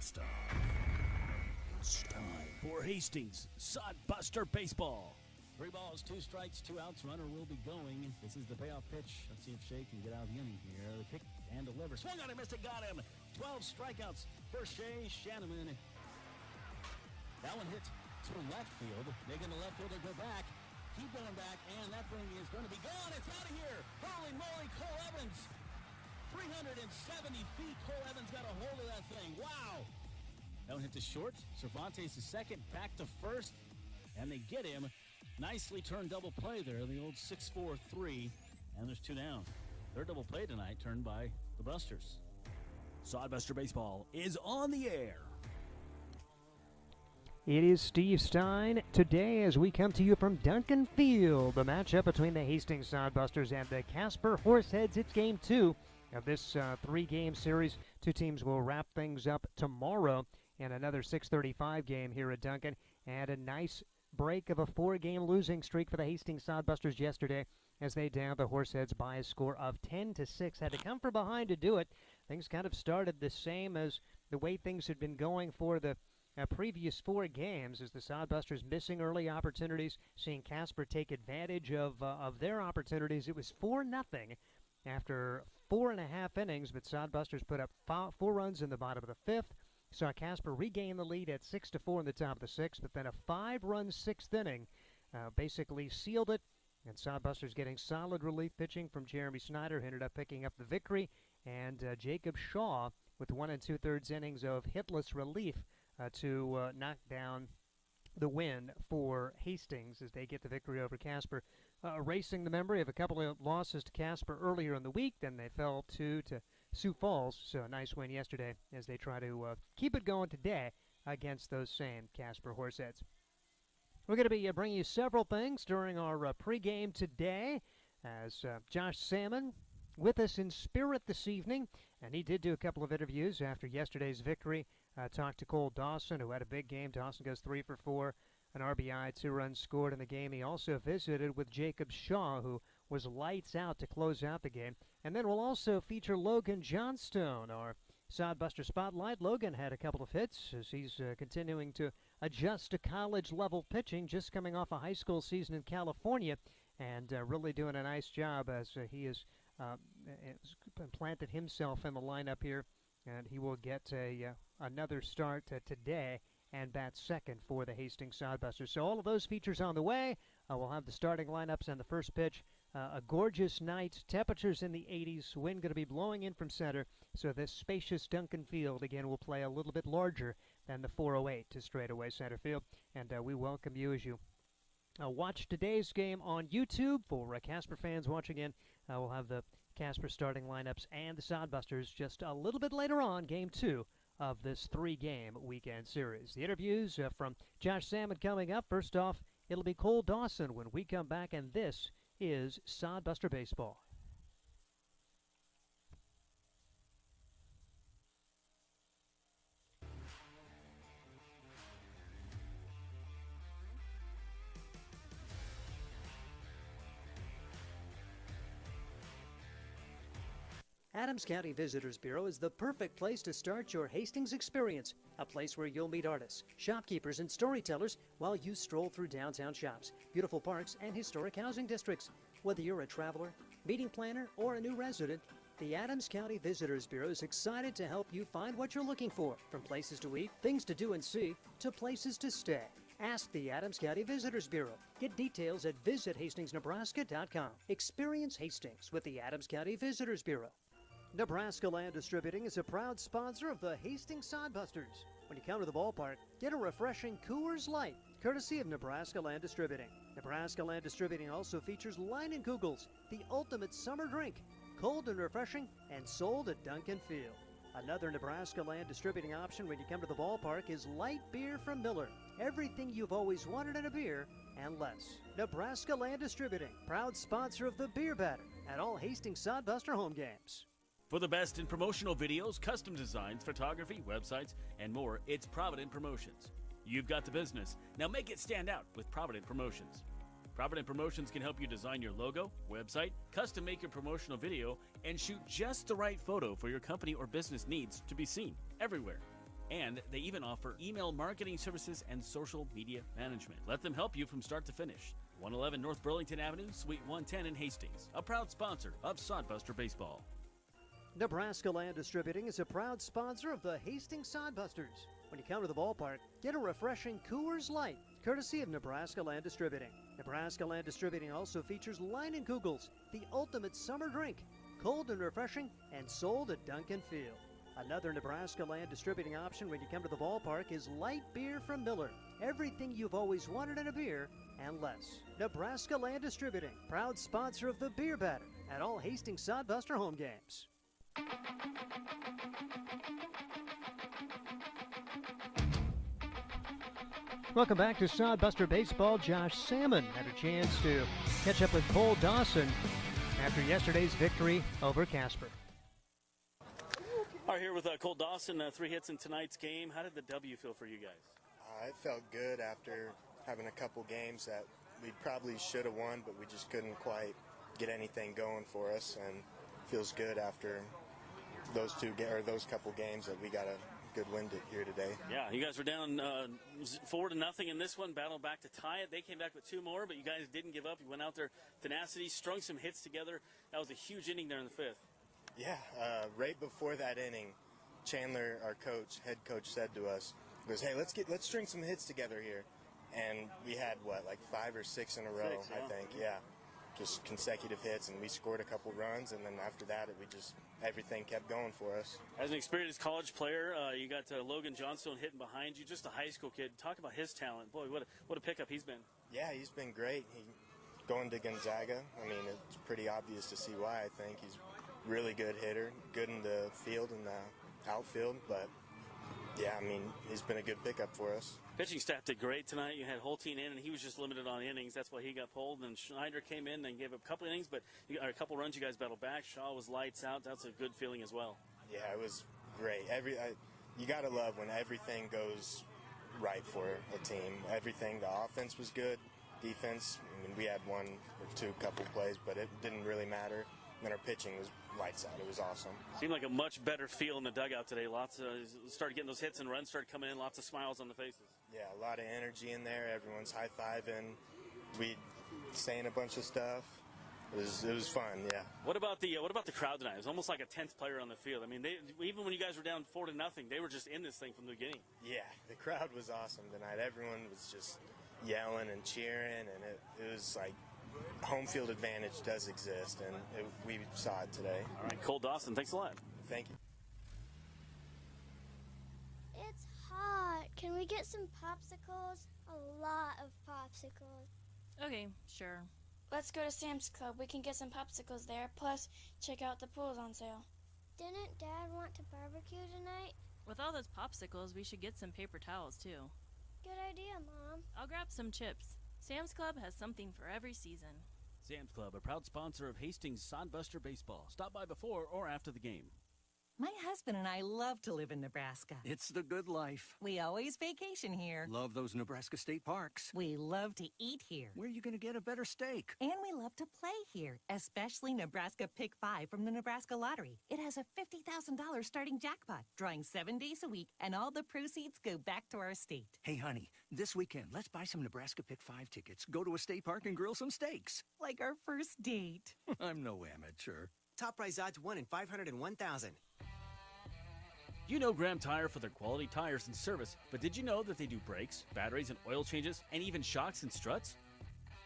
blast off. It's time for Hastings Sodbuster Baseball. 3 balls, 2 strikes, 2 outs. Runner will be going. This is the payoff pitch. Let's see if Shea can get out of the inning here. The kick and deliver. Swung on him, missed it, got him. 12 strikeouts for Shea Shanneman. That one hit to left field. Digging to left field, they go back. Keep going back, and that thing is going to be gone. It's out of here. Holy moly, Cole Evans. 370 feet. Cole Evans got a hold of that thing. Wow. That one hit to short. Cervantes is second, back to first, and they get him. Nicely turned double play there, the old 6-4-3, and there's 2 down. Their double play tonight turned by the Busters. Sodbuster Baseball is on the air. It is Steve Stein today as we come to you from Duncan Field. The matchup between the Hastings Sodbusters and the Casper Horse Heads. It's game 2 of this 3-game series. 2 teams will wrap things up tomorrow in another 6:35 game here at Duncan. And a nice break of a 4-game losing streak for the Hastings Sodbusters yesterday as they downed the Horseheads by a score of 10-6. Had to come from behind to do it. Things kind of started the same as the way things had been going for the previous 4 games, as the Sodbusters missing early opportunities, seeing Casper take advantage of their opportunities. It was 4-0 after 4.5 innings, but Sodbusters put up 4 runs in the bottom of the 5th. Saw Casper regain the lead at 6-4 in the top of the 6th, but then a 5-run 6th inning basically sealed it. And Sodbusters getting solid relief pitching from Jeremy Snyder, who ended up picking up the victory, and Jacob Shaw with 1 2/3 innings of hitless relief to knock down the win for Hastings as they get the victory over Casper. Erasing the memory of a couple of losses to Casper earlier in the week, then they fell to Sioux Falls, so a nice win yesterday as they try to keep it going today against those same Casper Horseheads. We're going to be bringing you several things during our pregame today as Josh Salmon with us in spirit this evening, and he did do a couple of interviews after yesterday's victory. Talked to Cole Dawson, who had a big game. Dawson goes 3 for 4, an RBI, 2 runs scored in the game. He also visited with Jacob Shaw, who was lights out to close out the game. And then we'll also feature Logan Johnstone, our Sodbuster Spotlight. Logan had a couple of hits as he's continuing to adjust to college-level pitching, just coming off a high school season in California, and really doing a nice job as he has planted himself in the lineup here, and he will get another start today and bat second for the Hastings Sodbusters. So all of those features on the way. We'll have the starting lineups and the first pitch. A gorgeous night, temperatures in the 80s, wind going to be blowing in from center, so this spacious Duncan Field, again, will play a little bit larger than the 408 to straightaway center field, and we welcome you as you watch today's game on YouTube. For Casper fans watching in, we'll have the Casper starting lineups and the Sodbusters just a little bit later on, game 2 of this 3-game weekend series. The interviews from Josh Salmon coming up. First off, it'll be Cole Dawson when we come back, and this is Sodbuster Baseball. Adams County Visitors Bureau is the perfect place to start your Hastings experience. A place where you'll meet artists, shopkeepers, and storytellers while you stroll through downtown shops, beautiful parks, and historic housing districts. Whether you're a traveler, meeting planner, or a new resident, the Adams County Visitors Bureau is excited to help you find what you're looking for, from places to eat, things to do and see, to places to stay. Ask the Adams County Visitors Bureau. Get details at visithastingsnebraska.com. Experience Hastings with the Adams County Visitors Bureau. Nebraska Land Distributing is a proud sponsor of the Hastings Sodbusters. When you come to the ballpark, get a refreshing Coors Light, courtesy of Nebraska Land Distributing. Nebraska Land Distributing also features Leinenkugels, the ultimate summer drink, cold and refreshing, and sold at Duncan Field. Another Nebraska Land Distributing option when you come to the ballpark is light beer from Miller. Everything you've always wanted in a beer and less. Nebraska Land Distributing, proud sponsor of the Beer Batter at all Hastings Sodbuster home games. For the best in promotional videos, custom designs, photography, websites, and more, it's Provident Promotions. You've got the business. Now make it stand out with Provident Promotions. Provident Promotions can help you design your logo, website, custom make your promotional video, and shoot just the right photo for your company or business needs to be seen everywhere. And they even offer email marketing services and social media management. Let them help you from start to finish. 111 North Burlington Avenue, Suite 110 in Hastings. A proud sponsor of Sodbuster Baseball. Nebraska Land Distributing is a proud sponsor of the Hastings Sodbusters. When you come to the ballpark, get a refreshing Coors Light, courtesy of Nebraska Land Distributing. Nebraska Land Distributing also features Leinenkugels, the ultimate summer drink, cold and refreshing, and sold at Duncan Field. Another Nebraska Land Distributing option when you come to the ballpark is light beer from Miller. Everything you've always wanted in a beer and less. Nebraska Land Distributing, proud sponsor of the Beer Batter at all Hastings Sodbuster home games. Welcome back to Sodbuster Baseball. Josh Salmon had a chance to catch up with Cole Dawson after yesterday's victory over Casper. All right, here with Cole Dawson, 3 hits in tonight's game. How did the W feel for you guys? It felt good after having a couple games that we probably should have won, but we just couldn't quite get anything going for us. And feels good after those couple games that we got a good win here today. Yeah, you guys were down 4-0 in this one, battled back to tie it. They came back with 2 more, but you guys didn't give up. You went out there, tenacity, strung some hits together. That was a huge inning there in the 5th. Yeah, right before that inning, Chandler, our head coach, said to us, he goes, "Hey, let's string some hits together here." And we had, like 5 or 6 in a row, I think. Yeah, just consecutive hits, and we scored a couple runs, and then after that, everything kept going for us. As an experienced college player, you got Logan Johnstone hitting behind you, just a high school kid. Talk about his talent. Boy, what a pickup he's been. Yeah, he's been great. Going to Gonzaga, I mean, it's pretty obvious to see why. I think he's really good hitter, good in the field and the outfield, but yeah, I mean, he's been a good pickup for us. Pitching staff did great tonight. You had Holteen in, and he was just limited on innings. That's why he got pulled. And Schneider came in and gave up a couple innings, but a couple runs. You guys battled back. Shaw was lights out. That's a good feeling as well. Yeah, it was great. You got to love when everything goes right for a team. Everything. The offense was good. Defense. I mean, we had 1 or 2 couple plays, but it didn't really matter. And our pitching was lights out. It was awesome. Seemed like a much better feel in the dugout today. Started getting those hits and runs started coming in. Lots of smiles on the faces. Yeah, a lot of energy in there. Everyone's high-fiving. We saying a bunch of stuff. It was fun. Yeah. What about the crowd tonight? It was almost like a 10th player on the field. I mean, even when you guys were down 4-0, they were just in this thing from the beginning. Yeah, the crowd was awesome tonight. Everyone was just yelling and cheering, and it was like home field advantage does exist, and we saw it today. All right, Cole Dawson, thanks a lot. Thank you. It's hot. Can we get some popsicles? A lot of popsicles. Okay, sure. Let's go to Sam's Club. We can get some popsicles there, plus check out the pools on sale. Didn't Dad want to barbecue tonight? With all those popsicles, we should get some paper towels, too. Good idea, Mom. I'll grab some chips. Sam's Club has something for every season. Sam's Club, a proud sponsor of Hastings Sodbuster Baseball. Stop by before or after the game. My husband and I love to live in Nebraska. It's the good life. We always vacation here. Love those Nebraska state parks. We love to eat here. Where are you going to get a better steak? And we love to play here, especially Nebraska Pick 5 from the Nebraska Lottery. It has a $50,000 starting jackpot, drawing 7 days a week, and all the proceeds go back to our state. Hey, honey, this weekend, let's buy some Nebraska Pick 5 tickets, go to a state park, and grill some steaks. Like our first date. I'm no amateur. Top prize odds 1 in 501,000. You know Graham Tire for their quality tires and service, but did you know that they do brakes, batteries, and oil changes, and even shocks and struts?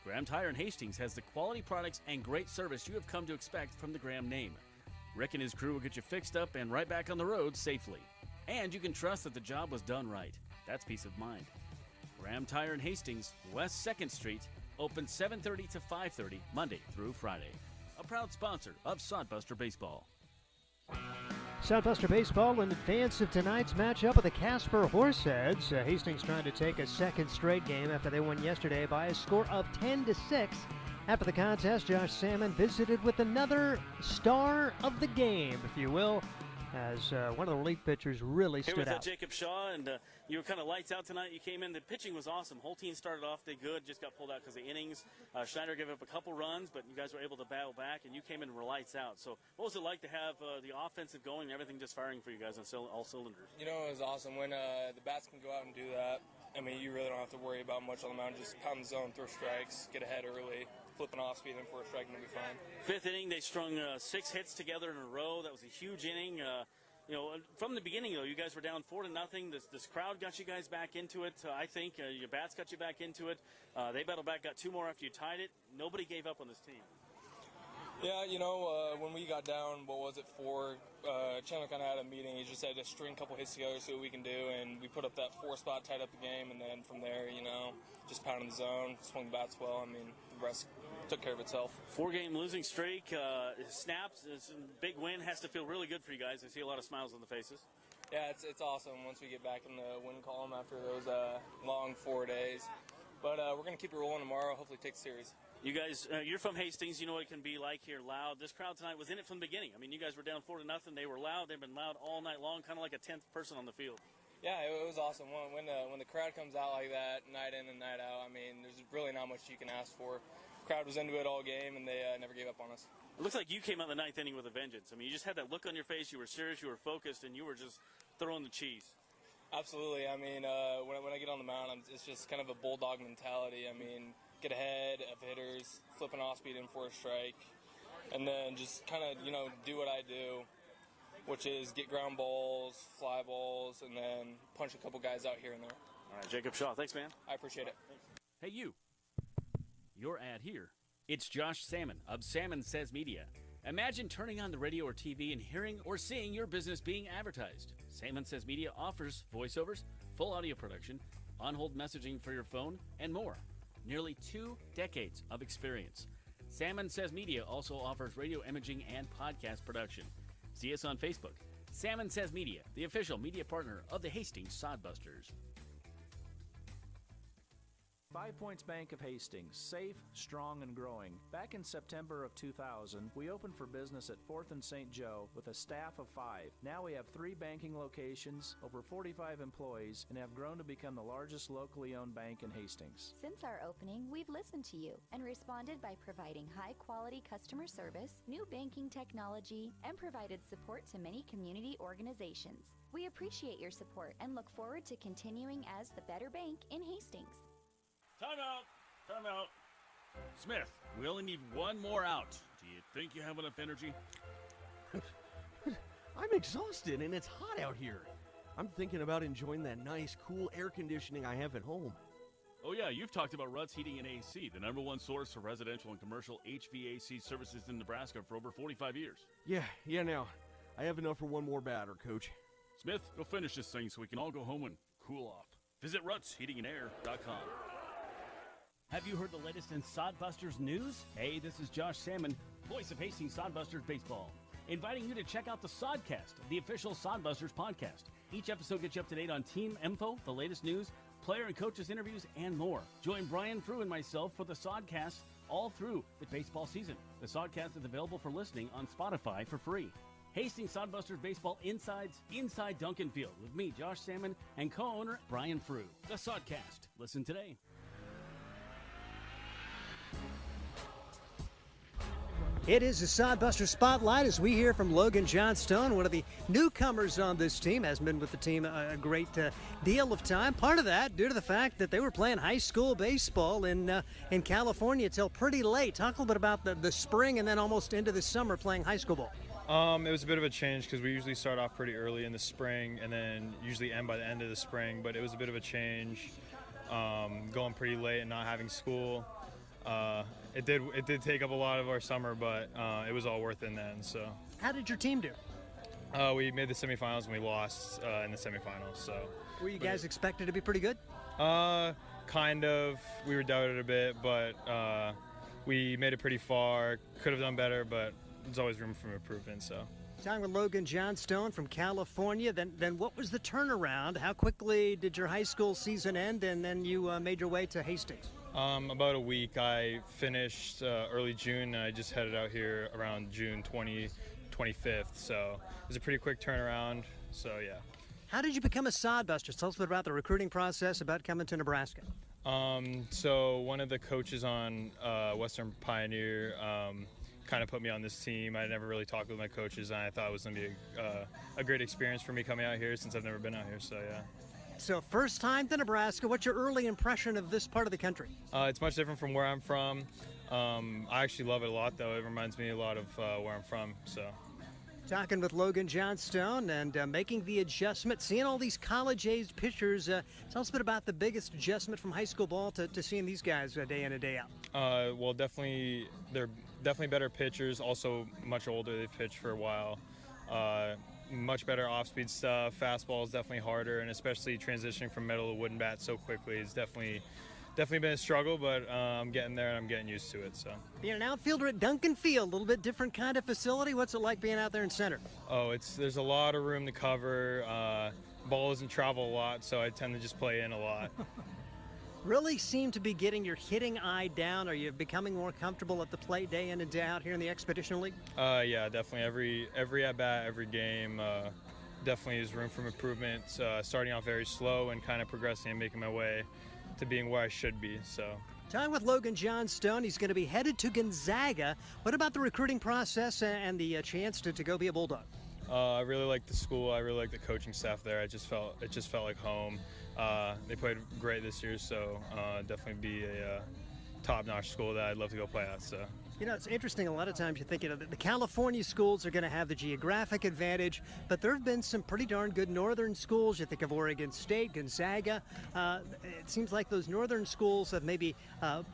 Graham Tire in Hastings has the quality products and great service you have come to expect from the Graham name. Rick and his crew will get you fixed up and right back on the road safely. And you can trust that the job was done right. That's peace of mind. Graham Tire in Hastings, West 2nd Street, open 7:30 to 5:30, Monday through Friday. A proud sponsor of Sodbuster Baseball. Sodbuster Baseball in advance of tonight's matchup with the Casper Horse Heads. Hastings trying to take a second straight game after they won yesterday by a score of 10-6. After the contest, Josh Salmon visited with another star of the game, if you will, as one of the relief pitchers really Here stood with out. Jacob Shaw, and you were kind of lights out tonight. You came in. The pitching was awesome. Whole team started off they good, just got pulled out because of innings. Schneider gave up a couple runs, but you guys were able to battle back, and you came in and were lights out. So what was it like to have the offensive going and everything just firing for you guys on all cylinders? You know, it was awesome. When the bats can go out and do that, I mean, you really don't have to worry about much on the mound. Just pound the zone, throw strikes, get ahead early, flip an off speed, and for a strike, and it'll be fine. Fifth inning, they strung 6 hits together in a row. That was a huge inning. You know, from the beginning, though, you guys were down 4-0. This crowd got you guys back into it. I think your bats got you back into it. They battled back, got 2 more after you tied it. Nobody gave up on this team. Yeah, you know, when we got down, 4, Chandler kind of had a meeting. He just had to string a couple hits together, see what we can do, and we put up that 4 spot, tied up the game, and then from there, you know, just pounding the zone, swung the bats well. I mean, the rest took care of itself. 4-game losing streak, snaps, it's a big win, has to feel really good for you guys. I see a lot of smiles on the faces. Yeah, it's awesome once we get back in the win column after those long 4 days. But we're going to keep it rolling tomorrow, hopefully take the series. You guys, you're from Hastings. You know what it can be like here, loud. This crowd tonight was in it from the beginning. I mean, you guys were down 4-0. They were loud. They've been loud all night long, kind of like a 10th person on the field. Yeah, it was awesome. When the crowd comes out like that, night in and night out, I mean, there's really not much you can ask for. The crowd was into it all game, and they never gave up on us. It looks like you came out the 9th inning with a vengeance. I mean, you just had that look on your face. You were serious. You were focused, and you were just throwing the cheese. Absolutely. I mean, when I get on the mound, it's just kind of a bulldog mentality. I mean, get ahead of hitters, flip an off-speed in for a strike, and then just kind of, you know, do what I do, which is get ground balls, fly balls, and then punch a couple guys out here and there. All right, Jacob Shaw. Thanks, man. I appreciate it. Hey, you. Your ad here. It's Josh Salmon of Salmon Says Media. Imagine turning on the radio or TV and hearing or seeing your business being advertised. Salmon Says Media offers voiceovers, full audio production, on-hold messaging for your phone, and more. Nearly 2 decades of experience. Salmon Says Media also offers radio imaging and podcast production. See us on Facebook. Salmon Says Media, the official media partner of the Hastings Sodbusters. 5 Points Bank of Hastings, safe, strong, and growing. Back in September of 2000, we opened for business at 4th and St. Joe with a staff of 5. Now we have 3 banking locations, over 45 employees, and have grown to become the largest locally owned bank in Hastings. Since our opening, we've listened to you and responded by providing high-quality customer service, new banking technology, and provided support to many community organizations. We appreciate your support and look forward to continuing as the better bank in Hastings. Time out. Time out. Smith, we only need 1 more out. Do you think you have enough energy? I'm exhausted and it's hot out here. I'm thinking about enjoying that nice, cool air conditioning I have at home. Oh yeah, you've talked about Ruts Heating and AC, the #1 source for residential and commercial HVAC services in Nebraska for over 45 years. Yeah, now, I have enough for 1 more batter, Coach. Smith, go finish this thing so we can all go home and cool off. Visit rutsheatingandair.com. Have you heard the latest in Sodbusters news? Hey, this is Josh Salmon, voice of Hastings Sodbusters Baseball, inviting you to check out the Sodcast, the official Sodbusters podcast. Each episode gets you up to date on team info, the latest news, player and coaches interviews, and more. Join Brian Frew and myself for the Sodcast all through the baseball season. The Sodcast is available for listening on Spotify for free. Hastings Sodbusters Baseball Inside Duncan Field with me, Josh Salmon, and co-owner Brian Frew. The Sodcast. Listen today. It is the Sodbuster Spotlight as we hear from Logan Johnstone, one of the newcomers on this team. Hasn't been with the team a great deal of time. Part of that due to the fact that they were playing high school baseball in California till pretty late. Talk a little bit about the spring and then almost into the summer playing high school ball. It was a bit of a change because we usually start off pretty early in the spring and then usually end by the end of the spring, but it was a bit of a change going pretty late and not having school. It did take up a lot of our summer, but it was all worth it in the end. So, how did your team do? We made the semifinals and we lost in the semifinals. So, were you guys expected to be pretty good? Kind of. We were doubted a bit, but we made it pretty far. Could have done better, but there's always room for improvement. So. Talking with Logan Johnstone from California. Then what was the turnaround? How quickly did your high school season end, and then you made your way to Hastings? About a week. I finished early June, and I just headed out here around June 20, 25th, so it was a pretty quick turnaround. So yeah. How did you become a sodbuster? Tell us a bit about the recruiting process, about coming to Nebraska. So one of the coaches on Western Pioneer kind of put me on this team. I never really talked with my coaches, and I thought it was going to be a great experience for me coming out here since I've never been out here. So yeah. So first time to Nebraska. What's your early impression of this part of the country? It's much different from where I'm from. I actually love it a lot, though. It reminds me a lot of where I'm from. So. Talking with Logan Johnstone and making the adjustment, seeing all these college-aged pitchers. Tell us a bit about the biggest adjustment from high school ball to seeing these guys day in and day out. Well, definitely, they're definitely better pitchers. Also, much older. They've pitched for a while. Much better off-speed stuff. Fastball is definitely harder, and especially transitioning from metal to wooden bat so quickly is definitely been a struggle, but I'm getting there and I'm getting used to it. So being an outfielder at Duncan Field, a little bit different kind of facility. What's it like being out there in center? Oh, there's a lot of room to cover. Ball doesn't travel a lot, so I tend to just play in a lot. Really seem to be getting your hitting eye down. Are you becoming more comfortable at the plate day in and day out here in the Expedition League? Yeah, definitely. Every at bat, every game, definitely is room for improvement. Starting off very slow and kind of progressing and making my way to being where I should be. So. Time with Logan Johnstone. He's going to be headed to Gonzaga. What about the recruiting process and the chance to go be a Bulldog? I really like the school. I really like the coaching staff there. It just felt like home. They played great this year, so definitely be a top-notch school that I'd love to go play at. So. You know, it's interesting. A lot of times you think, the California schools are going to have the geographic advantage, but there have been some pretty darn good northern schools. You think of Oregon State, Gonzaga. It seems like those northern schools have maybe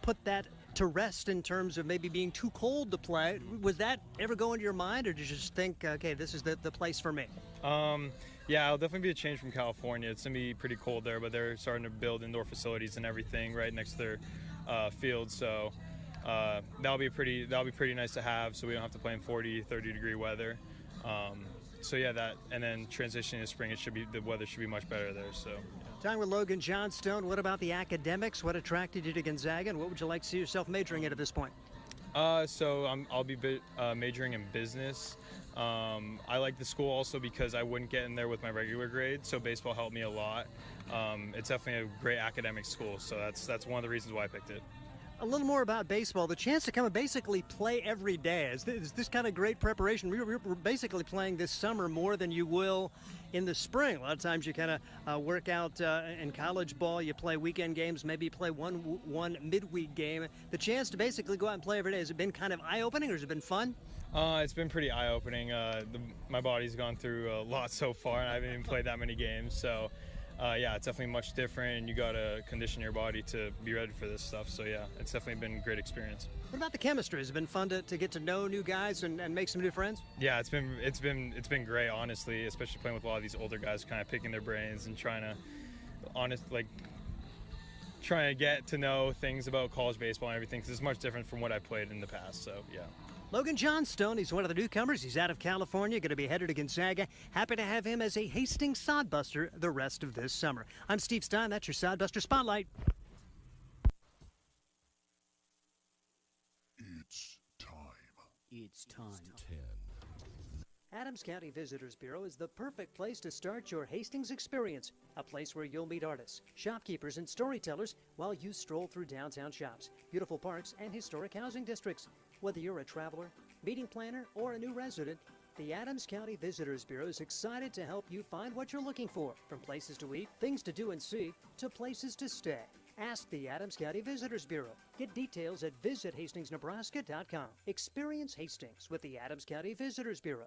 put that to rest in terms of maybe being too cold to play. Was that ever go into your mind, or did you just think, okay, this is the place for me? Yeah, it'll definitely be a change from California. It's going to be pretty cold there, but they're starting to build indoor facilities and everything right next to their field, so that'll be pretty nice to have, so we don't have to play in 40-30 degree weather. So yeah, that, and then transitioning to spring, the weather should be much better there. So. Time with Logan Johnstone. What about the academics? What attracted you to Gonzaga, and what would you like to see yourself majoring in at this point? So I'll be majoring in business. I like the school also because I wouldn't get in there with my regular grade, so baseball helped me a lot. It's definitely a great academic school, so that's one of the reasons why I picked it. A little more about baseball. The chance to come and basically play every day. Is this kind of great preparation? We're basically playing this summer more than you will in the spring. A lot of times you kind of work out in college ball. You play weekend games, maybe you play one midweek game. The chance to basically go out and play every day, has it been kind of eye-opening, or has it been fun? It's been pretty eye-opening. My body's gone through a lot so far, and I haven't even played that many games. So, yeah, it's definitely much different, and you got to condition your body to be ready for this stuff. So, yeah, it's definitely been a great experience. What about the chemistry? Has it been fun to get to know new guys and make some new friends? Yeah, it's been great, honestly, especially playing with a lot of these older guys, kind of picking their brains and trying to get to know things about college baseball and everything, because it's much different from what I played in the past. So, yeah. Logan Johnstone, he's one of the newcomers. He's out of California, going to be headed to Gonzaga. Happy to have him as a Hastings Sodbuster the rest of this summer. I'm Steve Stein. That's your Sodbuster Spotlight. It's time. 10. Adams County Visitors Bureau is the perfect place to start your Hastings experience. A place where you'll meet artists, shopkeepers, and storytellers while you stroll through downtown shops, beautiful parks, and historic housing districts. Whether you're a traveler, meeting planner, or a new resident, the Adams County Visitors Bureau is excited to help you find what you're looking for, from places to eat, things to do and see, to places to stay. Ask the Adams County Visitors Bureau. Get details at visithastingsnebraska.com. Experience Hastings with the Adams County Visitors Bureau.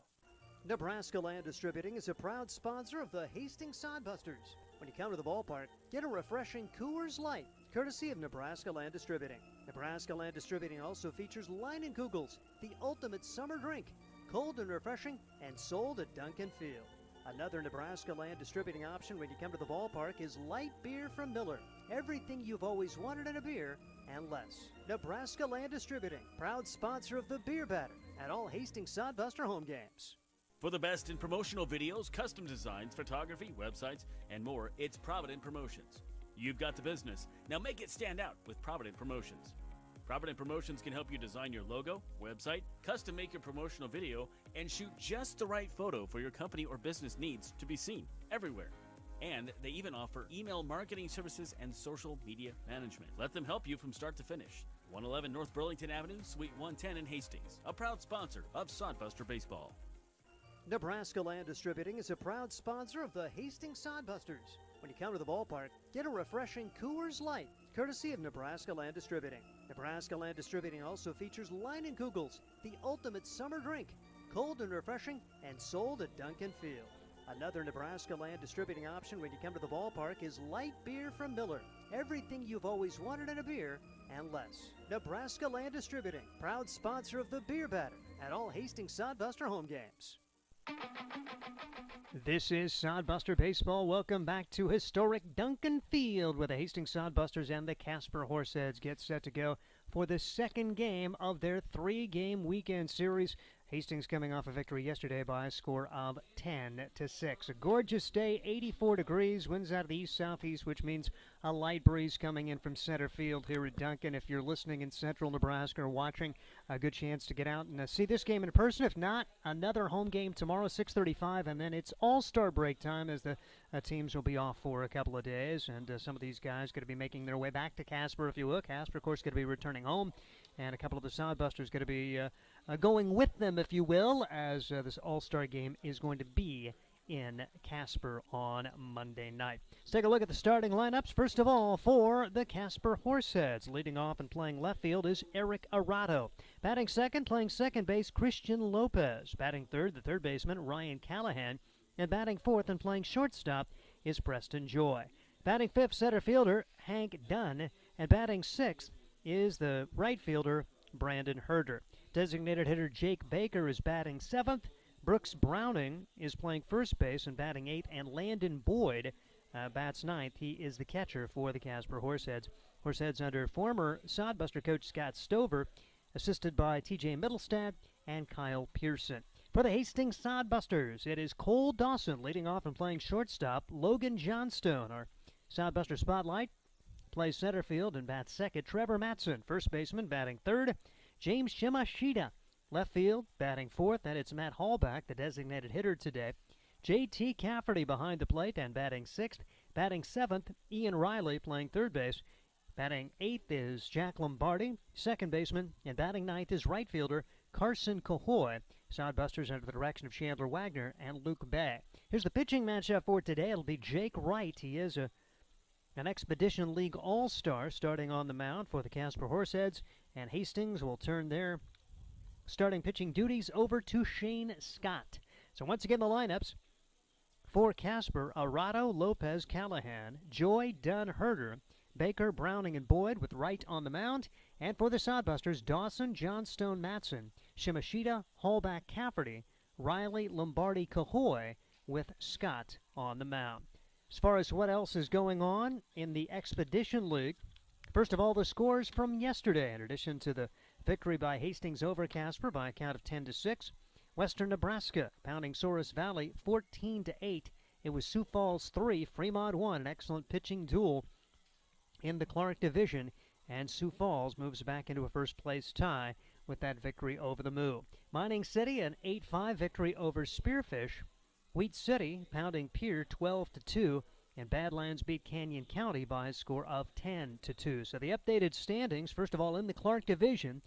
Nebraska Land Distributing is a proud sponsor of the Hastings Sodbusters. When you come to the ballpark, get a refreshing Coors Light, courtesy of Nebraska Land Distributing. Nebraska Land Distributing also features Leinenkugels, the ultimate summer drink, cold and refreshing, and sold at Duncan Field. Another Nebraska Land Distributing option when you come to the ballpark is light beer from Miller. Everything you've always wanted in a beer and less. Nebraska Land Distributing, proud sponsor of the Beer Batter at all Hastings Sodbuster home games. For the best in promotional videos, custom designs, photography, websites, and more, it's Provident Promotions. You've got the business. Now make it stand out with Provident Promotions. Provident Promotions can help you design your logo, website, custom make your promotional video, and shoot just the right photo for your company or business needs to be seen everywhere. And they even offer email marketing services and social media management. Let them help you from start to finish. 111 North Burlington Avenue, Suite 110 in Hastings, a proud sponsor of Sodbuster Baseball. Nebraska Land Distributing is a proud sponsor of the Hastings Sodbusters. When you come to the ballpark, get a refreshing Coors Light, courtesy of Nebraska Land Distributing. Nebraska Land Distributing also features Leinenkugels, the ultimate summer drink, cold and refreshing, and sold at Duncan Field. Another Nebraska Land Distributing option when you come to the ballpark is light beer from Miller. Everything you've always wanted in a beer and less. Nebraska Land Distributing, proud sponsor of the Beer Batter at all Hastings Sodbuster home games. This is Sodbuster Baseball. Welcome back to historic Duncan Field, where the Hastings Sodbusters and the Casper Horse Heads get set to go for the second game of their three-game weekend series. Hastings coming off a victory yesterday by a score of 10-6. A gorgeous day, 84 degrees, winds out of the east-southeast, which means a light breeze coming in from center field here at Duncan. If you're listening in central Nebraska or watching, a good chance to get out and see this game in person. If not, another home game tomorrow, 6:35, and then it's all-star break time as the teams will be off for a couple of days, and some of these guys going to be making their way back to Casper, if you will. Casper, of course, going to be returning home, and a couple of the Sodbusters going to be going with them, if you will, as this all-star game is going to be in Casper on Monday night. Let's take a look at the starting lineups. First of all, for the Casper Horse Heads, leading off and playing left field is Eric Arado. Batting second, playing second base, Christian Lopez. Batting third, the third baseman, Ryan Callahan. And batting fourth and playing shortstop is Preston Joy. Batting fifth, center fielder, Hank Dunn. And batting sixth is the right fielder, Brandon Herder. Designated hitter Jake Baker is batting seventh. Brooks Browning is playing first base and batting eighth. And Landon Boyd bats ninth. He is the catcher for the Casper Horse Heads. Horse Heads under former Sodbuster coach Scott Stover, assisted by T.J. Middlestad and Kyle Pearson. For the Hastings Sodbusters, it is Cole Dawson leading off and playing shortstop. Logan Johnstone, our Sodbuster spotlight, plays center field and bats second. Trevor Matson, first baseman, batting third. James Shimashita, left field, batting fourth. And it's Matt Hallback, the designated hitter today. J.T. Cafferty behind the plate and batting sixth. Batting seventh, Ian Riley playing third base. Batting eighth is Jack Lombardi, second baseman. And batting ninth is right fielder Carson Cahoy. Sodbusters under the direction of Chandler Wagner and Luke Bay. Here's the pitching matchup for today. It'll be Jake Wright. He is an Expedition League All-Star starting on the mound for the Casper Horse Heads. And Hastings will turn their starting pitching duties over to Shane Scott. So once again, the lineups for Casper: Arado, Lopez, Callahan, Joy, Dunn, Herder, Baker, Browning, and Boyd with Wright on the mound. And for the Sodbusters, Dawson, Johnstone, Matson, Shimashita, Hallback, Cafferty, Riley, Lombardi, Cahoy with Scott on the mound. As far as what else is going on in the Expedition League, first of all, the scores from yesterday. In addition to the victory by Hastings over Casper by a count of 10-6, Western Nebraska pounding Souris Valley 14-8. It was Sioux Falls 3, Fremont 1, an excellent pitching duel in the Clark Division, and Sioux Falls moves back into a first-place tie with that victory over the Moo. Mining City, an 8-5 victory over Spearfish. Wheat City pounding Pierre 12-2, and Badlands beat Canyon County by a score of 10-2. So the updated standings, first of all, in the Clark Division,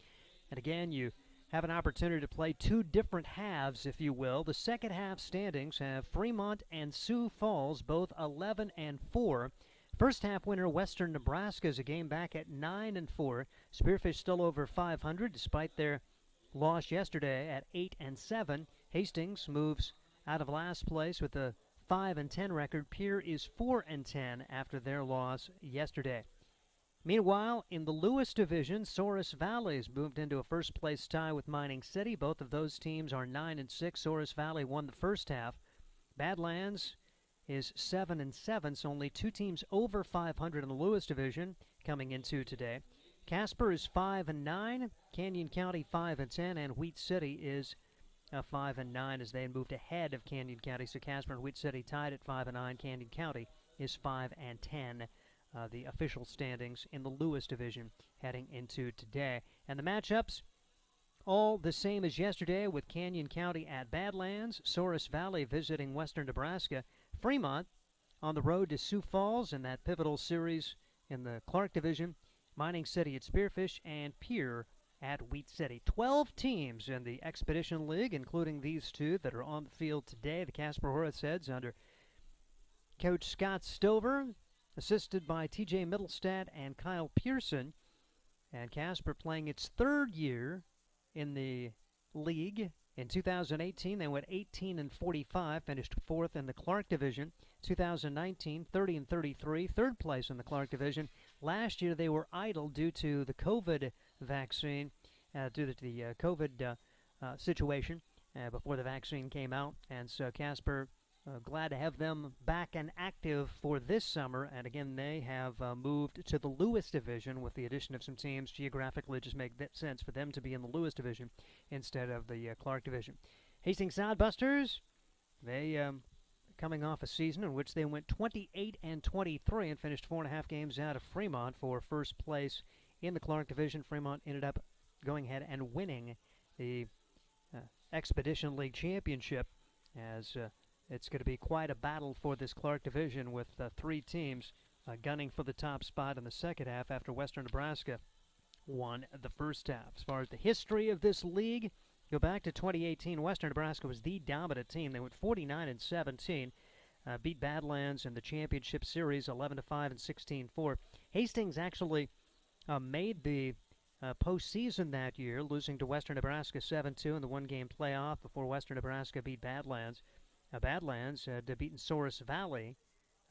and again, you have an opportunity to play two different halves, if you will. The second half standings have Fremont and Sioux Falls, both 11-4. First half winner Western Nebraska is a game back at 9-4. Spearfish still over 500 despite their loss yesterday at 8-7. Hastings moves out of last place with a 5-10 record. Pierre is 4-10 after their loss yesterday. Meanwhile, in the Lewis Division, Souris Valley's moved into a first-place tie with Mining City. Both of those teams are 9-6. Souris Valley won the first half. Badlands is 7-7, so only two teams over 500 in the Lewis Division coming into today. Casper is 5-9, Canyon County 5-10, and Wheat City is 5-9 as they moved ahead of Canyon County. So Casper and Wheat City tied at 5-9. Canyon County is 5-10 the official standings in the Lewis division heading into today. And the matchups, all the same as yesterday, with Canyon County at Badlands, Souris Valley visiting Western Nebraska, Fremont on the road to Sioux Falls in that pivotal series in the Clark division, Mining City at Spearfish, and Pierre at Wheat City. 12 teams in the Expedition League, including these two that are on the field today. The Casper Horse Heads under Coach Scott Stover, assisted by TJ Middlestad and Kyle Pearson. And Casper playing its third year in the league. In 2018, they went 18-45, finished fourth in the Clark division. 2019, 30-33, third place in the Clark division. Last year, they were idle due to the COVID vaccine, due to the COVID situation before the vaccine came out. And so Casper, glad to have them back and active for this summer. And again, they have moved to the Lewis division with the addition of some teams. Geographically, it just makes that sense for them to be in the Lewis division instead of the Clark division. Hastings Sodbusters, they coming off a season in which they went 28-23 and finished 4.5 games out of Fremont for first place in the Clark division. Fremont ended up going ahead and winning the Expedition League Championship, as it's going to be quite a battle for this Clark division with three teams gunning for the top spot in the second half after Western Nebraska won the first half. As far as the history of this league, go back to 2018. Western Nebraska was the dominant team. They went 49-17, beat Badlands in the championship series 11-5 and 16-4. Hastings actually made the postseason that year, losing to Western Nebraska 7-2 in the one-game playoff before Western Nebraska beat Badlands. Badlands had beaten Souris Valley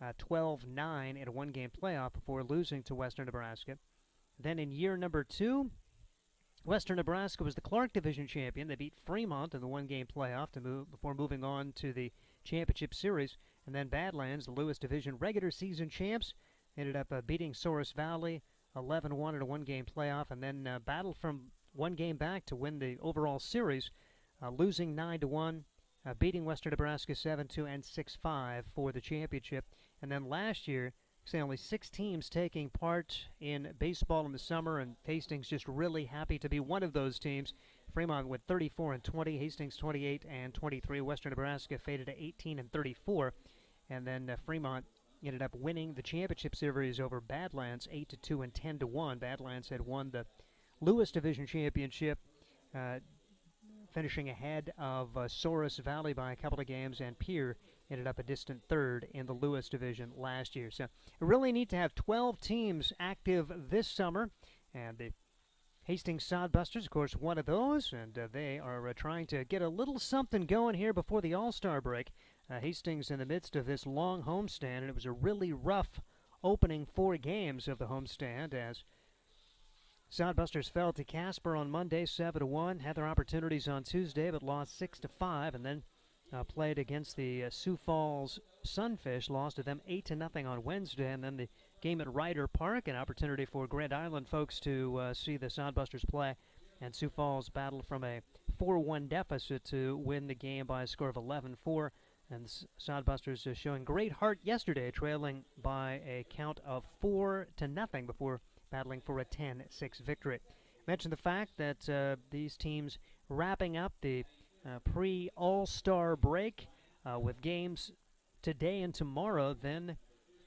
12-9 in a one-game playoff before losing to Western Nebraska. Then in year number 2, Western Nebraska was the Clark Division champion. They beat Fremont in the one-game playoff before moving on to the championship series. And then Badlands, the Lewis Division regular season champs, ended up beating Souris Valley 11-1 in a one-game playoff, and then battled from one game back to win the overall series, losing 9-1, beating Western Nebraska 7-2 and 6-5 for the championship. And then last year, say only 6 teams taking part in baseball in the summer, and Hastings just really happy to be one of those teams. Fremont went 34-20, Hastings 28-23, Western Nebraska faded to 18-34, and then Fremont ended up winning the championship series over Badlands 8-2 and 10-1. Badlands had won the Lewis Division championship, finishing ahead of Souris Valley by a couple of games, and Pierre ended up a distant third in the Lewis Division last year. So really neat to have 12 teams active this summer, and the Hastings Sodbusters, of course, one of those, and they are trying to get a little something going here before the All-Star break. Hastings in the midst of this long homestand, and it was a really rough opening 4 games of the homestand as Sodbusters fell to Casper on Monday 7-1, had their opportunities on Tuesday but lost 6-5, and then played against the Sioux Falls Sunfish, lost to them 8-0 on Wednesday, and then the game at Ryder Park, an opportunity for Grand Island folks to see the Sodbusters play, and Sioux Falls battled from a 4-1 deficit to win the game by a score of 11-4. And the Sodbusters showing great heart yesterday, trailing by a count of 4-0 before battling for a 10-6 victory. Mentioned the fact that these teams wrapping up the pre-All-Star break with games today and tomorrow. Then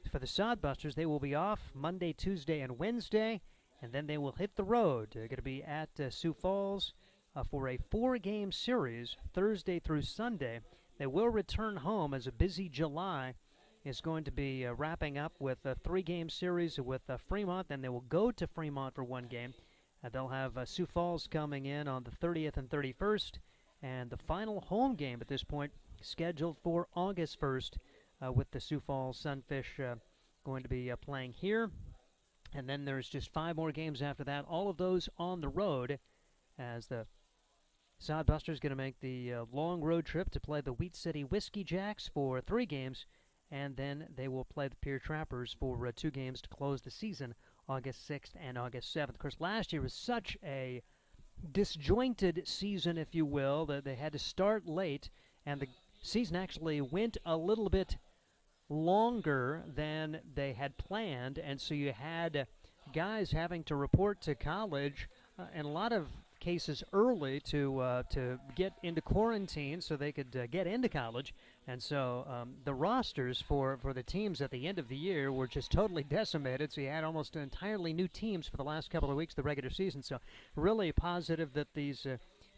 for the Sodbusters, they will be off Monday, Tuesday, and Wednesday, and then they will hit the road. They're going to be at Sioux Falls for a 4-game series, Thursday through Sunday. They will return home as a busy July is going to be wrapping up with a 3-game series with Fremont. Then they will go to Fremont for 1 game. They'll have Sioux Falls coming in on the 30th and 31st. And the final home game at this point scheduled for August 1st with the Sioux Falls Sunfish going to be playing here. And then there's just 5 more games after that, all of those on the road, as the Sodbusters going to make the long road trip to play the Wheat City Whiskey Jacks for 3 games, and then they will play the Pierre Trappers for 2 games to close the season, August 6th and August 7th. Of course, last year was such a disjointed season, if you will, that they had to start late, and the season actually went a little bit longer than they had planned, and so you had guys having to report to college in a lot of cases early to get into quarantine so they could get into college. And so the rosters for the teams at the end of the year were just totally decimated. So you had almost entirely new teams for the last couple of weeks of the regular season. So really positive that these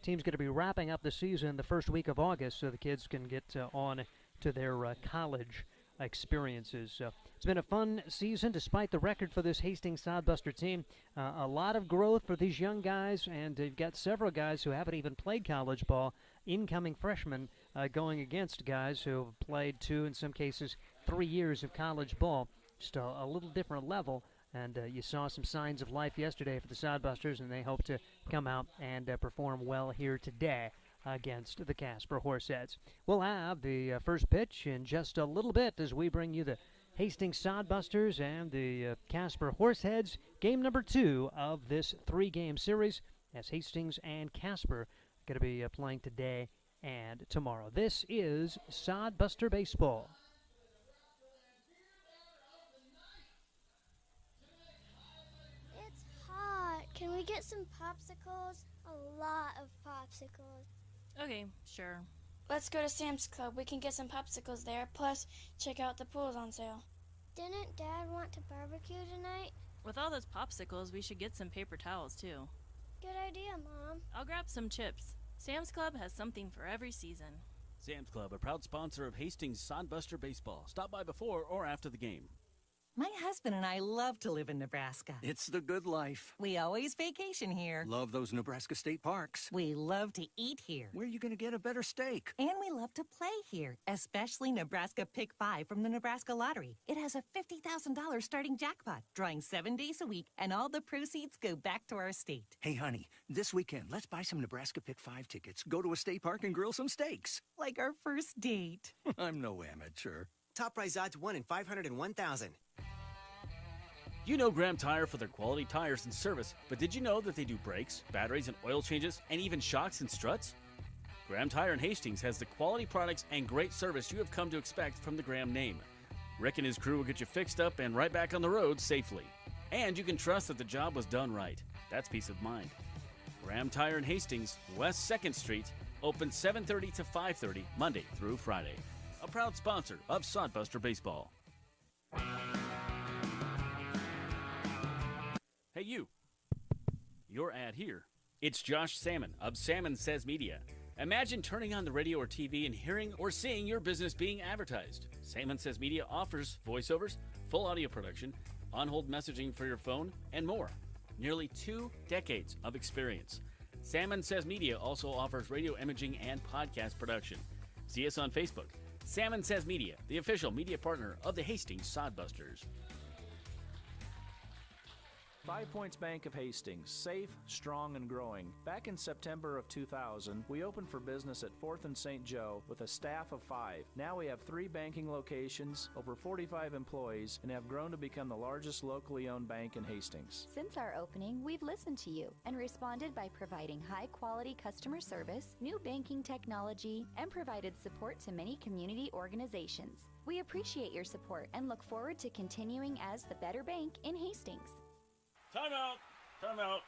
teams going to be wrapping up the season the first week of August so the kids can get on to their college experiences. So it's been a fun season despite the record for this Hastings Sodbuster team. A lot of growth for these young guys, and they've got several guys who haven't even played college ball, incoming freshmen going against guys who have played 2, in some cases 3 years of college ball. Just a little different level, and you saw some signs of life yesterday for the Sodbusters, and they hope to come out and perform well here today against the Casper Horse Heads. We'll have the first pitch in just a little bit as we bring you the Hastings Sodbusters and the Casper Horse Heads, game number 2 of this 3-game series, as Hastings and Casper are going to be playing today and tomorrow. This is Sodbuster Baseball. It's hot. Can we get some popsicles? A lot of popsicles. Okay, sure. Let's go to Sam's Club. We can get some popsicles there. Plus, check out the pools on sale. Didn't Dad want to barbecue tonight? With all those popsicles, we should get some paper towels, too. Good idea, Mom. I'll grab some chips. Sam's Club has something for every season. Sam's Club, a proud sponsor of Hastings Sodbuster Baseball. Stop by before or after the game. My husband and I love to live in Nebraska. It's the good life. We always vacation here. Love those Nebraska state parks. We love to eat here. Where are you going to get a better steak? And we love to play here, especially Nebraska Pick 5 from the Nebraska Lottery. It has a $50,000 starting jackpot, drawing 7 days a week, and all the proceeds go back to our state. Hey, honey, this weekend, let's buy some Nebraska Pick 5 tickets, go to a state park, and grill some steaks. Like our first date. I'm no amateur. Top prize odds 1 in 501,000. You know Graham Tire for their quality tires and service, but did you know that they do brakes, batteries, and oil changes, and even shocks and struts? Graham Tire in Hastings has the quality products and great service you have come to expect from the Graham name. Rick and his crew will get you fixed up and right back on the road safely. And you can trust that the job was done right. That's peace of mind. Graham Tire in Hastings, West 2nd Street, open 7:30 to 5:30, Monday through Friday. A proud sponsor of Sodbuster Baseball. Hey, you. Your ad here. It's Josh Salmon of Salmon Says Media. Imagine turning on the radio or TV and hearing or seeing your business being advertised. Salmon Says Media offers voiceovers, full audio production, on-hold messaging for your phone, and more. Nearly 2 decades of experience. Salmon Says Media also offers radio imaging and podcast production. See us on Facebook. Salmon Says Media, the official media partner of the Hastings Sodbusters. 5 Points Bank of Hastings, safe, strong, and growing. Back in September of 2000, we opened for business at 4th and St. Joe with a staff of 5. Now we have 3 banking locations, over 45 employees, and have grown to become the largest locally owned bank in Hastings. Since our opening, we've listened to you and responded by providing high-quality customer service, new banking technology, and provided support to many community organizations. We appreciate your support and look forward to continuing as the better bank in Hastings. Time out! Time out!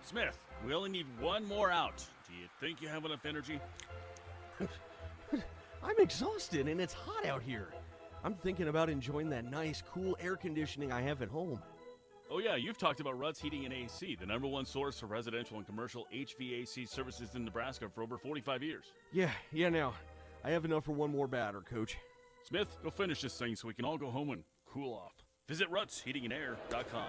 Smith, we only need one more out. Do you think you have enough energy? I'm exhausted and it's hot out here. I'm thinking about enjoying that nice, cool air conditioning I have at home. Oh yeah, you've talked about Ruts Heating and AC, the #1 source for residential and commercial HVAC services in Nebraska for over 45 years. Yeah, now. I have enough for one more batter, Coach. Smith, go finish this thing so we can all go home and cool off. Visit rutsheatingandair.com.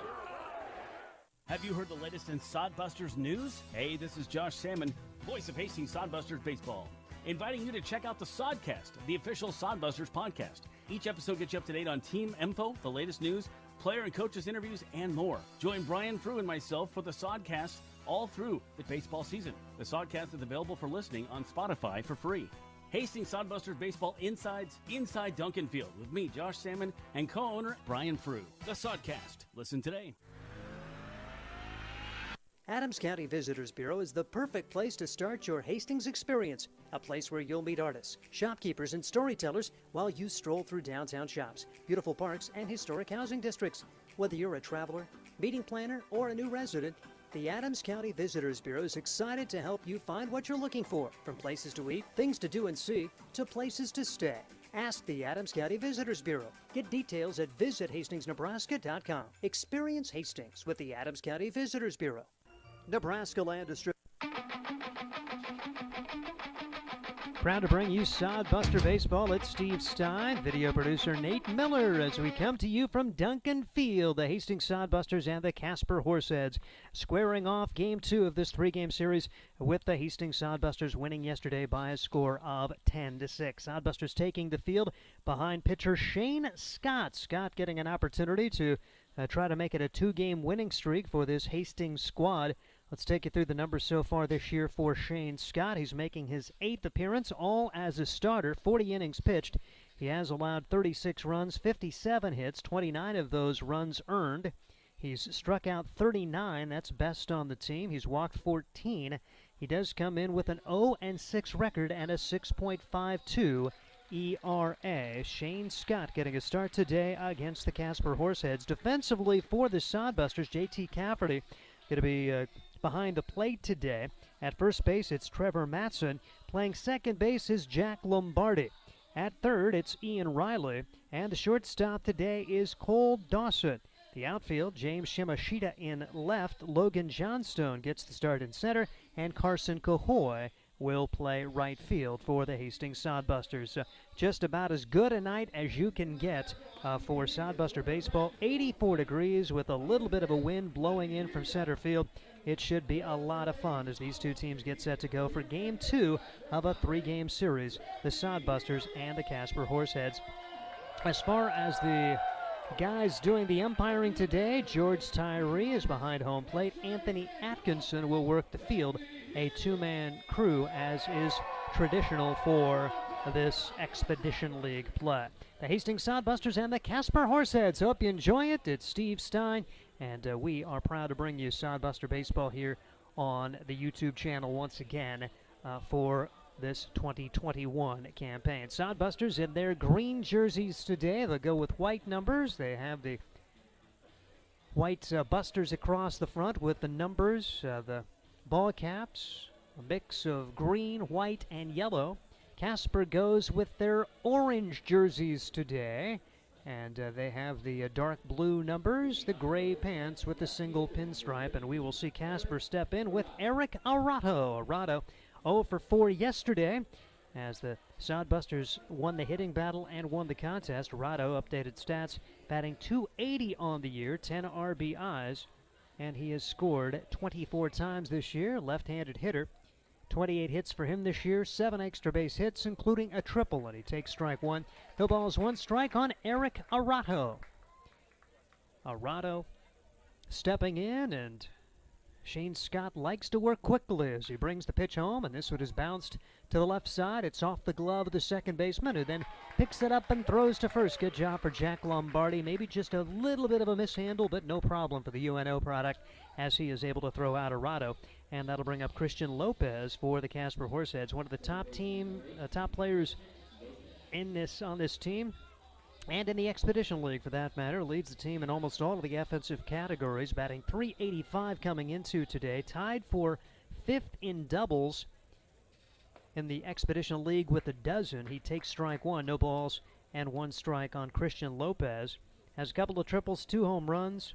Have you heard the latest in Sodbusters news? Hey, this is Josh Salmon, voice of Hastings Sodbusters Baseball, inviting you to check out the Sodcast, the official Sodbusters podcast. Each episode gets you up to date on team info, the latest news, player and coaches interviews, and more. Join Brian Frew and myself for the Sodcast all through the baseball season. The Sodcast is available for listening on Spotify for free. Hastings Sodbusters Baseball Inside Duncan Field with me, Josh Salmon, and co-owner Brian Frew. The Sodcast. Listen today. Adams County Visitors Bureau is the perfect place to start your Hastings experience, a place where you'll meet artists, shopkeepers, and storytellers while you stroll through downtown shops, beautiful parks, and historic housing districts. Whether you're a traveler, meeting planner, or a new resident, the Adams County Visitors Bureau is excited to help you find what you're looking for, from places to eat, things to do and see, to places to stay. Ask the Adams County Visitors Bureau. Get details at visithastingsnebraska.com. Experience Hastings with the Adams County Visitors Bureau. Nebraska Land Distribution. Proud to bring you Sodbuster Baseball. It's Steve Stein, video producer Nate Miller, as we come to you from Duncan Field. The Hastings Sodbusters and the Casper Horse Heads squaring off Game 2 of this three-game series, with the Hastings Sodbusters winning yesterday by a score of 10-6. Sodbusters taking the field behind pitcher Shane Scott. Scott getting an opportunity to try to make it a two-game winning streak for this Hastings squad. Let's take you through the numbers so far this year for Shane Scott. He's making his 8th appearance, all as a starter, 40 innings pitched. He has allowed 36 runs, 57 hits, 29 of those runs earned. He's struck out 39, that's best on the team. He's walked 14. He does come in with an 0-6 record and a 6.52 ERA. Shane Scott getting a start today against the Casper Horse Heads. Defensively for the Sodbusters, J.T. Cafferty going to be behind the plate today. At first base, it's Trevor Matson. Playing second base is Jack Lombardi. At third, it's Ian Riley. And the shortstop today is Cole Dawson. The outfield, James Shimashita in left. Logan Johnstone gets the start in center. And Carson Cahoy will play right field for the Hastings Sodbusters. Just about as good a night as you can get for Sodbuster baseball. 84 degrees with a little bit of a wind blowing in from center field. It should be a lot of fun as these two teams get set to go for Game 2 of a three-game series, the Sodbusters and the Casper Horse Heads. As far as the guys doing the umpiring today, George Tyree is behind home plate. Anthony Atkinson will work the field, a two-man crew, as is traditional for this Expedition League play. The Hastings Sodbusters and the Casper Horse Heads. Hope you enjoy it. It's Steve Stein, and we are proud to bring you Sodbuster Baseball here on the YouTube channel once again for this 2021 campaign. Sodbusters in their green jerseys today. They'll go with white numbers. They have the white busters across the front with the numbers, the ball caps, a mix of green, white, and yellow. Casper goes with their orange jerseys today, and they have the dark blue numbers, the gray pants with the single pinstripe, and we will see Casper step in with Eric Arato. Arato 0 for 4 yesterday as the Sodbusters won the hitting battle and won the contest. Arato updated stats, batting .280 on the year, 10 RBIs, and he has scored 24 times this year, left-handed hitter. 28 hits for him this year, 7 extra base hits, including a triple, and he takes strike one. No balls, 1 strike on Eric Arato. Arato stepping in, and Shane Scott likes to work quickly as he brings the pitch home, and this one is bounced to the left side. It's off the glove of the second baseman, who then picks it up and throws to first. Good job for Jack Lombardi. Maybe just a little bit of a mishandle, but no problem for the UNO product as he is able to throw out Arato. And that'll bring up Christian Lopez for the Casper Horse Heads, one of the top players in on this team, and in the Expedition League for that matter. Leads the team in almost all of the offensive categories, batting .385 coming into today, tied for 5th in doubles in the Expedition League with a dozen. He takes strike one, no balls, and 1 strike on Christian Lopez. Has a couple of triples, 2 home runs.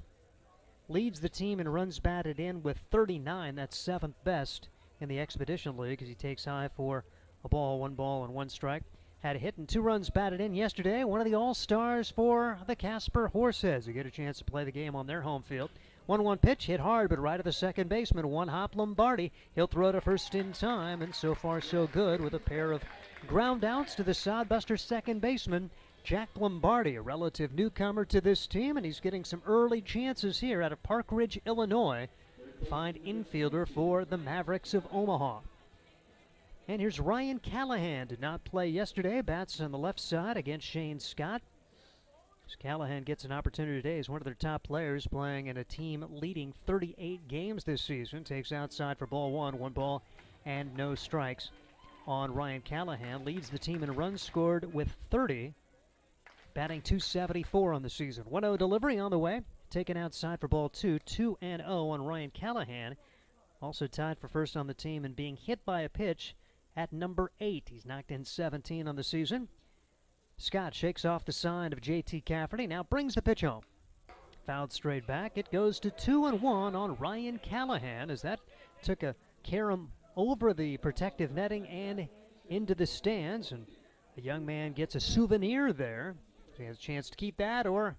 Leads the team in runs batted in with 39. That's 7th best in the Expedition League as he takes high for a ball, 1 ball, and 1 strike. Had a hit and 2 runs batted in yesterday. One of the all-stars for the Casper Horse Heads. They get a chance to play the game on their home field. 1-1 pitch, hit hard, but right at the second baseman. 1-hop Lombardi. He'll throw to first in time, and so far so good with a pair of ground outs to the Sodbuster second baseman, Jack Lombardi, a relative newcomer to this team, and he's getting some early chances here out of Park Ridge, Illinois. Fine infielder for the Mavericks of Omaha. And here's Ryan Callahan. Did not play yesterday. Bats on the left side against Shane Scott. As Callahan gets an opportunity today as one of their top players playing in a team leading 38 games this season. Takes outside for ball one. 1 ball and no strikes on Ryan Callahan. Leads the team in runs scored with 30. Batting .274 on the season. 1-0 delivery on the way. Taken outside for ball two. 2-0 on Ryan Callahan. Also tied for first on the team and being hit by a pitch at number 8. He's knocked in 17 on the season. Scott shakes off the sign of J.T. Cafferty. Now brings the pitch home. Fouled straight back. It goes to 2-1 on Ryan Callahan as that took a carom over the protective netting and into the stands. And the young man gets a souvenir there. He has a chance to keep that or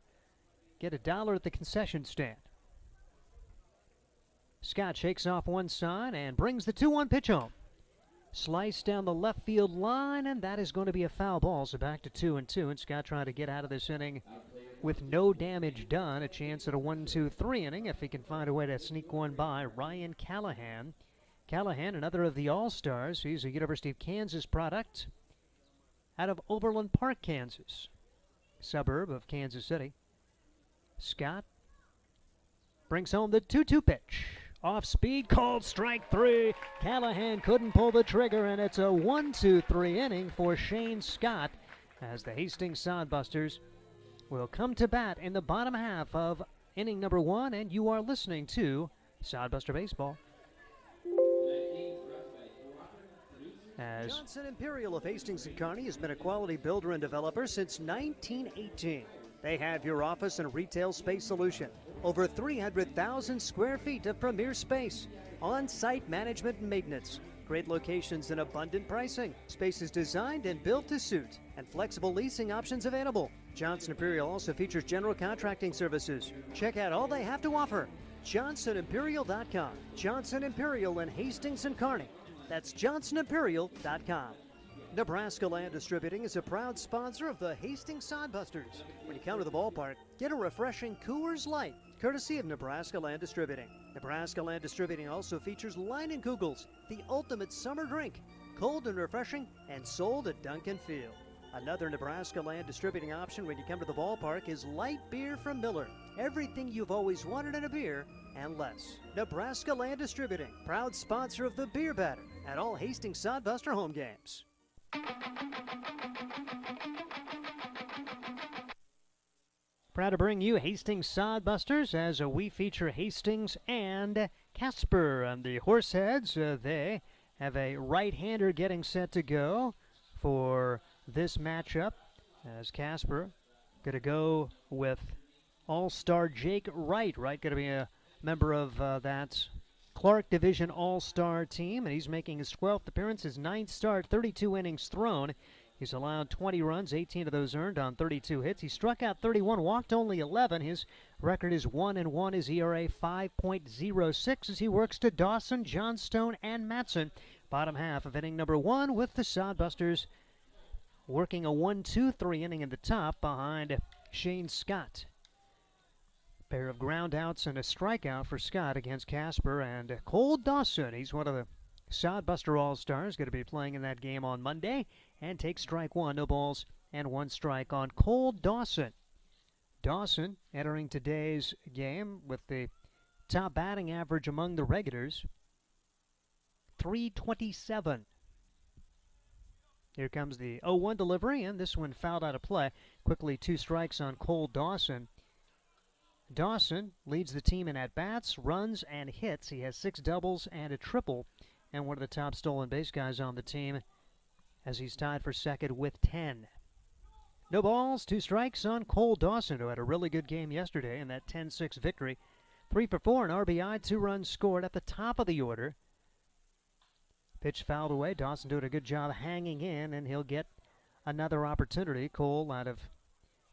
get $1 at the concession stand. Scott shakes off one sign and brings the 2-1 pitch home. Slice down the left field line, and that is going to be a foul ball. So back to 2-2, and Scott trying to get out of this inning with no damage done. A chance at a 1-2-3 inning if he can find a way to sneak one by. Ryan Callahan. Callahan, another of the All-Stars. He's a University of Kansas product out of Overland Park, Kansas, suburb of Kansas City. Scott brings home the 2-2 pitch. Off speed, called strike 3. Callahan couldn't pull the trigger, and it's a 1-2-3 inning for Shane Scott as the Hastings Sodbusters will come to bat in the bottom half of inning number 1, and you are listening to Sodbuster Baseball. Johnson Imperial of Hastings and Kearney has been a quality builder and developer since 1918. They have your office and retail space solution. Over 300,000 square feet of premier space. On-site management and maintenance. Great locations and abundant pricing. Spaces designed and built to suit. And flexible leasing options available. Johnson Imperial also features general contracting services. Check out all they have to offer. JohnsonImperial.com. Johnson Imperial in Hastings and Kearney. That's JohnsonImperial.com. Nebraska Land Distributing is a proud sponsor of the Hastings Sodbusters. When you come to the ballpark, get a refreshing Coors Light, courtesy of Nebraska Land Distributing. Nebraska Land Distributing also features Leinenkugels, the ultimate summer drink, cold and refreshing, and sold at Duncan Field. Another Nebraska Land Distributing option when you come to the ballpark is light beer from Miller. Everything you've always wanted in a beer and less. Nebraska Land Distributing, proud sponsor of the Beer Batter at all Hastings Sodbuster home games. Proud to bring you Hastings Sodbusters as we feature Hastings and Casper. And the Horseheads, they have a right-hander getting set to go for this matchup as Casper going to go with All-Star Jake Wright. Wright going to be a member of that Clark Division All-Star team, and he's making his 12th appearance, his 9th start, 32 innings thrown. He's allowed 20 runs, 18 of those earned on 32 hits. He struck out 31, walked only 11. His record is 1-1, his ERA 5.06 as he works to Dawson, Johnstone, and Matson. Bottom half of inning number 1 with the Sodbusters working a 1-2-3 inning in the top behind Shane Scott. Pair of ground outs and a strikeout for Scott against Casper. And Cole Dawson, he's one of the Sodbuster All-Stars, going to be playing in that game on Monday. And takes strike 1, no balls and 1 strike on Cole Dawson. Dawson entering today's game with the top batting average among the regulars, .327. Here comes the 0-1 delivery, and this one fouled out of play. Quickly 2 strikes on Cole Dawson. Dawson leads the team in at-bats, runs, and hits. He has 6 doubles and a triple, and one of the top stolen base guys on the team as he's tied for second with 10. No balls, 2 strikes on Cole Dawson, who had a really good game yesterday in that 10-6 victory. 3 for 4, an RBI, 2 runs scored at the top of the order. Pitch fouled away. Dawson doing a good job hanging in, and he'll get another opportunity. Cole out of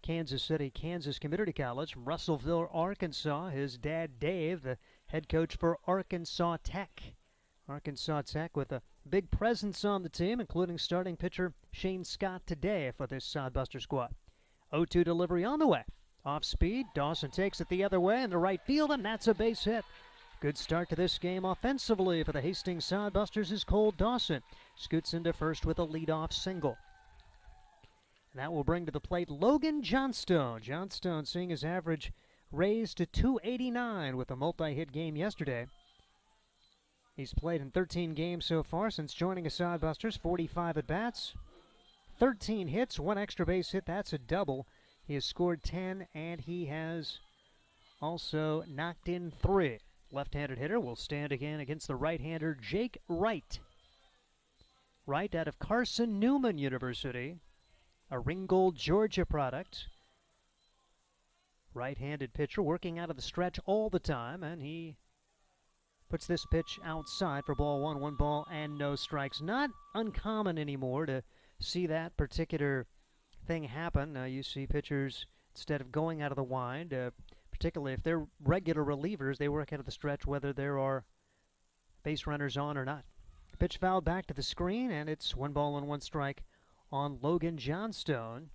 Kansas City, Kansas Community College from Russellville, Arkansas. His dad, Dave, the head coach for Arkansas Tech. Arkansas Tech with a big presence on the team, including starting pitcher Shane Scott today for this Sodbuster squad. 0-2 delivery on the way. Off speed, Dawson takes it the other way in the right field, and that's a base hit. Good start to this game offensively for the Hastings Sodbusters is Cole Dawson. Scoots into first with a leadoff single. And that will bring to the plate Logan Johnstone. Johnstone seeing his average raised to 289 with a multi-hit game yesterday. He's played in 13 games so far since joining the Sodbusters, 45 at-bats, 13 hits, 1 extra base hit, that's a double. He has scored 10, and he has also knocked in 3. Left-handed hitter will stand again against the right-hander Jake Wright. Wright out of Carson Newman University, a Ringgold, Georgia product. Right-handed pitcher working out of the stretch all the time, and he puts this pitch outside for ball 1, 1 ball and no strikes. Not uncommon anymore to see that particular thing happen. You see pitchers, instead of going out of the wind, particularly if they're regular relievers, they work out of the stretch whether there are base runners on or not. Pitch fouled back to the screen, and it's 1 ball and 1 strike on Logan Johnstone,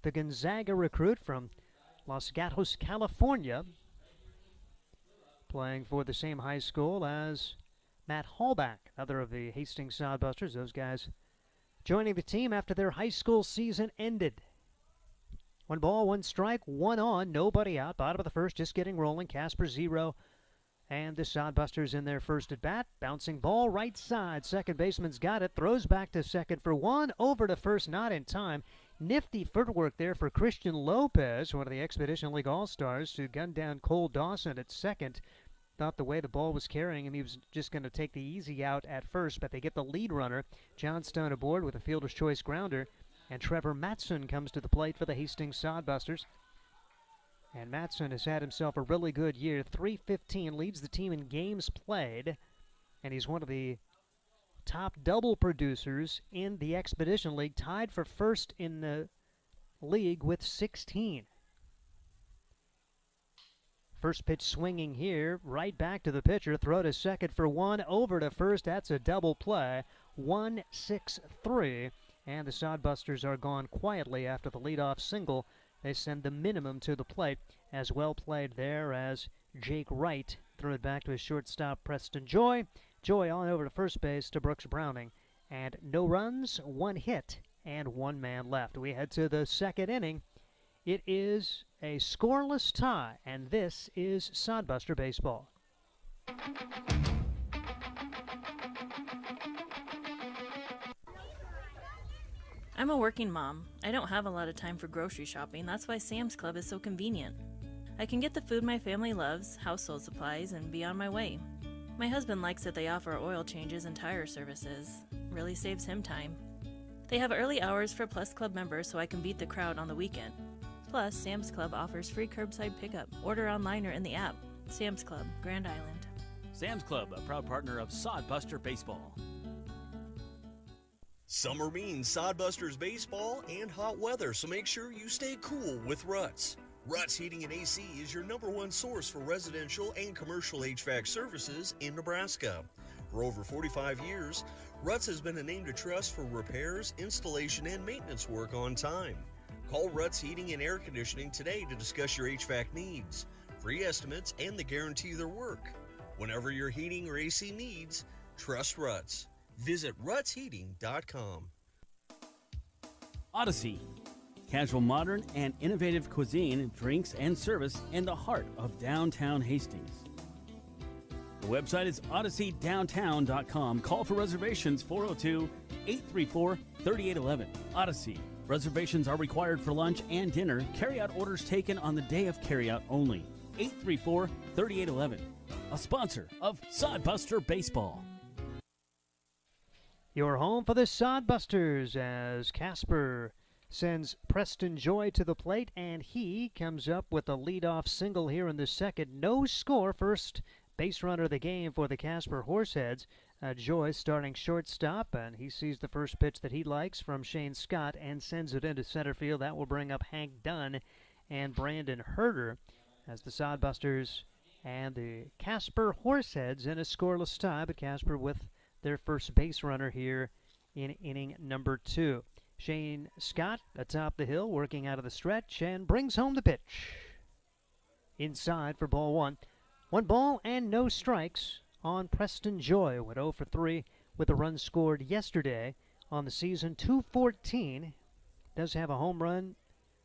the Gonzaga recruit from Los Gatos, California, playing for the same high school as Matt Hallback, another of the Hastings Sodbusters. Those guys joining the team after their high school season ended. 1 ball, 1 strike, 1 on, nobody out. Bottom of the first, just getting rolling. Casper 0. And the Sodbusters in their first at bat. Bouncing ball right side. Second baseman's got it. Throws back to second for 1. Over to first, not in time. Nifty footwork there for Christian Lopez, one of the Expedition League All-Stars, to gun down Cole Dawson at second. Thought the way the ball was carrying him, he was just going to take the easy out at first, but they get the lead runner. Johnstone aboard with a fielder's choice grounder, and Trevor Matson comes to the plate for the Hastings Sodbusters. And Matson has had himself a really good year. .315, leads the team in games played, and he's one of the top double producers in the Expedition League, tied for first in the league with 16. First pitch swinging here, right back to the pitcher. Throw to second for 1, over to first. That's a double play. 1-6-3, and the Sodbusters are gone quietly after the leadoff single. They send the minimum to the plate. As well played there as Jake Wright threw it back to his shortstop, Preston Joy. Joy on over to first base to Brooks Browning. And no runs, 1 hit, and 1 man left. We head to the second inning. It is a scoreless tie, and this is Sodbuster Baseball. I'm a working mom. I don't have a lot of time for grocery shopping. That's why Sam's Club is so convenient. I can get the food my family loves, household supplies, and be on my way. My husband likes that they offer oil changes and tire services. Really saves him time. They have early hours for Plus Club members, so I can beat the crowd on the weekend. Plus, Sam's Club offers free curbside pickup. Order online or in the app. Sam's Club, Grand Island. Sam's Club, a proud partner of Sodbuster Baseball. Summer means Sodbusters baseball and hot weather, so make sure you stay cool with Ruts. Ruts Heating and AC is your #1 source for residential and commercial HVAC services in Nebraska. For over 45 years, Ruts has been a name to trust for repairs, installation, and maintenance work on time. Call Ruts Heating and Air Conditioning today to discuss your HVAC needs, free estimates, and the guarantee of their work. Whenever your heating or AC needs, trust Ruts. Visit rutsheating.com. Odyssey. Casual, modern, and innovative cuisine, drinks, and service in the heart of downtown Hastings. The website is odysseydowntown.com. Call for reservations 402-834-3811. Odyssey. Reservations are required for lunch and dinner. Carryout orders taken on the day of carryout only. 834-3811. A sponsor of Sodbuster Baseball. Your home for the Sodbusters as Casper sends Preston Joy to the plate, and he comes up with a leadoff single here in the second. No score. First base runner of the game for the Casper Horse Heads. Joy starting shortstop, and he sees the first pitch that he likes from Shane Scott and sends it into center field. That will bring up Hank Dunn and Brandon Herder as the Sodbusters and the Casper Horse Heads in a scoreless tie, but Casper with their first base runner here in inning number 2. Shane Scott atop the hill, working out of the stretch, and brings home the pitch. Inside for ball 1. 1 ball and no strikes on Preston Joy. Went 0 for 3 with a run scored yesterday on the season. .214 does have a home run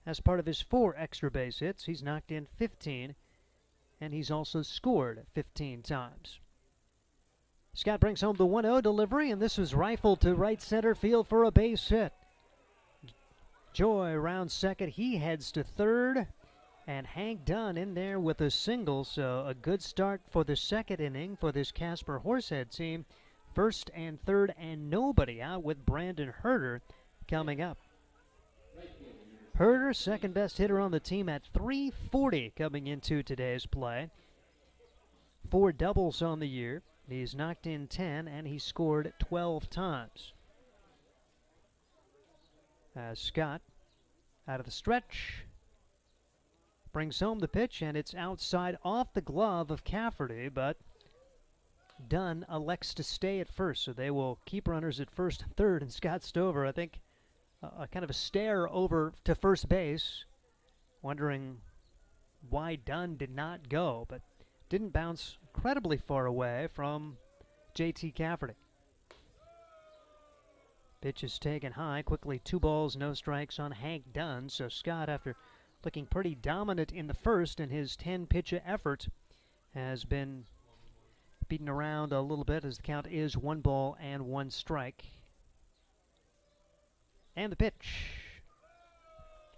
as part of his 4 extra base hits. He's knocked in 15, and he's also scored 15 times. Scott brings home the 1-0 delivery, and this was rifled to right center field for a base hit. Joy rounds second. He heads to third, and Hank Dunn in there with a single. So a good start for the second inning for this Casper Horsehead team. First and third, and nobody out with Brandon Herder coming up. Herder, second best hitter on the team at .340 coming into today's play. 4 doubles on the year. He's knocked in 10, and he scored 12 times. As Scott, out of the stretch, brings home the pitch, and it's outside off the glove of Cafferty, but Dunn elects to stay at first, so they will keep runners at first and third, and Scott Stover, I think, kind of a stare over to first base, wondering why Dunn did not go, but didn't bounce incredibly far away from J.T. Cafferty. Pitch is taken high, quickly 2 balls, no strikes on Hank Dunn. So Scott, after looking pretty dominant in the first in his 10-pitch effort, has been beaten around a little bit as the count is 1 ball and 1 strike. And the pitch,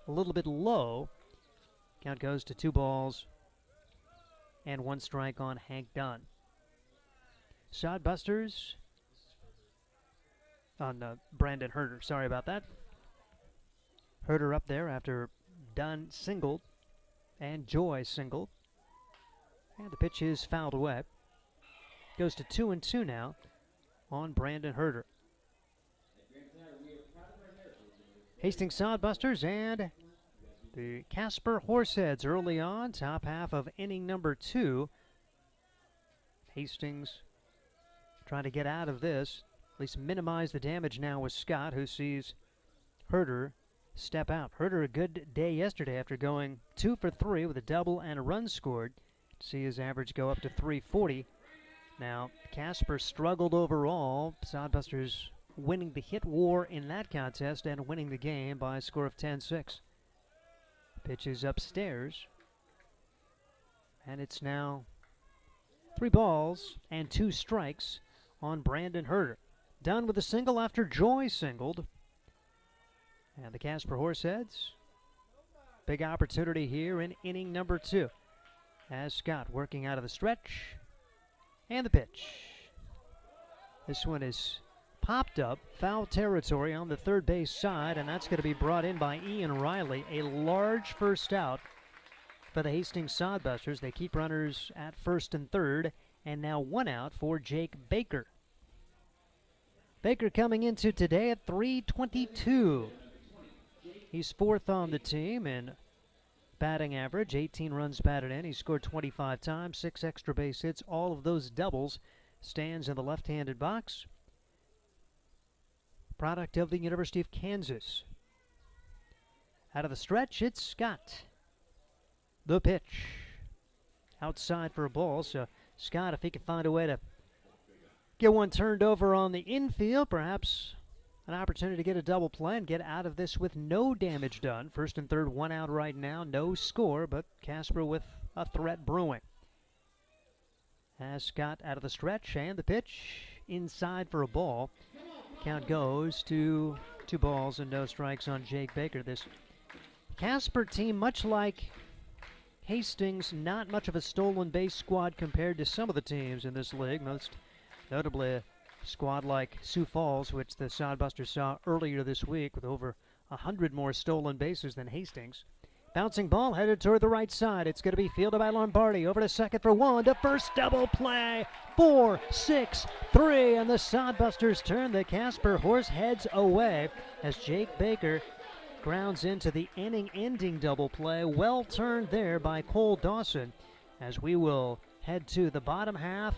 a little bit low. Count goes to 2 balls and 1 strike on Hank Dunn. Sodbusters on Brandon Herder. Sorry about that. Herder up there after Dunn singled and Joy singled. And the pitch is fouled away. Goes to 2-2 now on Brandon Herder. Hastings Sodbusters and the Casper Horseheads early on, top half of inning number 2. Hastings trying to get out of this, at least minimize the damage now with Scott, who sees Herder step out. Herder a good day yesterday after going 2 for 3 with a double and a run scored. See his average go up to .340. Now, Casper struggled overall. Sodbusters winning the hit war in that contest and winning the game by a score of 10-6. Pitch is upstairs, and it's now 3 balls and 2 strikes on Brandon Herder. Done with a single after Joy singled. And the Casper Horseheads, big opportunity here in inning number 2. As Scott working out of the stretch, and the pitch. This one is popped up, foul territory on the third base side, and that's going to be brought in by Ian Riley. A large first out for the Hastings Sodbusters. They keep runners at first and third, and now 1 out for Jake Baker. Baker coming into today at .322. He's 4th on the team in batting average, 18 runs batted in. He scored 25 times, 6 extra base hits, all of those doubles. Stands in the left-handed box. Product of the University of Kansas. Out of the stretch, it's Scott. The pitch. Outside for a ball, so Scott, if he can find a way to get one turned over on the infield, perhaps an opportunity to get a double play and get out of this with no damage done. First and third, 1 out right now, no score, but Casper with a threat brewing. As Scott out of the stretch, and the pitch inside for a ball. Count goes to 2 balls and no strikes on Jake Baker. This Casper team, much like Hastings, not much of a stolen base squad compared to some of the teams in this league, most notably a squad like Sioux Falls, which the Sodbusters saw earlier this week with over 100 more stolen bases than Hastings. Bouncing ball headed toward the right side. It's going to be fielded by Lombardi. Over to second for 1. To first, double play. 4-6-3. And the Sodbusters turn the Casper Horseheads away as Jake Baker grounds into the inning-ending double play. Well turned there by Cole Dawson as we will head to the bottom half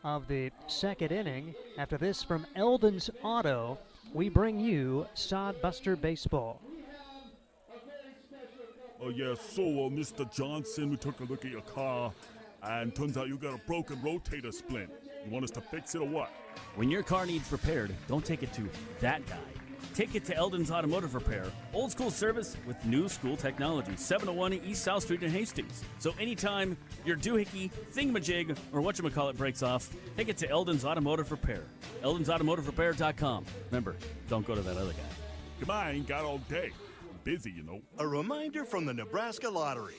of the second inning. After this from Eldon's Auto, we bring you Sodbuster Baseball. Oh, yeah, so, Mr. Johnson, we took a look at your car, and turns out you got a broken rotator splint. You want us to fix it or what? When your car needs repaired, don't take it to that guy. Take it to Eldon's Automotive Repair. Old school service with new school technology. 701 East South Street in Hastings. So anytime your doohickey, thingamajig, or whatchamacallit breaks off, take it to Eldon's Automotive Repair. Eldon'sAutomotiveRepair.com. Remember, don't go to that other guy. Come on, I ain't got all day. I'm busy, you know. A reminder from the Nebraska Lottery.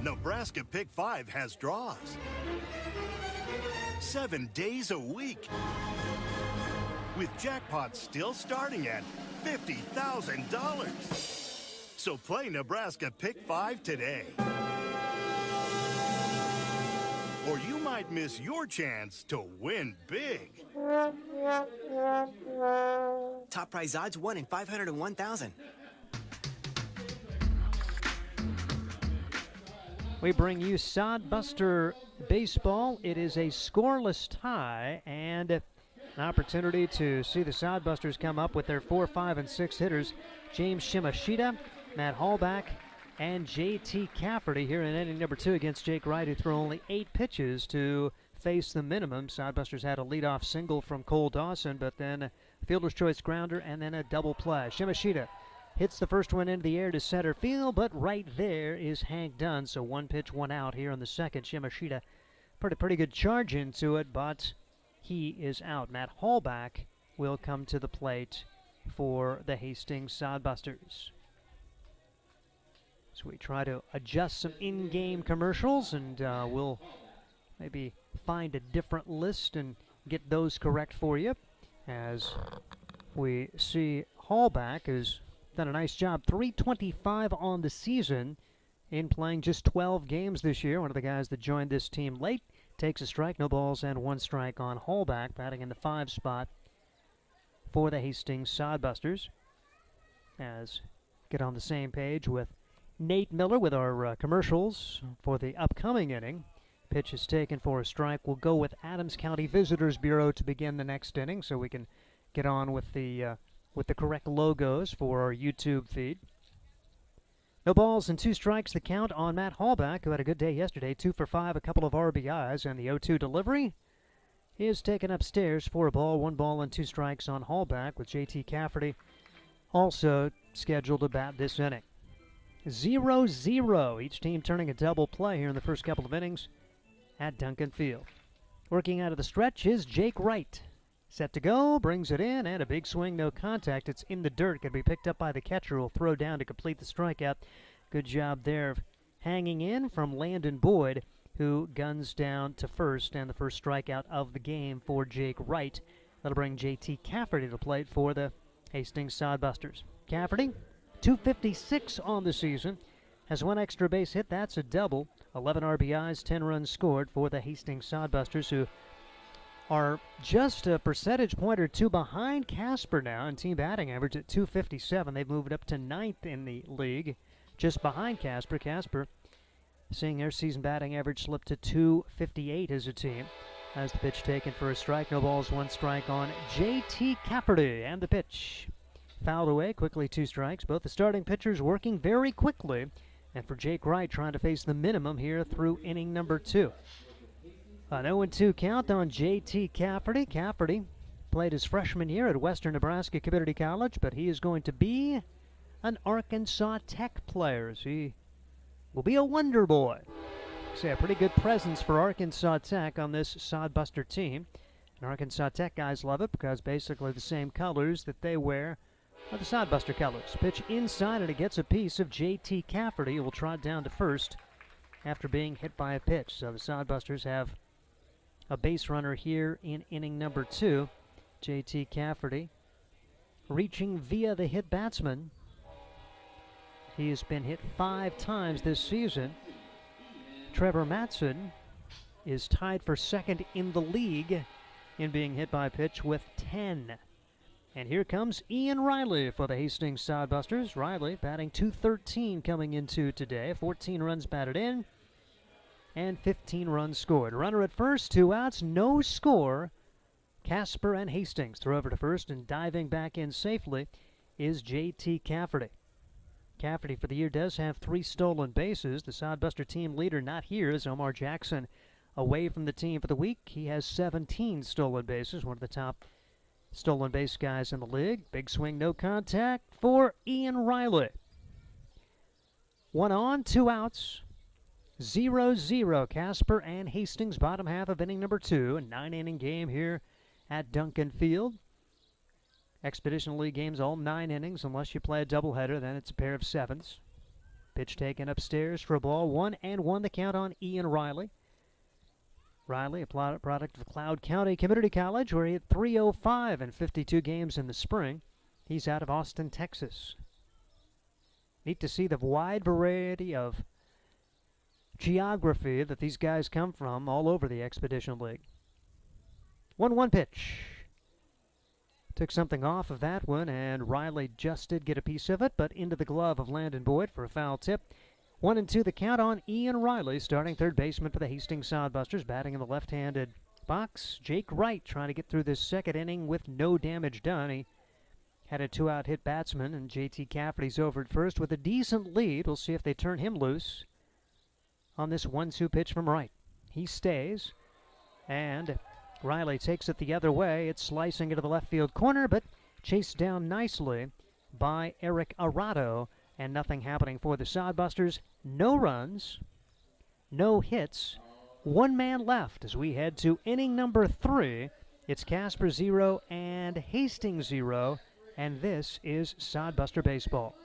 Nebraska Pick 5 has draws. 7 days a week. With jackpots still starting at $50,000. So play Nebraska Pick 5 today. Or you might miss your chance to win big. Top prize odds 1 in 501,000. We bring you Sodbuster Baseball. It is a scoreless tie and an opportunity to see the Sodbusters come up with their 4, 5, and 6 hitters. James Shimashita, Matt Hallback, and J.T. Cafferty here in inning number 2 against Jake Wright, who threw only 8 pitches to face the minimum. Sodbusters had a leadoff single from Cole Dawson, but then a fielder's choice grounder and then a double play. Shimashita hits the first one into the air to center field, but right there is Hank Dunn. So 1 pitch, 1 out here in the second. Shimashita put a pretty good charge into it, but he is out. Matt Hallback will come to the plate for the Hastings Sodbusters. So we try to adjust some in-game commercials, and we'll maybe find a different list and get those correct for you. As we see Hallback has done a nice job. 325 on the season in playing just 12 games this year. One of the guys that joined this team late. Takes a strike, no balls, and 1 strike on Hallback, batting in the 5 spot for the Hastings Sodbusters. As get on the same page with Nate Miller with our commercials for the upcoming inning. Pitch is taken for a strike. We'll go with Adams County Visitors Bureau to begin the next inning, so we can get on with the correct logos for our YouTube feed. No balls and 2 strikes, the count on Matt Hallback, who had a good day yesterday, 2 for 5, a couple of RBIs, and the 0-2 delivery is taken upstairs for a ball, 1 ball and 2 strikes on Hallback, with J.T. Cafferty also scheduled to bat this inning. 0-0, each team turning a double play here in the first couple of innings at Duncan Field. Working out of the stretch is Jake Wright. Set to go, brings it in, and a big swing, no contact. It's in the dirt, can be picked up by the catcher, who will throw down to complete the strikeout. Good job there of hanging in from Landon Boyd, who guns down to first, and the first strikeout of the game for Jake Wright. That'll bring J.T. Cafferty to the plate for the Hastings Sodbusters. Cafferty, 256 on the season, has 1 extra base hit. That's a double. 11 RBIs, 10 runs scored for the Hastings Sodbusters, who are just a percentage point or 2 behind Casper now in team batting average at 257. They've moved up to 9th in the league, just behind Casper. Casper seeing their season batting average slip to 258 as a team. As the pitch taken for a strike, no balls, 1 strike on J.T. Cafferty, and the pitch fouled away quickly, 2 strikes. Both the starting pitchers working very quickly, and for Jake Wright trying to face the minimum here through inning number 2. An 0-2 count on J.T. Cafferty. Cafferty played his freshman year at Western Nebraska Community College, but he is going to be an Arkansas Tech player. He will be a wonder boy. So a pretty good presence for Arkansas Tech on this Sodbuster team. And Arkansas Tech guys love it because basically the same colors that they wear are the Sodbuster colors. Pitch inside, and it gets a piece of J.T. Cafferty, who will trot down to first after being hit by a pitch. So the Sodbusters have a base runner here in inning number 2. J.T. Cafferty reaching via the hit batsman. He has been hit 5 times this season. Trevor Matson is tied for second in the league in being hit by a pitch with 10. And here comes Ian Riley for the Hastings Sodbusters. Riley batting .213 coming into today. 14 runs batted in and 15 runs scored. Runner at first, 2 outs, no score. Casper and Hastings throw over to first, and diving back in safely is J.T. Cafferty. Cafferty for the year does have 3 stolen bases. The Sodbuster team leader not here is Omar Jackson away from the team for the week. He has 17 stolen bases, one of the top stolen base guys in the league. Big swing, no contact for Ian Riley. 1 on, 2 outs. 0-0 Casper and Hastings, bottom half of inning number 2. A 9-inning game here at Duncan Field. Expedition League games all 9 innings. Unless you play a doubleheader, then it's a pair of 7s. Pitch taken upstairs for a ball. 1-1 the count on Ian Riley. Riley, a product of Cloud County Community College, where he had .305 in 52 games in the spring. He's out of Austin, Texas. Neat to see the wide variety of geography that these guys come from all over the Expedition League. 1-1 pitch. Took something off of that one, and Riley just did get a piece of it, but into the glove of Landon Boyd for a foul tip. 1-2 the count on Ian Riley, starting third baseman for the Hastings Sodbusters, batting in the left-handed box. Jake Wright trying to get through this second inning with no damage done. He had a 2-out hit batsman, and J.T. Cafferty's over at first with a decent lead. We'll see if they turn him loose on this 1-2 pitch from Wright. He stays, and Riley takes it the other way. It's slicing into the left field corner, but chased down nicely by Eric Arado, and nothing happening for the Sodbusters. No runs, no hits, 1 man left as we head to inning number 3. It's Casper 0 and Hastings 0, and this is Sodbuster Baseball.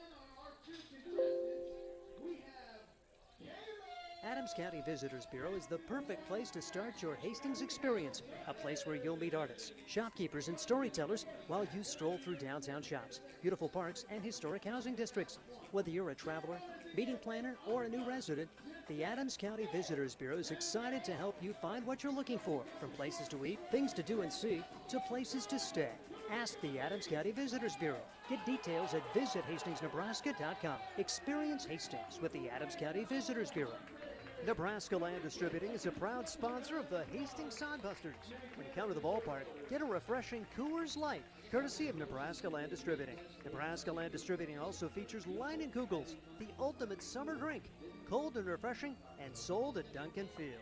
Adams County Visitors Bureau is the perfect place to start your Hastings experience. A place where you'll meet artists, shopkeepers, and storytellers while you stroll through downtown shops, beautiful parks, and historic housing districts. Whether you're a traveler, meeting planner, or a new resident, the Adams County Visitors Bureau is excited to help you find what you're looking for, from places to eat, things to do and see, to places to stay. Ask the Adams County Visitors Bureau. Get details at visithastings.nebraska.com. Experience Hastings with the Adams County Visitors Bureau. Nebraska Land Distributing is a proud sponsor of the Hastings Sodbusters. When you come to the ballpark, get a refreshing Coors Light, courtesy of Nebraska Land Distributing. Nebraska Land Distributing also features Leinenkugels, the ultimate summer drink, cold and refreshing, and sold at Duncan Field.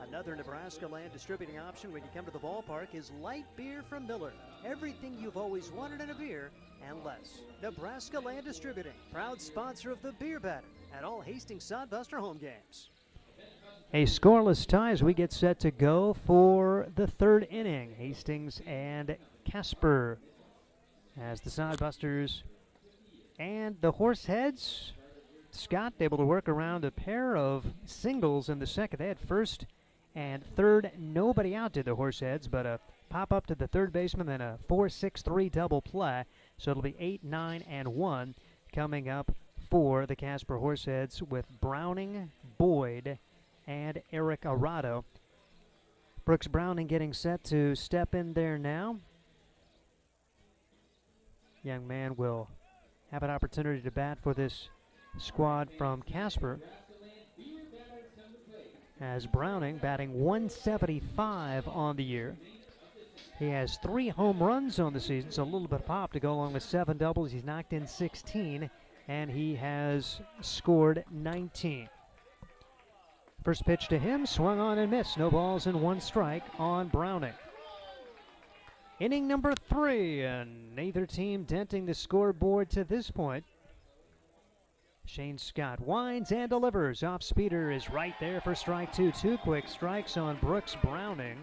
Another Nebraska Land Distributing option when you come to the ballpark is light beer from Miller. Everything you've always wanted in a beer and less. Nebraska Land Distributing, proud sponsor of the Beer Batter at all Hastings Sodbuster home games. A scoreless tie as we get set to go for the 3rd inning. Hastings and Casper as the Sodbusters and the Horse Heads. Scott able to work around a pair of singles in the second. They had first and third. Nobody out did the Horse Heads, but a pop up to the third baseman, then a 4-6-3 double play. So it'll be 8, 9, and 1 coming up for the Casper Horse Heads with Browning, Boyd, and Eric Arado. Brooks Browning getting set to step in there now. Young man will have an opportunity to bat for this squad from Casper, as Browning batting 175 on the year. He has 3 home runs on the season, so a little bit of pop to go along with 7 doubles. He's knocked in 16, and he has scored 19. First pitch to him, swung on and missed. No balls and 1 strike on Browning. Inning number 3, and neither team denting the scoreboard to this point. Shane Scott winds and delivers. Off speeder is right there for strike 2. 2 quick strikes on Brooks Browning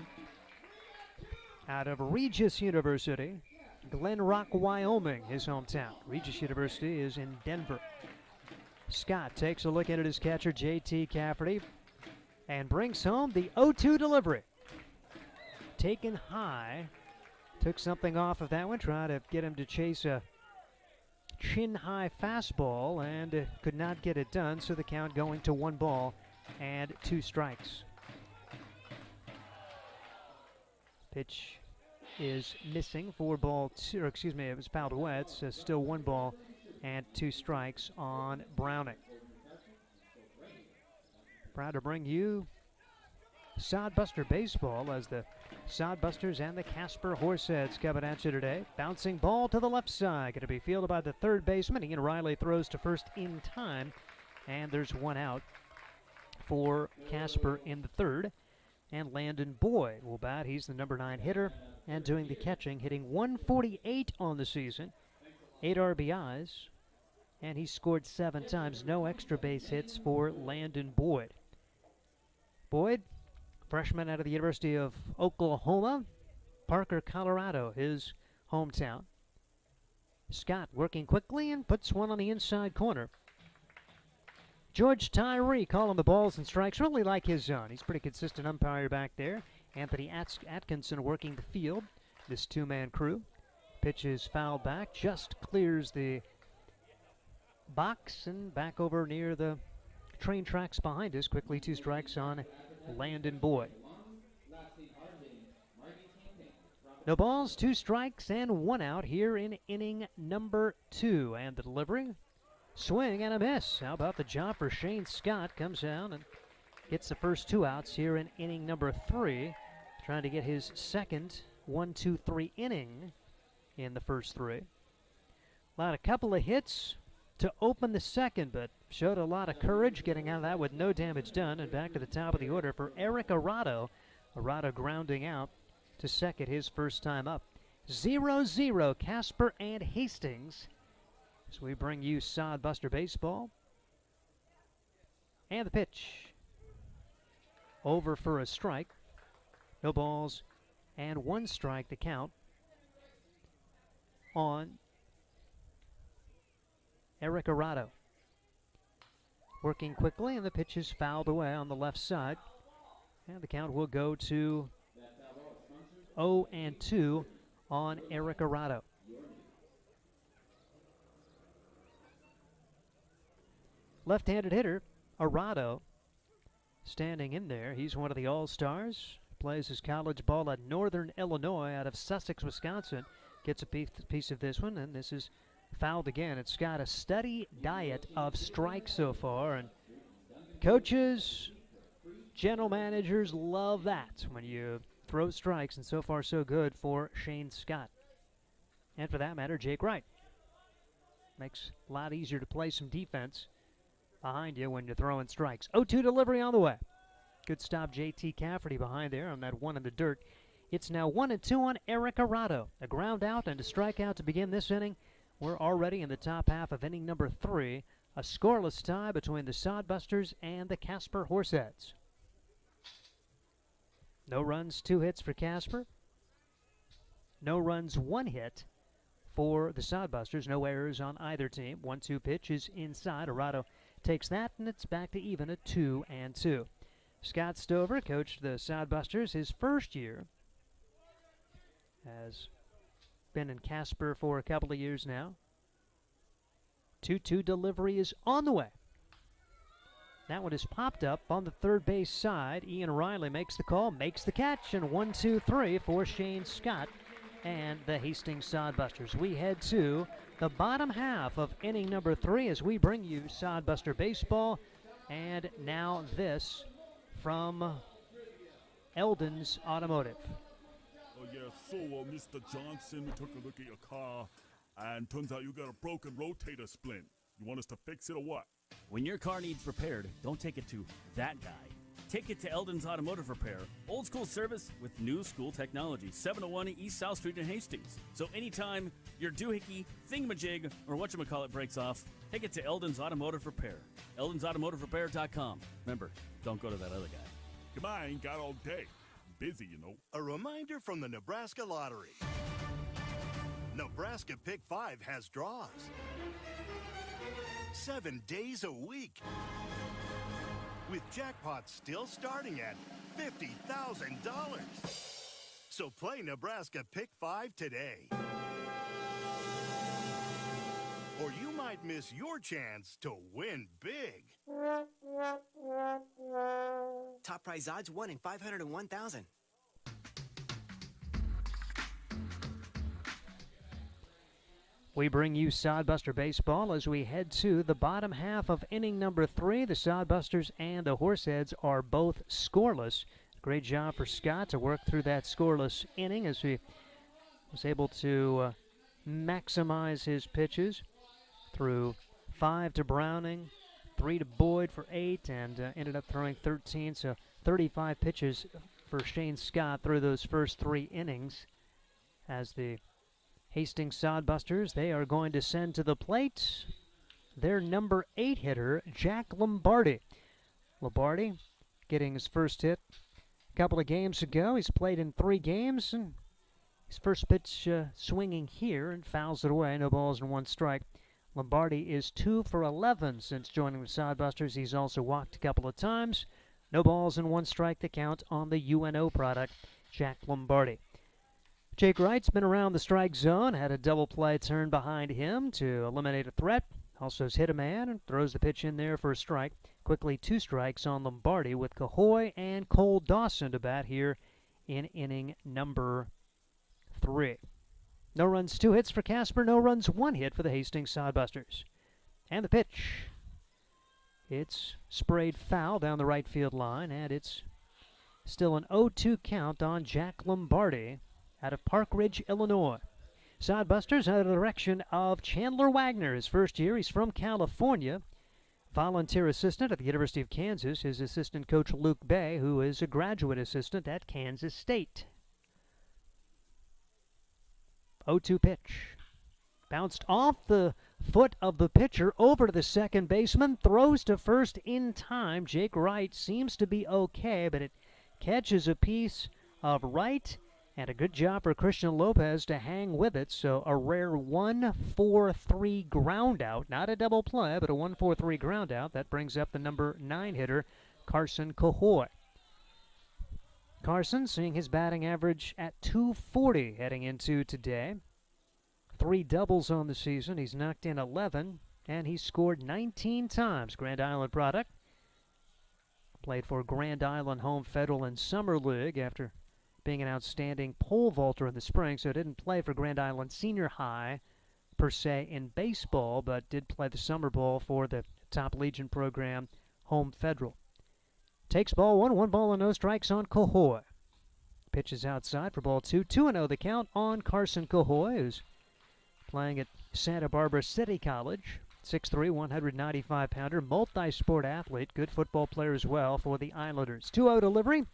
out of Regis University, Glen Rock, Wyoming, his hometown. Regis University is in Denver. Scott takes a look at his catcher, J.T. Cafferty, and brings home the 0-2 delivery. Taken high. Took something off of that one, trying to get him to chase a chin-high fastball, and could not get it done, so the count going to 1 ball and 2 strikes. Pitch is missing for ball 2, or excuse me, it was fouled away. It's still 1 ball and 2 strikes on Browning. Proud to bring you Sodbuster Baseball as the Sodbusters and the Casper Horse Heads coming at you today. Bouncing ball to the left side. Going to be fielded by the third baseman. Ian Riley throws to first in time. And there's 1 out for Casper in the third. And Landon Boyd will bat. He's the number 9 hitter and doing the catching, hitting 148 on the season, 8 RBIs, and he scored 7 times. No extra base hits for Landon Boyd. Boyd, freshman out of the University of Oklahoma, Parker, Colorado, his hometown. Scott working quickly and puts one on the inside corner. George Tyree calling the balls and strikes. Really like his zone. He's pretty consistent umpire back there. Anthony Atkinson working the field. This two-man crew. Pitch is fouled back. Just clears the box and back over near the train tracks behind us. Quickly 2 strikes on Landon Boyd. No balls, 2 strikes, and 1 out here in inning number 2. And the delivery, swing and a miss. How about the job for Shane Scott? Comes down and gets the first 2 outs here in inning number 3. Trying to get his second 1-2-3 inning in the first 3. A couple of hits to open the second, but showed a lot of courage getting out of that with no damage done. And back to the top of the order for Eric Arado. Arado grounding out to second his first time up. 0-0 Casper and Hastings as we bring you Sodbuster Baseball. And the pitch. Over for a strike. No balls and 1 strike to count on Eric Arado. Working quickly, and the pitch is fouled away on the left side. And the count will go to 0-2 on Eric Arado. Left-handed hitter, Arado, standing in there. He's one of the All-Stars. Plays his college ball at Northern Illinois out of Sussex, Wisconsin. Gets a piece of this one, and this is fouled again. It's got a steady diet of strikes so far, and coaches, general managers love that when you throw strikes, and so far so good for Shane Scott. And for that matter, Jake Wright. Makes a lot easier to play some defense behind you when you're throwing strikes. 0-2 delivery on the way. Good stop, J.T. Cafferty behind there on that one in the dirt. It's now 1-2 on Eric Arado. A ground out and a strikeout to begin this inning. We're already in the top half of inning number 3. A scoreless tie between the Sodbusters and the Casper Horse Heads. No runs, 2 hits for Casper. No runs, 1 hit for the Sodbusters. No errors on either team. 1-2 pitch is inside. Arado takes that, and it's back to even at 2-2. Scott Stover coached the Sodbusters his first year. Has been in Casper for a couple of years now. 2-2 delivery is on the way. That one is popped up on the third base side. Ian Riley makes the call, makes the catch, and 1-2-3 for Shane Scott and the Hastings Sodbusters. We head to the bottom half of inning number 3 as we bring you Sodbuster Baseball. And now this from Eldon's Automotive. Oh, yeah, so, Mr. Johnson, we took a look at your car, and turns out you got a broken rotator splint. You want us to fix it or what? When your car needs repaired, don't take it to that guy. Take it to Eldon's Automotive Repair. Old school service with new school technology. 701 East South Street in Hastings. So anytime your doohickey, thingamajig, or whatchamacallit breaks off, take it to Eldon's Automotive Repair. Eldon'sAutomotiveRepair.com. Remember, don't go to that other guy. Come on, I ain't got all day. I'm busy, you know. A reminder from the Nebraska Lottery. Nebraska Pick 5 has draws 7 days a week, with jackpots still starting at $50,000. So play Nebraska Pick 5 today, or you might miss your chance to win big. Top prize odds 1 in 501,000. We bring you Sodbuster Baseball as we head to the bottom half of inning number 3. The Sodbusters and the Horseheads are both scoreless. Great job for Scott to work through that scoreless inning as he was able to maximize his pitches through 5 to Browning, 3 to Boyd for 8, and ended up throwing 13. So 35 pitches for Shane Scott through those first 3 innings. as the Hastings Sodbusters, they are going to send to the plate their number 8 hitter, Jack Lombardi. Lombardi getting his first hit a couple of games ago. He's played in 3 games, and his first pitch swinging here and fouls it away. No balls and 1 strike. Lombardi is 2 for 11 since joining the Sodbusters. He's also walked a couple of times. No balls and 1 strike to count on the UNO product, Jack Lombardi. Jake Wright's been around the strike zone, had a double play turn behind him to eliminate a threat. Also has hit a man and throws the pitch in there for a strike. Quickly 2 strikes on Lombardi with Cahoy and Cole Dawson to bat here in inning number 3. No runs, 2 hits for Casper. No runs, 1 hit for the Hastings Sodbusters. And the pitch. It's sprayed foul down the right field line, and it's still an 0-2 count on Jack Lombardi out of Park Ridge, Illinois. Sodbusters under the direction of Chandler Wagner. His first year, he's from California. Volunteer assistant at the University of Kansas. His assistant coach Luke Bay, who is a graduate assistant at Kansas State. 0-2 pitch. Bounced off the foot of the pitcher over to the second baseman. Throws to first in time. Jake Wright seems to be okay, but it catches a piece of right. And a good job for Christian Lopez to hang with it. So a rare 1-4-3 ground out. Not a double play, but a 1-4-3 ground out. That brings up the number 9 hitter, Carson Cahoy. Carson seeing his batting average at .240 heading into today. 3 doubles on the season. He's knocked in 11, and he's scored 19 times. Grand Island product. Played for Grand Island Home Federal and Summer League after being an outstanding pole vaulter in the spring, so didn't play for Grand Island Senior High per se in baseball, but did play the summer ball for the Top Legion program, Home Federal. Takes ball 1 ball and no strikes on Cahoy. Pitches outside for ball 2. 2-0 the count on Carson Cahoy, who's playing at Santa Barbara City College. 6'3", 195-pounder, multi-sport athlete, good football player as well for the Islanders. 2-0 delivery.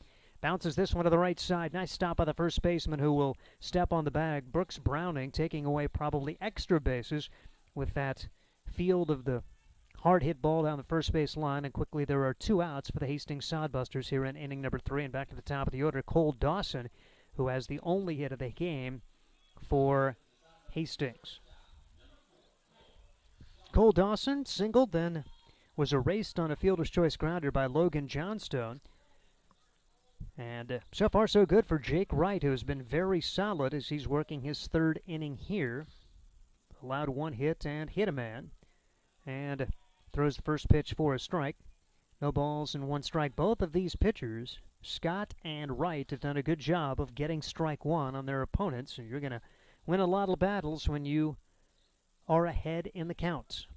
Bounces this one to the right side. Nice stop by the first baseman who will step on the bag. Brooks Browning taking away probably extra bases with that field of the hard hit ball down the first base line. And quickly there are 2 outs for the Hastings Sodbusters here in inning number 3. And back to the top of the order, Cole Dawson, who has the only hit of the game for Hastings. Cole Dawson singled, then was erased on a fielder's choice grounder by Logan Johnstone. And so far so good for Jake Wright, who has been very solid as he's working his 3rd inning here. Allowed 1 hit and hit a man. And throws the first pitch for a strike. No balls and 1 strike. Both of these pitchers, Scott and Wright, have done a good job of getting strike 1 on their opponents. And you're going to win a lot of battles when you are ahead in the count.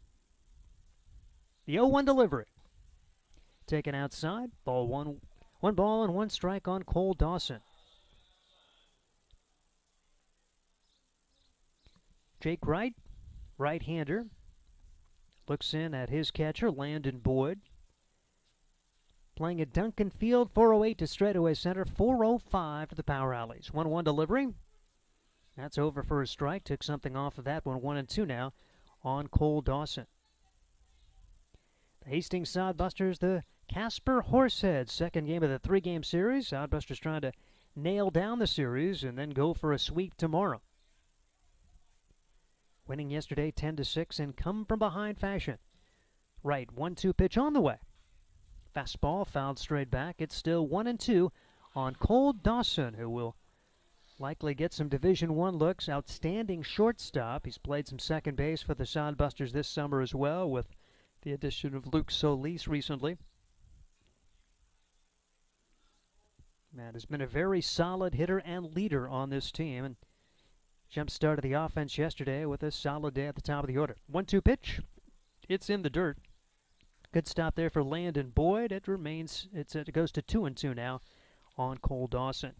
The 0-1 delivery. Taken outside. Ball 1. 1 ball and 1 strike on Cole Dawson. Jake Wright, right-hander, looks in at his catcher, Landon Boyd. Playing at Duncan Field, 408 to straightaway center, 405 to the Power Alleys. 1-1 delivery. That's over for a strike. Took something off of that one. 1-2 now on Cole Dawson. The Hastings Sodbusters, the Casper Horse Heads, 2nd game of the 3-game series. Sodbusters trying to nail down the series and then go for a sweep tomorrow. Winning yesterday 10-6 in come-from-behind fashion. Right, 1-2 pitch on the way. Fastball fouled straight back. It's still 1-2 on Cole Dawson, who will likely get some Division I looks. Outstanding shortstop. He's played some second base for the Sodbusters this summer as well, with the addition of Luke Solis recently. Man has been a very solid hitter and leader on this team, and jump-started the offense yesterday with a solid day at the top of the order. 1-2 pitch. It's in the dirt. Good stop there for Landon Boyd. It goes to 2-2 now on Cole Dawson.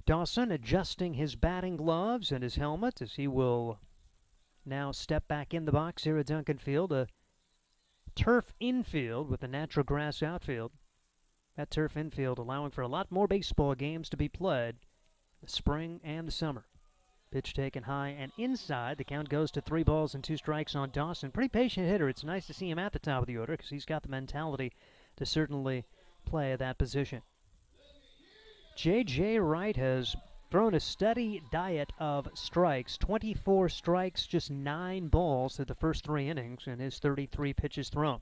Dawson adjusting his batting gloves and his helmet as he will now step back in the box here at Duncan Field. A turf infield with a natural grass outfield. That turf infield allowing for a lot more baseball games to be played in the spring and the summer. Pitch taken high and inside. The count goes to 3 balls and 2 strikes on Dawson. Pretty patient hitter. It's nice to see him at the top of the order because he's got the mentality to certainly play that position. J.J. Wright has thrown a steady diet of strikes. 24 strikes, just 9 balls through the first 3 innings in his 33 pitches thrown.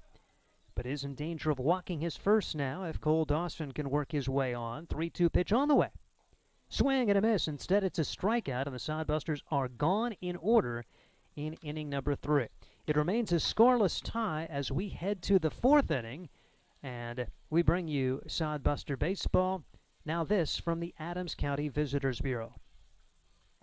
But is in danger of walking his first now if Cole Dawson can work his way on. 3-2 pitch on the way. Swing and a miss. Instead, it's a strikeout, and the Sodbusters are gone in order in inning number 3. It remains a scoreless tie as we head to the 4th inning, and we bring you Sodbuster Baseball. Now this from the Adams County Visitors Bureau.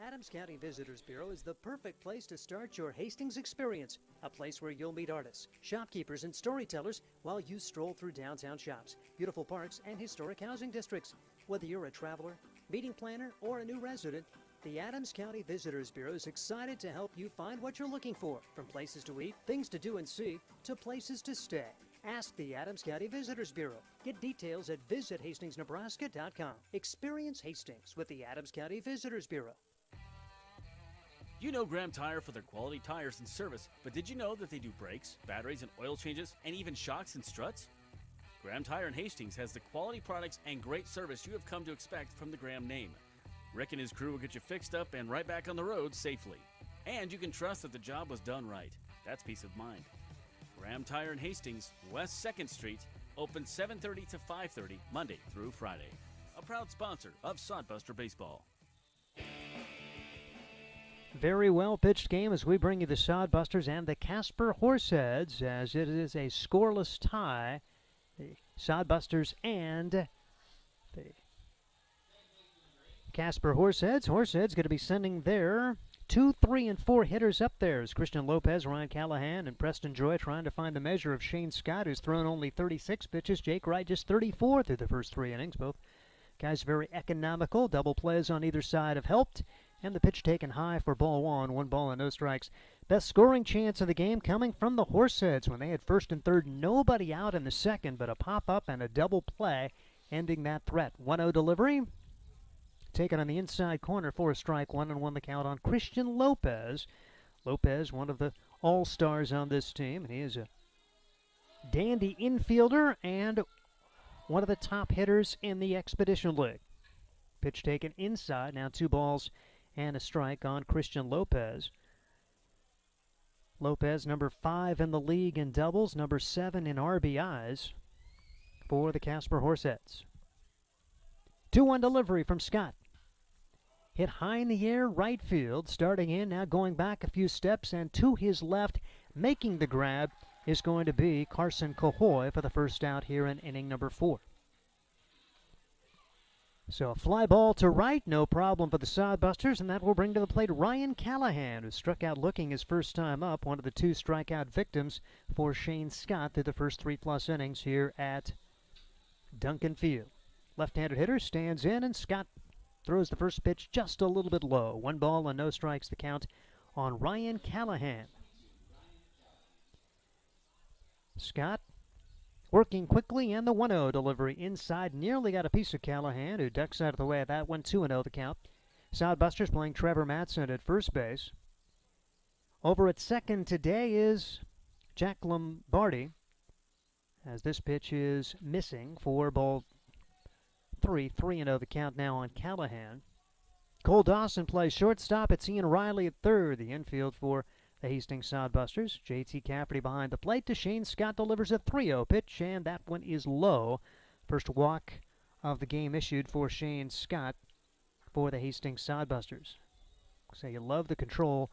Adams County Visitors Bureau is the perfect place to start your Hastings experience, a place where you'll meet artists, shopkeepers, and storytellers while you stroll through downtown shops, beautiful parks, and historic housing districts. Whether you're a traveler, meeting planner, or a new resident, the Adams County Visitors Bureau is excited to help you find what you're looking for, from places to eat, things to do and see, to places to stay. Ask the Adams County Visitors Bureau. Get details at visithastingsnebraska.com. Experience Hastings with the Adams County Visitors Bureau. You know Graham Tire for their quality tires and service, but did you know that they do brakes, batteries, and oil changes, and even shocks and struts? Graham Tire in Hastings has the quality products and great service you have come to expect from the Graham name. Rick and his crew will get you fixed up and right back on the road safely. And you can trust that the job was done right. That's peace of mind. Graham Tire in Hastings, West 2nd Street, open 7:30 to 5:30, Monday through Friday. A proud sponsor of Sodbuster Baseball. Very well pitched game as we bring you the Sodbusters and the Casper Horse Heads, as it is a scoreless tie. The Sodbusters and the Casper Horse Heads. Horse Heads going to be sending their 2, 3, and 4 hitters up there as Christian Lopez, Ryan Callahan, and Preston Joy trying to find the measure of Shane Scott, who's thrown only 36 pitches. Jake Wright just 34 through the first 3 innings. Both guys very economical. Double plays on either side have helped. And the pitch taken high for ball 1, 1 ball and no strikes. Best scoring chance of the game coming from the Horseheads when they had first and third, nobody out in the second, but a pop-up and a double play ending that threat. 1-0 delivery. Taken on the inside corner for a strike. 1-1 the count on Christian Lopez. Lopez, one of the all-stars on this team, and he is a dandy infielder and one of the top hitters in the Expedition League. Pitch taken inside. Now 2 balls and a strike on Christian Lopez. Lopez, number 5 in the league in doubles, number 7 in RBIs for the Casper Horseheads. 2-1 delivery from Scott. Hit high in the air, right field, starting in, now going back a few steps, and to his left, making the grab, is going to be Carson Cahoy for the first out here in inning number 4. So a fly ball to right, no problem for the Sodbusters, and that will bring to the plate Ryan Callahan, who struck out looking his first time up, one of the 2 strikeout victims for Shane Scott through the first 3+ innings here at Duncan Field. Left-handed hitter stands in, and Scott throws the first pitch just a little bit low. 1 ball and no strikes the count on Ryan Callahan. Scott working quickly, and the 1-0 delivery inside. Nearly got a piece of Callahan, who ducks out of the way of that one. 2-0 the count. Sodbusters playing Trevor Matson at first base. Over at second today is Jack Lombardi, as this pitch is missing for ball 3. 3-0 the count now on Callahan. Cole Dawson plays shortstop. It's Ian Riley at third. The infield for the Hastings Sodbusters. J.T. Cafferty behind the plate. To Shane Scott delivers a 3-0 pitch, and that one is low. First walk of the game issued for Shane Scott for the Hastings Sodbusters. So you love the control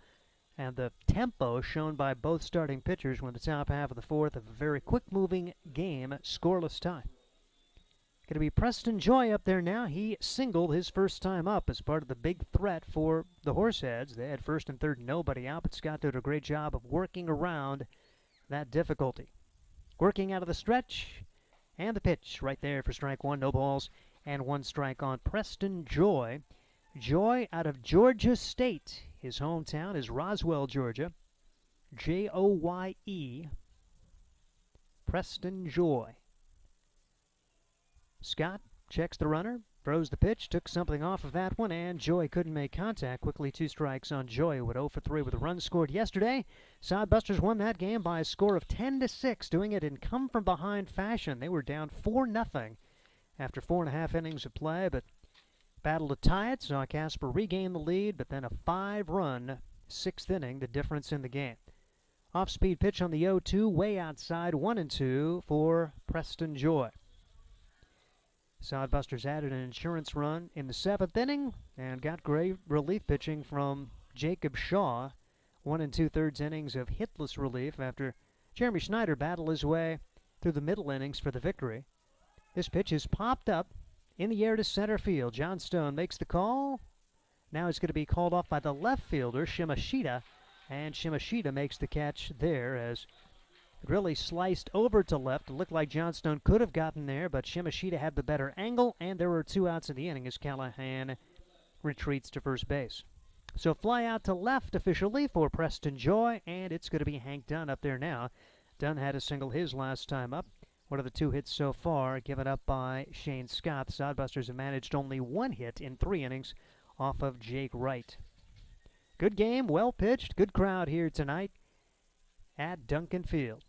and the tempo shown by both starting pitchers when the top half of the 4th of a very quick-moving game, scoreless tie. Going to be Preston Joy up there now. He singled his first time up as part of the big threat for the Horseheads. They had first and third, nobody out, but Scott did a great job of working around that difficulty. Working out of the stretch, and the pitch right there for strike 1. No balls and 1 strike on Preston Joy. Joy out of Georgia State. His hometown is Roswell, Georgia. Joye. Preston Joy. Scott checks the runner, throws the pitch, took something off of that one, and Joy couldn't make contact. Quickly 2 strikes on Joy, who went 0 for 3 with a run scored yesterday. Sodbusters won that game by a score of 10-6, doing it in come-from-behind fashion. They were down 4-0 after 4.5 innings of play, but battled to tie it, saw Casper regain the lead, but then a 5-run 6th inning, the difference in the game. Off-speed pitch on the 0-2, way outside, 1-2 for Preston Joy. Sodbusters added an insurance run in the 7th inning and got great relief pitching from Jacob Shaw. 1 2/3 innings of hitless relief after Jeremy Schneider battled his way through the middle innings for the victory. This pitch is popped up in the air to center field. Johnstone makes the call. Now it's going to be called off by the left fielder, Shimashita, and Shimashita makes the catch there as it really sliced over to left. It looked like Johnstone could have gotten there, but Shimashita had the better angle, and there were 2 outs in the inning as Callahan retreats to first base. So fly out to left officially for Preston Joy, and it's going to be Hank Dunn up there now. Dunn had a single his last time up. One of the 2 hits so far given up by Shane Scott. The Sodbusters have managed only 1 hit in 3 innings off of Jake Wright. Good game, well pitched, good crowd here tonight at Duncan Field.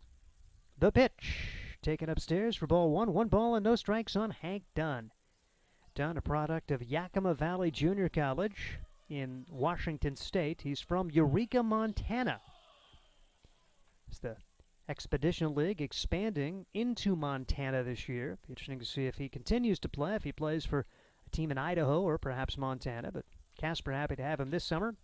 The pitch taken upstairs for ball 1. 1 ball and no strikes on Hank Dunn. Dunn, a product of Yakima Valley Junior College in Washington State. He's from Eureka, Montana. It's the Expedition League expanding into Montana this year. Interesting to see if he continues to play, if he plays for a team in Idaho or perhaps Montana. But Casper happy to have him this summer.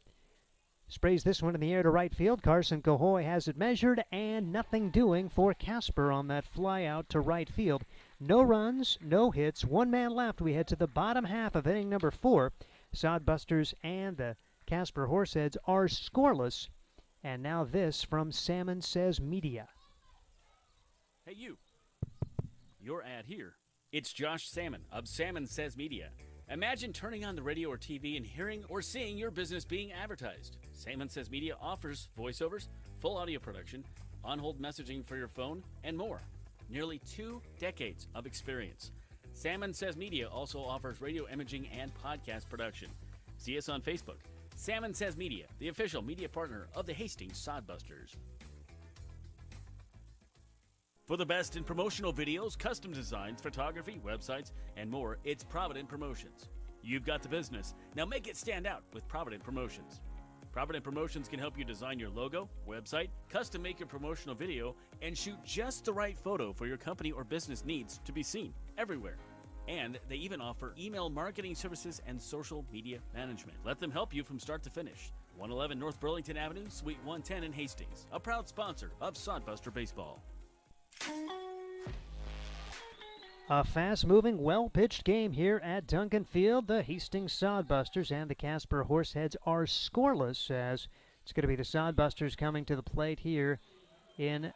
Sprays this one in the air to right field. Carson Cahoy has it measured, and nothing doing for Casper on that fly out to right field. No runs, no hits, 1 man left. We head to the bottom half of inning number 4. Sodbusters and the Casper Horse Heads are scoreless. And now this from Salmon Says Media. Hey, you. Your ad here. It's Josh Salmon of Salmon Says Media. Imagine turning on the radio or TV and hearing or seeing your business being advertised. Salmon Says Media offers voiceovers, full audio production, on-hold messaging for your phone, and more. Nearly 2 decades of experience. Salmon Says Media also offers radio imaging and podcast production. See us on Facebook. Salmon Says Media, the official media partner of the Hastings Sodbusters. For the best in promotional videos, custom designs, photography, websites, and more, it's Provident Promotions. You've got the business. Now make it stand out with Provident Promotions. Provident Promotions can help you design your logo, website, custom make your promotional video, and shoot just the right photo for your company or business needs to be seen everywhere. And they even offer email marketing services and social media management. Let them help you from start to finish. 111 North Burlington Avenue, Suite 110 in Hastings. A proud sponsor of Sodbuster Baseball. A fast-moving, well-pitched game here at Duncan Field. The Hastings Sodbusters and the Casper Horse Heads are scoreless, as it's going to be the Sodbusters coming to the plate here in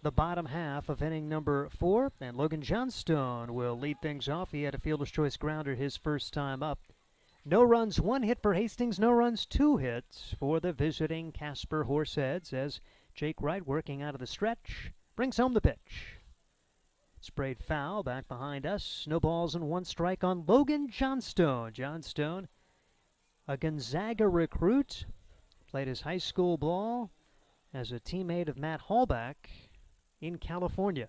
the bottom half of inning number 4. And Logan Johnstone will lead things off. He had a fielder's choice grounder his first time up. No runs, 1 hit for Hastings. No runs, 2 hits for the visiting Casper Horse Heads, as Jake Wright, working out of the stretch, brings home the pitch. Sprayed foul back behind us. No balls and 1 strike on Logan Johnstone. Johnstone, a Gonzaga recruit, played his high school ball as a teammate of Matt Hallback in California.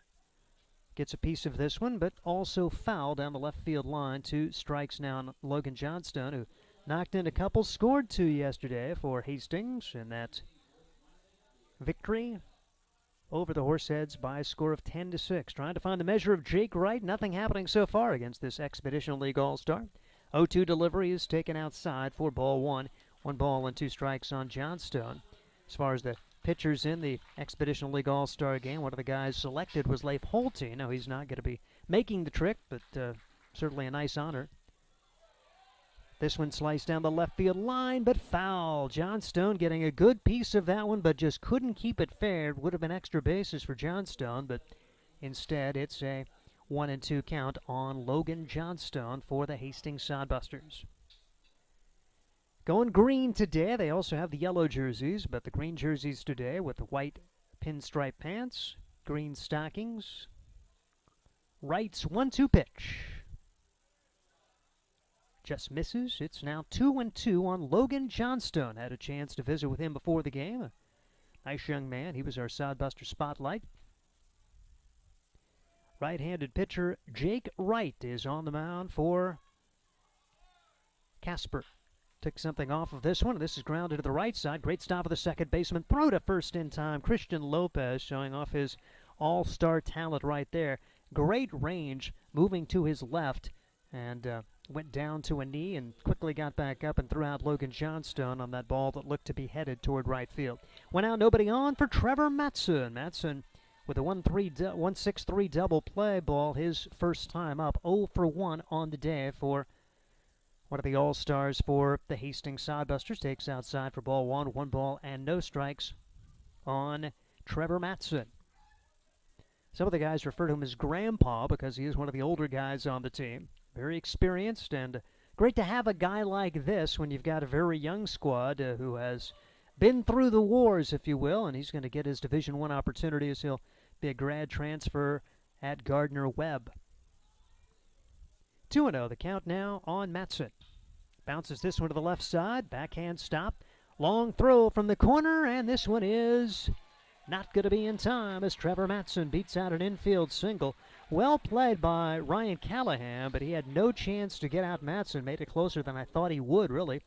Gets a piece of this one, but also foul down the left field line. 2 strikes now on Logan Johnstone, who knocked in a couple, scored 2 yesterday for Hastings in that victory over the Horseheads by a score of 10-6. Trying to find the measure of Jake Wright. Nothing happening so far against this Expedition League All-Star. 0-2 delivery is taken outside for ball 1. 1 ball and 2 strikes on Johnstone. As far as the pitchers in the Expedition League All-Star game, one of the guys selected was Leif Holte. No, he's not going to be making the trick, but certainly a nice honor. This one sliced down the left field line, but foul. Johnstone getting a good piece of that one, but just couldn't keep it fair. It would have been extra bases for Johnstone, but instead it's a 1-2 count on Logan Johnstone for the Hastings Sodbusters. Going green today. They also have the yellow jerseys, but the green jerseys today with the white pinstripe pants, green stockings, Wright's 1-2 pitch. Just misses. It's now 2-2 on Logan Johnstone. Had a chance to visit with him before the game. A nice young man. He was our Sodbuster spotlight. Right-handed pitcher Jake Wright is on the mound for Casper. Took something off of this one. This is grounded to the right side. Great stop of the second baseman. Throw to first in time. Christian Lopez showing off his all-star talent right there. Great range, moving to his left, and went down to a knee and quickly got back up and threw out Logan Johnstone on that ball that looked to be headed toward right field. Went out, nobody on for Trevor Matson. Matson with a 1-6-3 double play ball, his first time up. 0 for 1 on the day for one of the all-stars for the Hastings Sodbusters. Takes outside for ball 1, 1 ball and no strikes on Trevor Matson. Some of the guys refer to him as Grandpa because he is one of the older guys on the team. Very experienced, and great to have a guy like this when you've got a very young squad who has been through the wars, if you will, and he's going to get his Division I opportunity as he'll be a grad transfer at Gardner-Webb. 2-0, the count now on Matson. Bounces this one to the left side, backhand stop, long throw from the corner, and this one is not going to be in time as Trevor Matson beats out an infield single. Well played by Ryan Callahan, but he had no chance to get out Matson. Made it closer than I thought he would, really.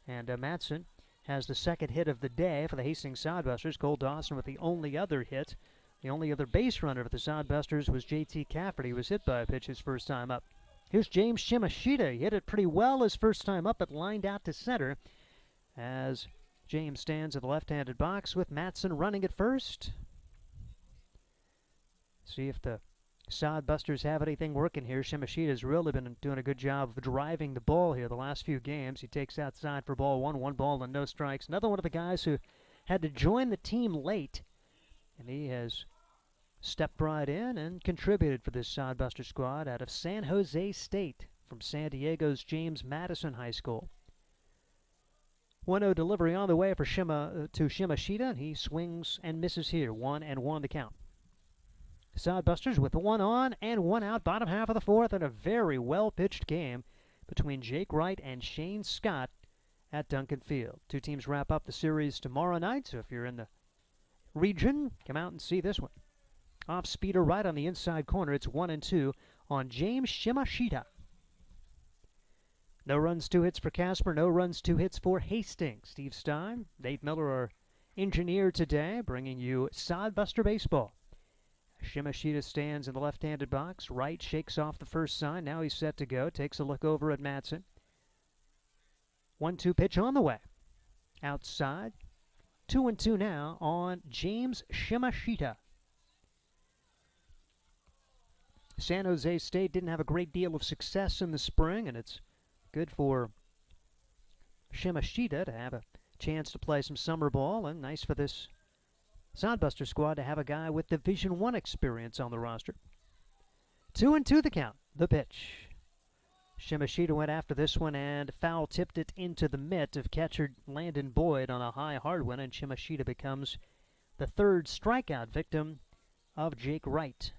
And Matson has the second hit of the day for the Hastings Sodbusters. Cole Dawson with the only other hit. The only other base runner for the Sodbusters was J.T. Cafferty, who was hit by a pitch his first time up. Here's James Shimashita. He hit it pretty well his first time up, but lined out to center as James stands in the left-handed box with Matson running at first. See if the Sodbusters have anything working here. Shimashita's really been doing a good job of driving the ball here the last few games. He takes outside for ball 1, 1 ball and no strikes. Another one of the guys who had to join the team late, and he has stepped right in and contributed for this Sodbuster squad out of San Jose State from San Diego's James Madison High School. 1-0 delivery on the way for Shimashita, and he swings and misses here. 1-1 the count. Sodbusters with 1 on and 1 out, bottom half of the fourth, and a very well-pitched game between Jake Wright and Shane Scott at Duncan Field. Two teams wrap up the series tomorrow night, so if you're in the region, come out and see this one. Off-speeder right on the inside corner. It's 1-2 on James Shimashita. No runs, 2 hits for Casper. No runs, 2 hits for Hastings. Steve Stein, Nate Miller, our engineer today, bringing you Sodbuster Baseball. Shimashita stands in the left-handed box. Wright shakes off the first sign. Now he's set to go. Takes a look over at Matson. 1-2 pitch on the way. Outside. 2-2 now on James Shimashita. San Jose State didn't have a great deal of success in the spring, and it's good for Shimashita to have a chance to play some summer ball, and nice for this Sodbuster squad to have a guy with Division I experience on the roster. 2-2 the count. The pitch. Shimashita went after this one and foul tipped it into the mitt of catcher Landon Boyd on a high hard one, and Shimashita becomes the third strikeout victim of Jake Wright.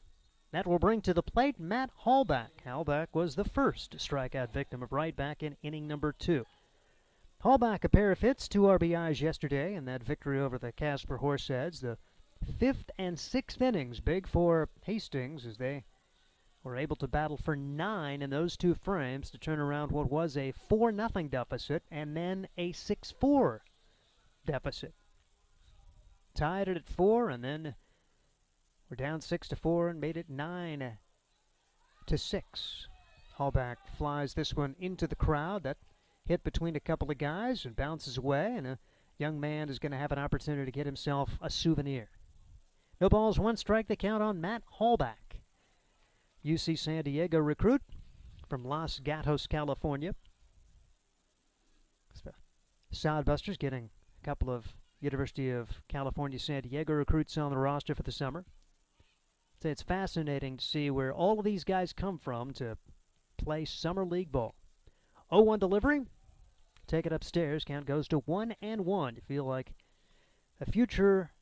That will bring to the plate Matt Hallback. Hallback was the first strikeout victim of Wright back in inning number 2. Hallback a pair of hits, 2 RBIs yesterday in that victory over the Casper Horse Heads. The 5th and 6th innings, big for Hastings as they were able to battle for 9 in those 2 frames to turn around what was a 4-0 deficit and then a 6-4 deficit. Tied it at 4 and then we're down 6-4 and made it 9-6. Hallback flies this one into the crowd. That hit between a couple of guys and bounces away, and a young man is going to have an opportunity to get himself a souvenir. No balls, 1 strike, the count on Matt Hallback. UC San Diego recruit from Los Gatos, California. Sodbusters getting a couple of University of California San Diego recruits on the roster for the summer. So it's fascinating to see where all of these guys come from to play summer league ball. 0-1 delivery. Take it upstairs. Count goes to 1-1. You feel like the future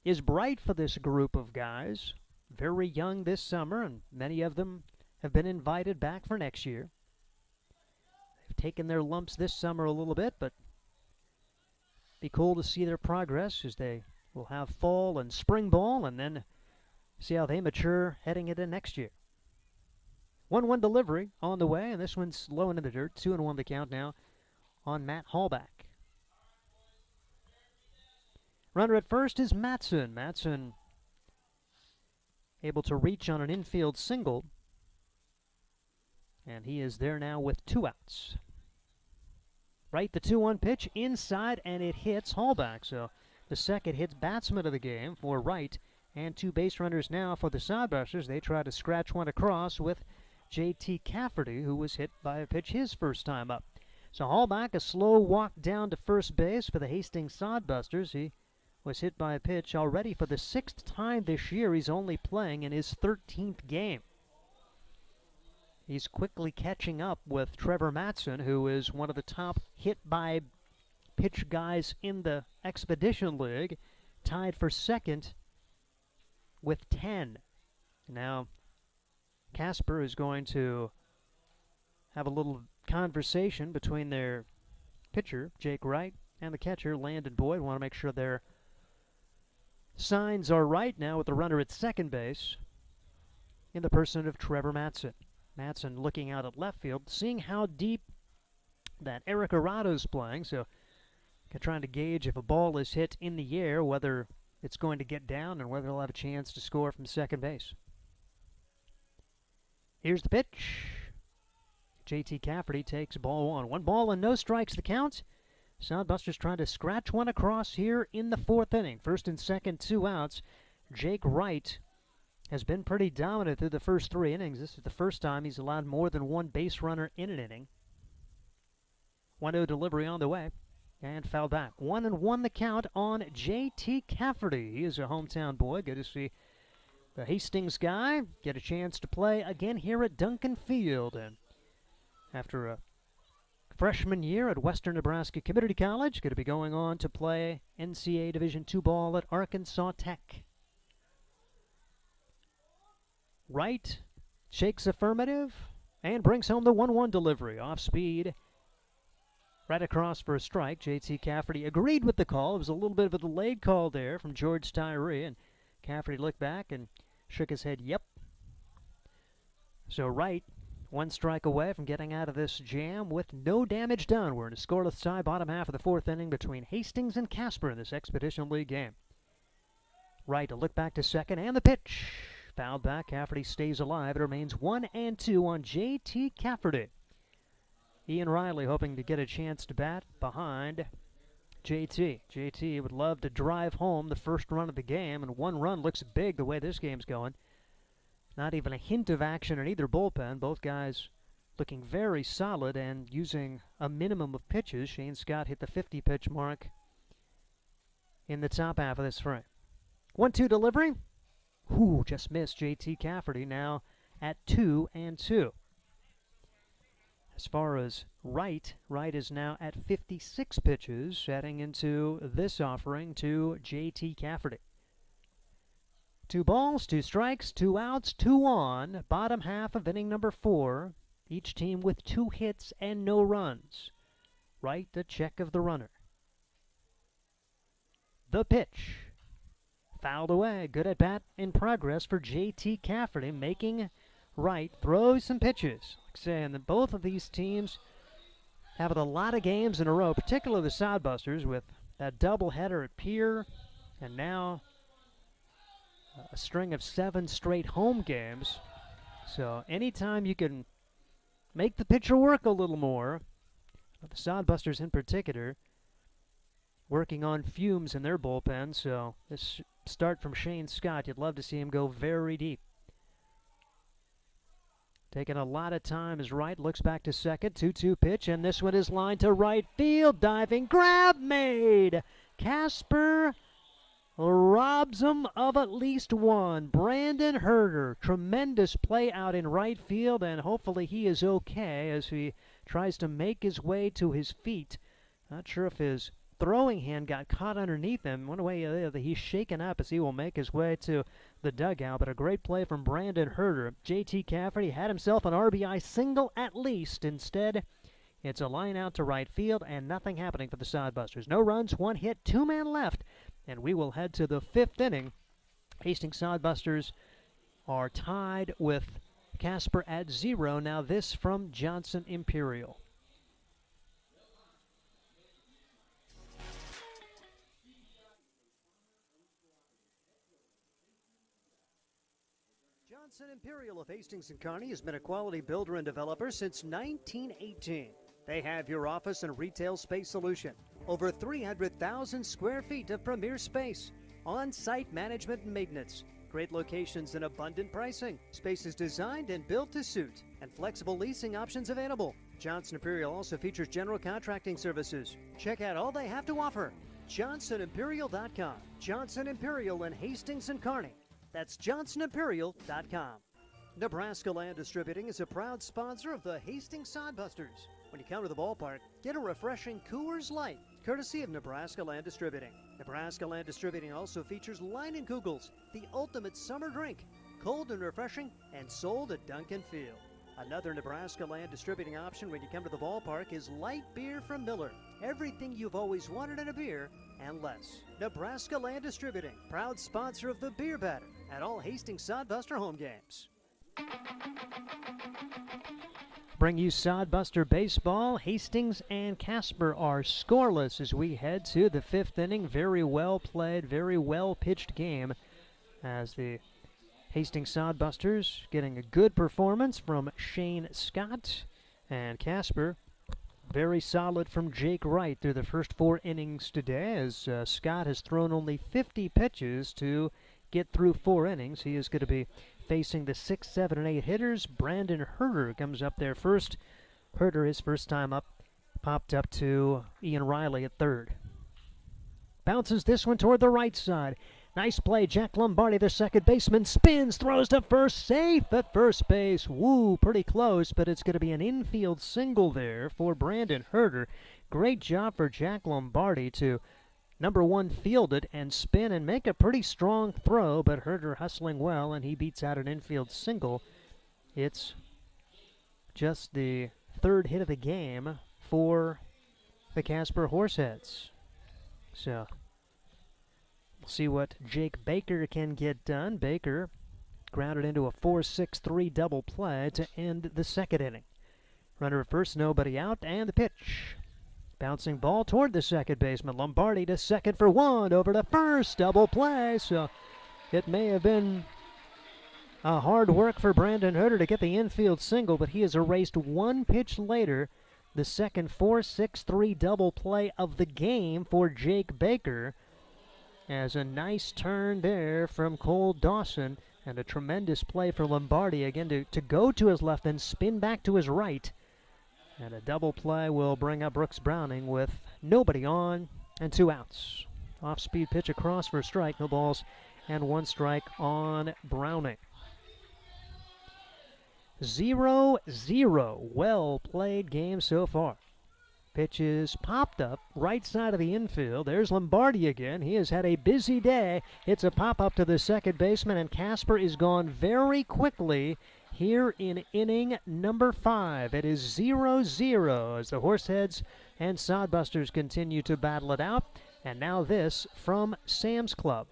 is bright for this group of guys. very young this summer, and many of them have been invited back for next year. They've taken their lumps this summer a little bit, but be cool to see their progress as they will have fall and spring ball, and then see how they mature heading into next year. 1-1 delivery on the way, and this one's low into the dirt. 2-1 the count now on Matt Hallback. Runner at first is Matson. Matson able to reach on an infield single, and he is there now with 2 outs. Right, the 2-1 pitch inside, and it hits Hallback. So the second hits batsman of the game for Wright, and 2 base runners now for the Sodbusters. They try to scratch one across with J.T. Cafferty, who was hit by a pitch his first time up. So Hallback, a slow walk down to first base for the Hastings Sodbusters. He was hit by a pitch already for the 6th time this year. He's only playing in his 13th game. He's quickly catching up with Trevor Matson, who is one of the top hit by pitch guys in the Expedition League, tied for second with 10. Now, Casper is going to have a little conversation between their pitcher, Jake Wright, and the catcher, Landon Boyd. Want to make sure their signs are right now with the runner at second base in the person of Trevor Matson. Matson looking out at left field, seeing how deep that Eric Arado's playing, so trying to gauge if a ball is hit in the air, whether it's going to get down and whether they'll have a chance to score from second base. Here's the pitch. J.T. Cafferty takes ball 1. 1 ball and no strikes the count. Sodbusters trying to scratch one across here in the 4th inning. First and second, 2 outs. Jake Wright has been pretty dominant through the first 3 innings. This is the first time he's allowed more than 1 base runner in an inning. 1-0 delivery on the way. And fouled back. 1-1 the count on J.T. Cafferty. He is a hometown boy. Good to see the Hastings guy get a chance to play again here at Duncan Field. And after a freshman year at Western Nebraska Community College, going to be going on to play NCAA Division II ball at Arkansas Tech. Wright shakes affirmative and brings home the 1-1 delivery. Off speed, right across for a strike. J.T. Cafferty agreed with the call. It was a little bit of a delayed call there from George Tyree, and Cafferty looked back and shook his head, yep. So Wright, 1 strike away from getting out of this jam with no damage done. We're in a scoreless tie, bottom half of the 4th inning between Hastings and Casper in this Expedition League game. Wright, a look back to second, and the pitch. Fouled back, Cafferty stays alive. It remains 1-2 on J.T. Cafferty. Ian Riley hoping to get a chance to bat behind J.T. J.T. would love to drive home the first run of the game, and 1 run looks big the way this game's going. Not even a hint of action in either bullpen. Both guys looking very solid and using a minimum of pitches. Shane Scott hit the 50-pitch mark in the top half of this frame. 1-2 delivery. Ooh, just missed. J.T. Cafferty now at 2-2. As far as Wright is now at 56 pitches, heading into this offering to J.T. Cafferty. 2 balls, 2 strikes, 2 outs, 2 on. Bottom half of inning number 4. Each team with 2 hits and no runs. Wright, the check of the runner. The pitch. Fouled away. Good at bat in progress for J.T. Cafferty, making Wright throw some pitches. Like saying that both of these teams have a lot of games in a row, particularly the Sodbusters with that doubleheader at Pier, and now a string of 7 straight home games. So anytime you can make the pitcher work a little more, the Sodbusters in particular, working on fumes in their bullpen. So this start from Shane Scott, you'd love to see him go very deep. Taking a lot of time as Wright looks back to second. 2-2 pitch, and this one is lined to right field. Diving grab made. Casper robs him of at least 1. Brandon Herder, tremendous play out in right field, and hopefully he is okay as he tries to make his way to his feet. Not sure if his throwing hand got caught underneath him. One way or the other, he's shaken up as he will make his way to the dugout, but a great play from Brandon Herder. J.T. Cafferty had himself an RBI single at least. Instead, it's a line out to right field and nothing happening for the Sodbusters. No runs, 1 hit, 2 men left, and we will head to the 5th inning. Hastings Sodbusters are tied with Casper at 0. Now this from Johnson Imperial. Johnson Imperial of Hastings and Kearney has been a quality builder and developer since 1918. They have your office and retail space solution. Over 300,000 square feet of premier space. On-site management and maintenance. Great locations and abundant pricing. Spaces designed and built to suit. And flexible leasing options available. Johnson Imperial also features general contracting services. Check out all they have to offer. JohnsonImperial.com. Johnson Imperial in Hastings and Kearney. That's JohnsonImperial.com. Nebraska Land Distributing is a proud sponsor of the Hastings Sodbusters. When you come to the ballpark, get a refreshing Coors Light, courtesy of Nebraska Land Distributing. Nebraska Land Distributing also features Leinenkugels, the ultimate summer drink, cold and refreshing, and sold at Duncan Field. Another Nebraska Land Distributing option when you come to the ballpark is light beer from Miller. Everything you've always wanted in a beer and less. Nebraska Land Distributing, proud sponsor of the Beer Batter at all Hastings Sodbuster home games. Bring you Sodbuster baseball. Hastings and Casper are scoreless as we head to the 5th inning. Very well played, very well pitched game as the Hastings Sodbusters getting a good performance from Shane Scott, and Casper very solid from Jake Wright through the first 4 innings today, as Scott has thrown only 50 pitches to get through 4 innings. He is going to be facing the 6, 7, and 8 hitters. Brandon Herder comes up there first. Herder, his first time up, popped up to Ian Riley at third. Bounces this one toward the right side. Nice play. Jack Lombardi, the second baseman, spins, throws to first, safe at first base. Woo, pretty close, but it's going to be an infield single there for Brandon Herder. Great job for Jack Lombardi to number 1 field it and spin and make a pretty strong throw, but Herder hustling well, and he beats out an infield single. It's just the 3rd hit of the game for the Casper Horse Heads. So we'll see what Jake Baker can get done. Baker grounded into a 4-6-3 double play to end the 2nd inning. Runner at first, nobody out, and the pitch. Bouncing ball toward the second baseman. Lombardi to second for 1, over to first, double play. So it may have been a hard work for Brandon Herder to get the infield single, but he has erased 1 pitch later the second 4-6-3 double play of the game for Jake Baker. As a nice turn there from Cole Dawson, and a tremendous play for Lombardi again to go to his left and spin back to his right. And a double play will bring up Brooks Browning with nobody on and 2 outs. Off-speed pitch across for a strike, no balls, and 1 strike on Browning. 0-0. Well played game so far. Pitch is popped up right side of the infield. There's Lombardi again. He has had a busy day. It's a pop-up to the second baseman, and Casper is gone very quickly here in inning number 5. It is 0-0 as the Horseheads and Sodbusters continue to battle it out. And now this from Sam's Club.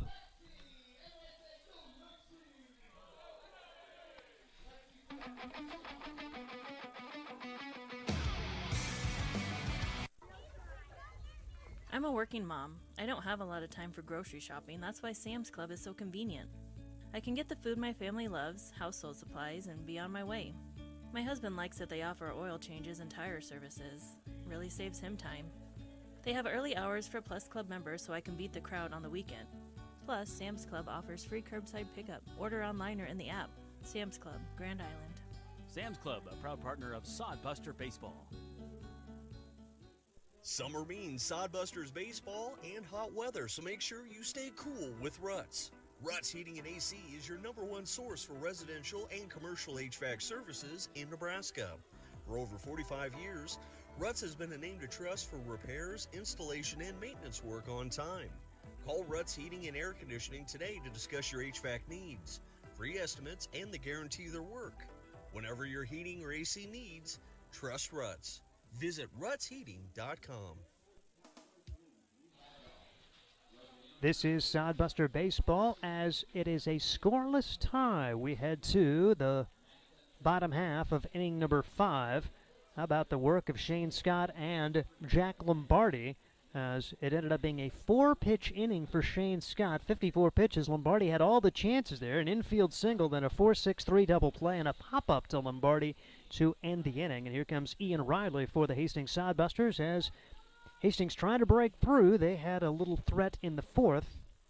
I'm a working mom. I don't have a lot of time for grocery shopping. That's why Sam's Club is so convenient. I can get the food my family loves, household supplies, and be on my way. My husband likes that they offer oil changes and tire services. Really saves him time. They have early hours for Plus Club members so I can beat the crowd on the weekend. Plus, Sam's Club offers free curbside pickup. Order online or in the app. Sam's Club, Grand Island. Sam's Club, a proud partner of Sodbuster Baseball. Summer means Sodbusters baseball and hot weather, so make sure you stay cool with Ruts. Ruts Heating and AC is your number 1 source for residential and commercial HVAC services in Nebraska. For over 45 years, Ruts has been a name to trust for repairs, installation, and maintenance work on time. Call Ruts Heating and Air Conditioning today to discuss your HVAC needs, free estimates, and the guarantee their work. Whenever your heating or AC needs, trust Ruts. Visit rutsheating.com. This is Sodbuster Baseball as it is a scoreless tie. We head to the bottom half of inning number 5. How about the work of Shane Scott and Jack Lombardi, as it ended up being a 4-pitch inning for Shane Scott. 54 pitches. Lombardi had all the chances there. An infield single, then a 4-6-3 double play, and a pop-up to Lombardi to end the inning. And here comes Ian Riley for the Hastings Sodbusters as Hastings trying to break through. They had a little threat in the 4th.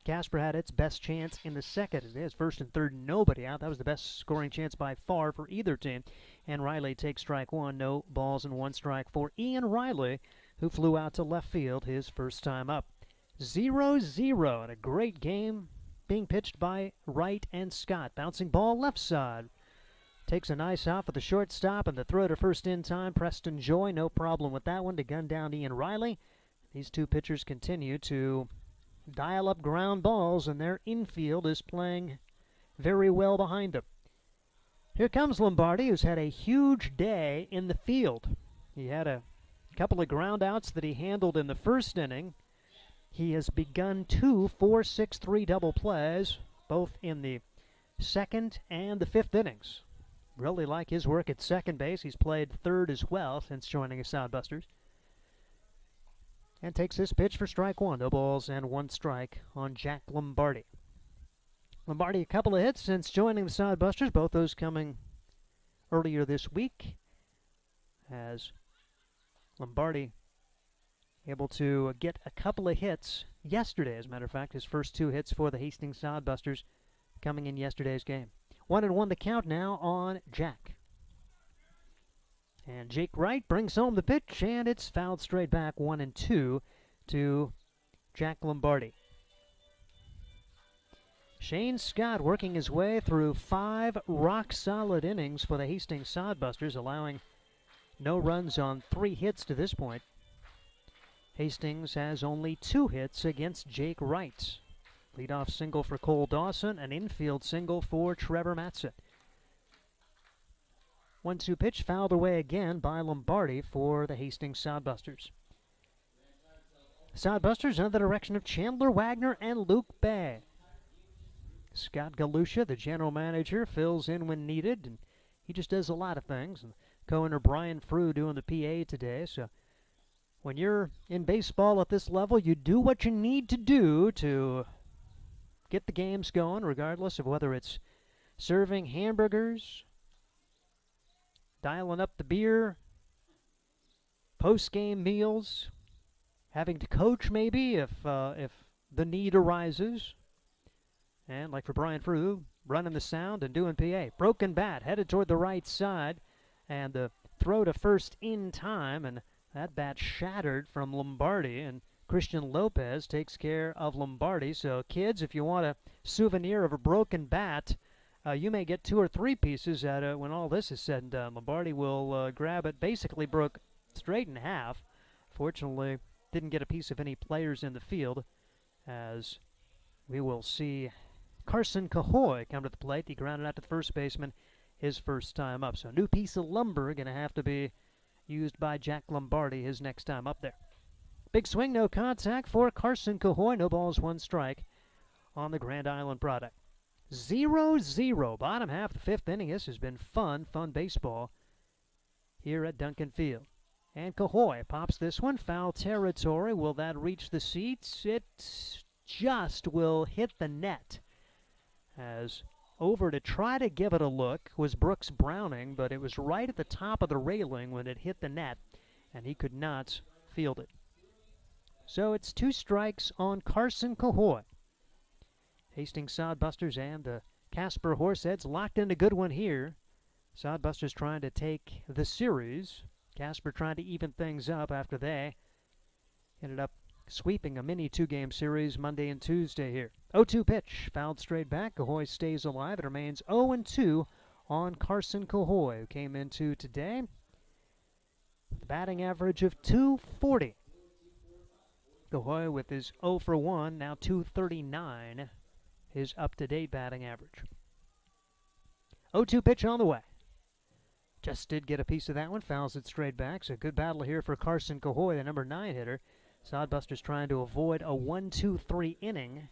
Casper had its best chance in the 2nd. It is first and third, nobody out. That was the best scoring chance by far for either team. And Riley takes strike 1, no balls and 1 strike for Ian Riley, who flew out to left field his first time up. 0-0 and a great game being pitched by Wright and Scott. Bouncing ball left side. Takes a nice off at the shortstop and the throw to first in time. Preston Joy, no problem with that one to gun down Ian Riley. These two pitchers continue to dial up ground balls, and their infield is playing very well behind them. Here comes Lombardi, who's had a huge day in the field. He had a couple of ground outs that he handled in the first inning. He has begun 2 4-6-3 double plays, both in the 2nd and the 5th innings. Really like his work at second base. He's played 3rd as well since joining the Sodbusters. And takes this pitch for strike 1. No balls and 1 strike on Jack Lombardi. Lombardi, a couple of hits since joining the Sodbusters, both those coming earlier this week, as Lombardi able to get a couple of hits yesterday. As a matter of fact, his first 2 hits for the Hastings Sodbusters coming in yesterday's game. 1-1 the count now on Jack. And Jake Wright brings home the pitch, and it's fouled straight back. 1-2 to Jack Lombardi. Shane Scott working his way through 5 rock-solid innings for the Hastings Sodbusters, allowing no runs on 3 hits to this point. Hastings has only 2 hits against Jake Wright. Leadoff single for Cole Dawson, an infield single for Trevor Matson. 1-2 pitch fouled away again by Lombardi for the Hastings Sodbusters. Sodbusters under the direction of Chandler Wagner and Luke Bay. Scott Galusha, the general manager, fills in when needed, and he just does a lot of things. And co-owner Brian Frew doing the PA today. So when you're in baseball at this level, you do what you need to do to get the games going, regardless of whether it's serving hamburgers, dialing up the beer, post-game meals, having to coach maybe if the need arises. And like for Brian Frew, running the sound and doing PA. Broken bat, headed toward the right side, and the throw to first in time, and that bat shattered from Lombardi, and Christian Lopez takes care of Lombardi. So kids, if you want a souvenir of a broken bat, you may get 2 or 3 pieces at when all this is said and done. Lombardi will grab it, basically broke straight in half. Fortunately, didn't get a piece of any players in the field, as we will see Carson Cahoy come to the plate. He grounded out to the first baseman his first time up. So a new piece of lumber going to have to be used by Jack Lombardi his next time up there. Big swing, no contact for Carson Cahoy. No balls, 1 strike on the Grand Island product. 0-0, bottom half of the 5th inning. This has been fun baseball here at Duncan Field. And Cahoy pops this one, foul territory. Will that reach the seats? It just will hit the net. As over to try to give it a look was Brooks Browning, but it was right at the top of the railing when it hit the net, and he could not field it. So it's 2 strikes on Carson Cahoy. Hastings Sodbusters and the Casper Horse Heads locked in a good one here. Sodbusters trying to take the series. Casper trying to even things up after they ended up sweeping a mini 2-game series Monday and Tuesday here. 0-2 pitch, fouled straight back. Cahoy stays alive. It remains 0-2 on Carson Cahoy, who came into today with a batting average of .240. Cahoy with his 0 for 1, now 239, his up-to-date batting average. 0-2 pitch on the way. Just did get a piece of that one, fouls it straight back. So good battle here for Carson Cahoy, the number 9 hitter. Sodbusters trying to avoid a 1-2-3 inning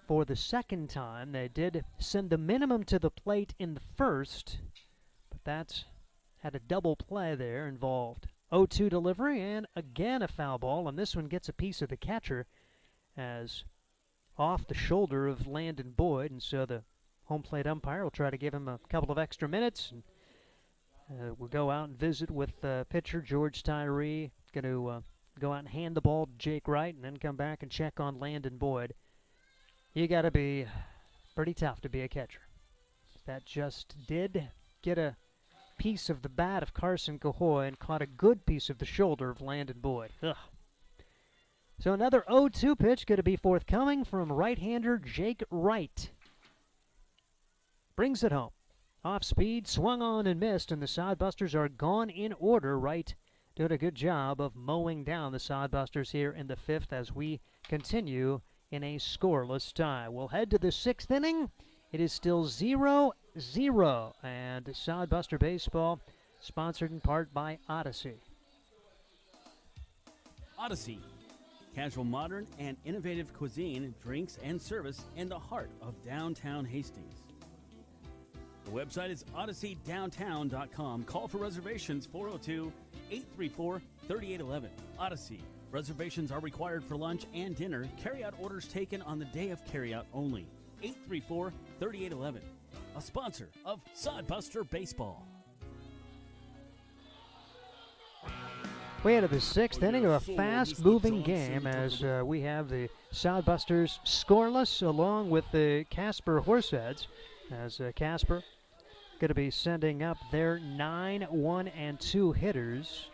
for the second time. They did send the minimum to the plate in the first, but that's had a double play there involved. 0-2 delivery, and again a foul ball, and this one gets a piece of the catcher as off the shoulder of Landon Boyd, and so the home plate umpire will try to give him a couple of extra minutes. And we'll go out and visit with pitcher George Tyree. Going to go out and hand the ball to Jake Wright and then come back and check on Landon Boyd. You got to be pretty tough to be a catcher. That just did get a piece of the bat of Carson Cahoy and caught a good piece of the shoulder of Landon Boyd. Ugh. So another 0-2 pitch going to be forthcoming from right-hander Jake Wright. Brings it home. Off speed, swung on and missed, and the Sodbusters are gone in order. Wright doing a good job of mowing down the Sodbusters here in the 5th as we continue in a scoreless tie. We'll head to the 6th inning. It is still 0-0, and Sodbuster Baseball sponsored in part by Odyssey. Odyssey. Casual, modern, and innovative cuisine, drinks, and service in the heart of downtown Hastings. The website is odysseydowntown.com. Call for reservations 402-834-3811. Odyssey. Reservations are required for lunch and dinner. Carryout orders taken on the day of carryout only. 834-3811. A sponsor of Sodbuster Baseball. We head to the 6th inning of a fast-moving game as we have the Sodbusters scoreless along with the Casper Horse Heads, as Casper going to be sending up their 9, 1, and 2 hitters.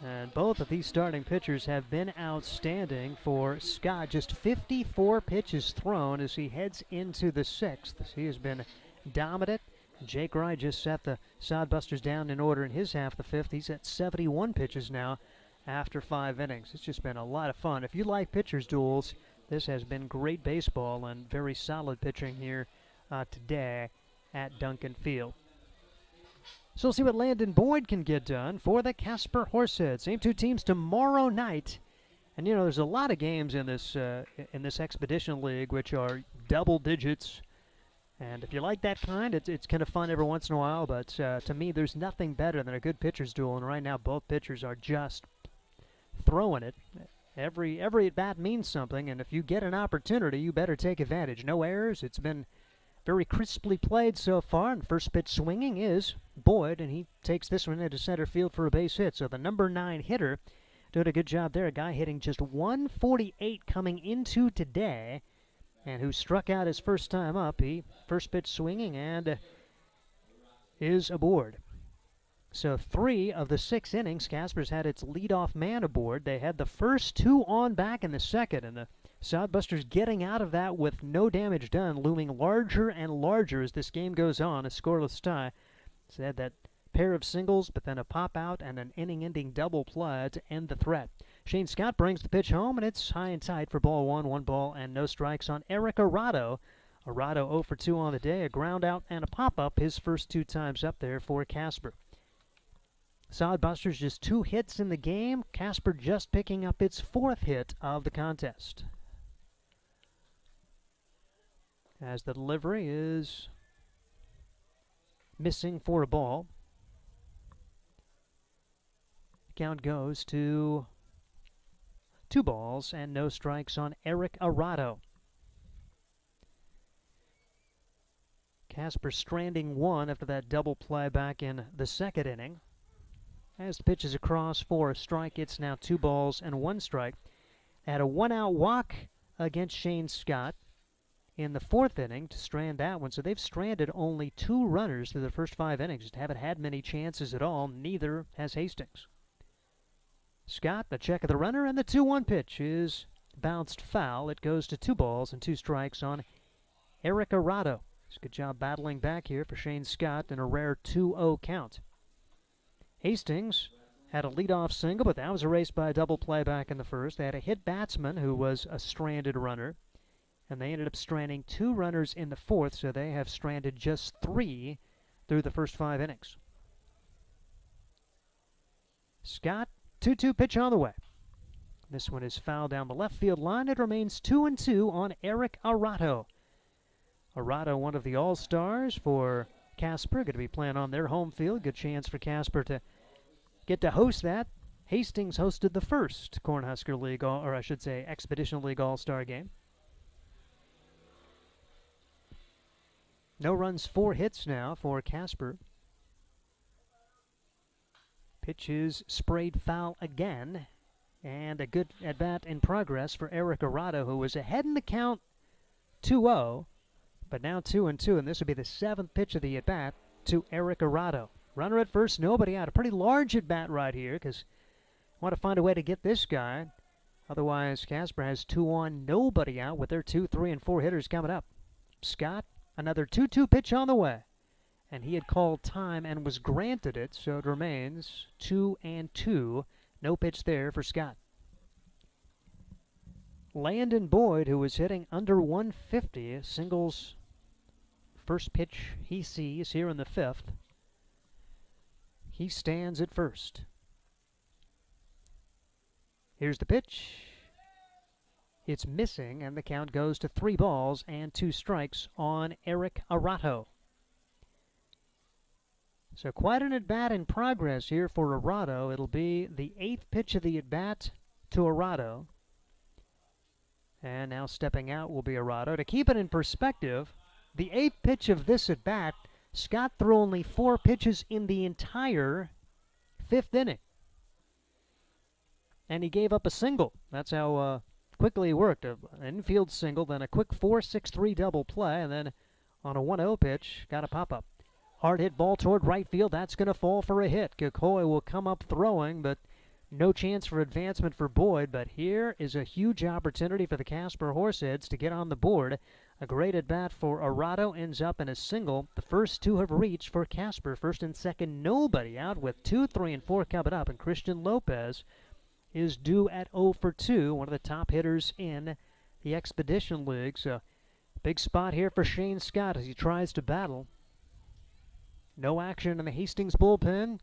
And both of these starting pitchers have been outstanding for Scott. Just 54 pitches thrown as he heads into the 6th. He has been dominant. Jake Wright just set the Sodbusters down in order in his half of the 5th. He's at 71 pitches now after 5 innings. It's just been a lot of fun. If you like pitchers' duels, this has been great baseball and very solid pitching here today at Duncan Field. So we'll see what Landon Boyd can get done for the Casper Horse Heads. Same 2 teams tomorrow night. And, you know, there's a lot of games in this Expedition League which are double digits. And if you like that kind, it's kind of fun every once in a while. But to me, there's nothing better than a good pitcher's duel. And right now, both pitchers are just throwing it. Every at-bat means something. And if you get an opportunity, you better take advantage. No errors. It's been very crisply played so far, and first pitch swinging is Boyd, and he takes this one into center field for a base hit. So the number 9 hitter doing a good job there. A guy hitting just 148 coming into today, and who struck out his first time up. He first pitch swinging and is aboard. So 3 of the 6 innings, Casper's had its leadoff man aboard. They had the first 2 on back in the 2nd, and the Sodbusters getting out of that with no damage done, looming larger and larger as this game goes on, a scoreless tie. So they had that pair of singles, but then a pop-out and an inning-ending double play to end the threat. Shane Scott brings the pitch home, and it's high and tight for ball 1, 1 ball, and no strikes on Eric Arado. Arado 0 for 2 on the day, a ground out and a pop-up his first 2 times up there for Casper. Sodbusters just 2 hits in the game. Casper just picking up its 4th hit of the contest. As the delivery is missing for a ball. Count goes to 2 balls and no strikes on Eric Arado. Casper stranding 1 after that double play back in the 2nd inning. As the pitch is across for a strike, it's now 2 balls and 1 strike. Had a 1-out walk against Shane Scott in the 4th inning to strand that one. So they've stranded only 2 runners through the first 5 innings. Just haven't had many chances at all. Neither has Hastings. Scott, a check of the runner, and the 2-1 pitch is bounced foul. It goes to 2 balls and 2 strikes on Eric Arado. It's a good job battling back here for Shane Scott in a rare 2-0 count. Hastings had a leadoff single, but that was erased by a double play back in the first. They had a hit batsman who was a stranded runner, and they ended up stranding 2 runners in the fourth, so they have stranded just 3 through the first 5 innings. Scott, 2-2 pitch on the way. This one is fouled down the left field line. It remains 2-2 on Eric Arato. Arato, one of the all-stars for Casper, going to be playing on their home field. Good chance for Casper to get to host that. Hastings hosted the first Cornhusker League, or I should say Expedition League All-Star game. No runs, 4 hits now for Casper. Pitch is sprayed foul again, and a good at-bat in progress for Eric Arato, who was ahead in the count 2-0, but now 2-2, and this would be the 7th pitch of the at-bat to Eric Arato. Runner at first, nobody out. A pretty large at-bat right here, because I want to find a way to get this guy. Otherwise, Casper has 2 on, nobody out with their 2, 3, and 4 hitters coming up. Scott, another 2-2 pitch on the way. And he had called time and was granted it, so it remains 2-2. No pitch there for Scott. Landon Boyd, who was hitting under 150, singles first pitch he sees here in the 5th. He stands at first. Here's the pitch. It's missing, and the count goes to 3 balls and 2 strikes on Eric Arato. So quite an at-bat in progress here for Arato. It'll be the 8th pitch of the at-bat to Arato. And now stepping out will be Arato. To keep it in perspective, the 8th pitch of this at-bat, Scott threw only 4 pitches in the entire 5th inning. And he gave up a single. That's how quickly he worked. An infield single, then a quick 4-6-3 double play, and then on a 1-0 pitch, got a pop-up. Hard hit ball toward right field. That's going to fall for a hit. Kikoy will come up throwing, but no chance for advancement for Boyd. But here is a huge opportunity for the Casper Horseheads to get on the board. A great at-bat for Arato ends up in a single. The first 2 have reached for Casper. First and second, nobody out with 2, 3, and 4 coming up. And Christian Lopez is due at 0 for 2, one of the top hitters in the Expedition League. So big spot here for Shane Scott as he tries to battle. No action in the Hastings bullpen.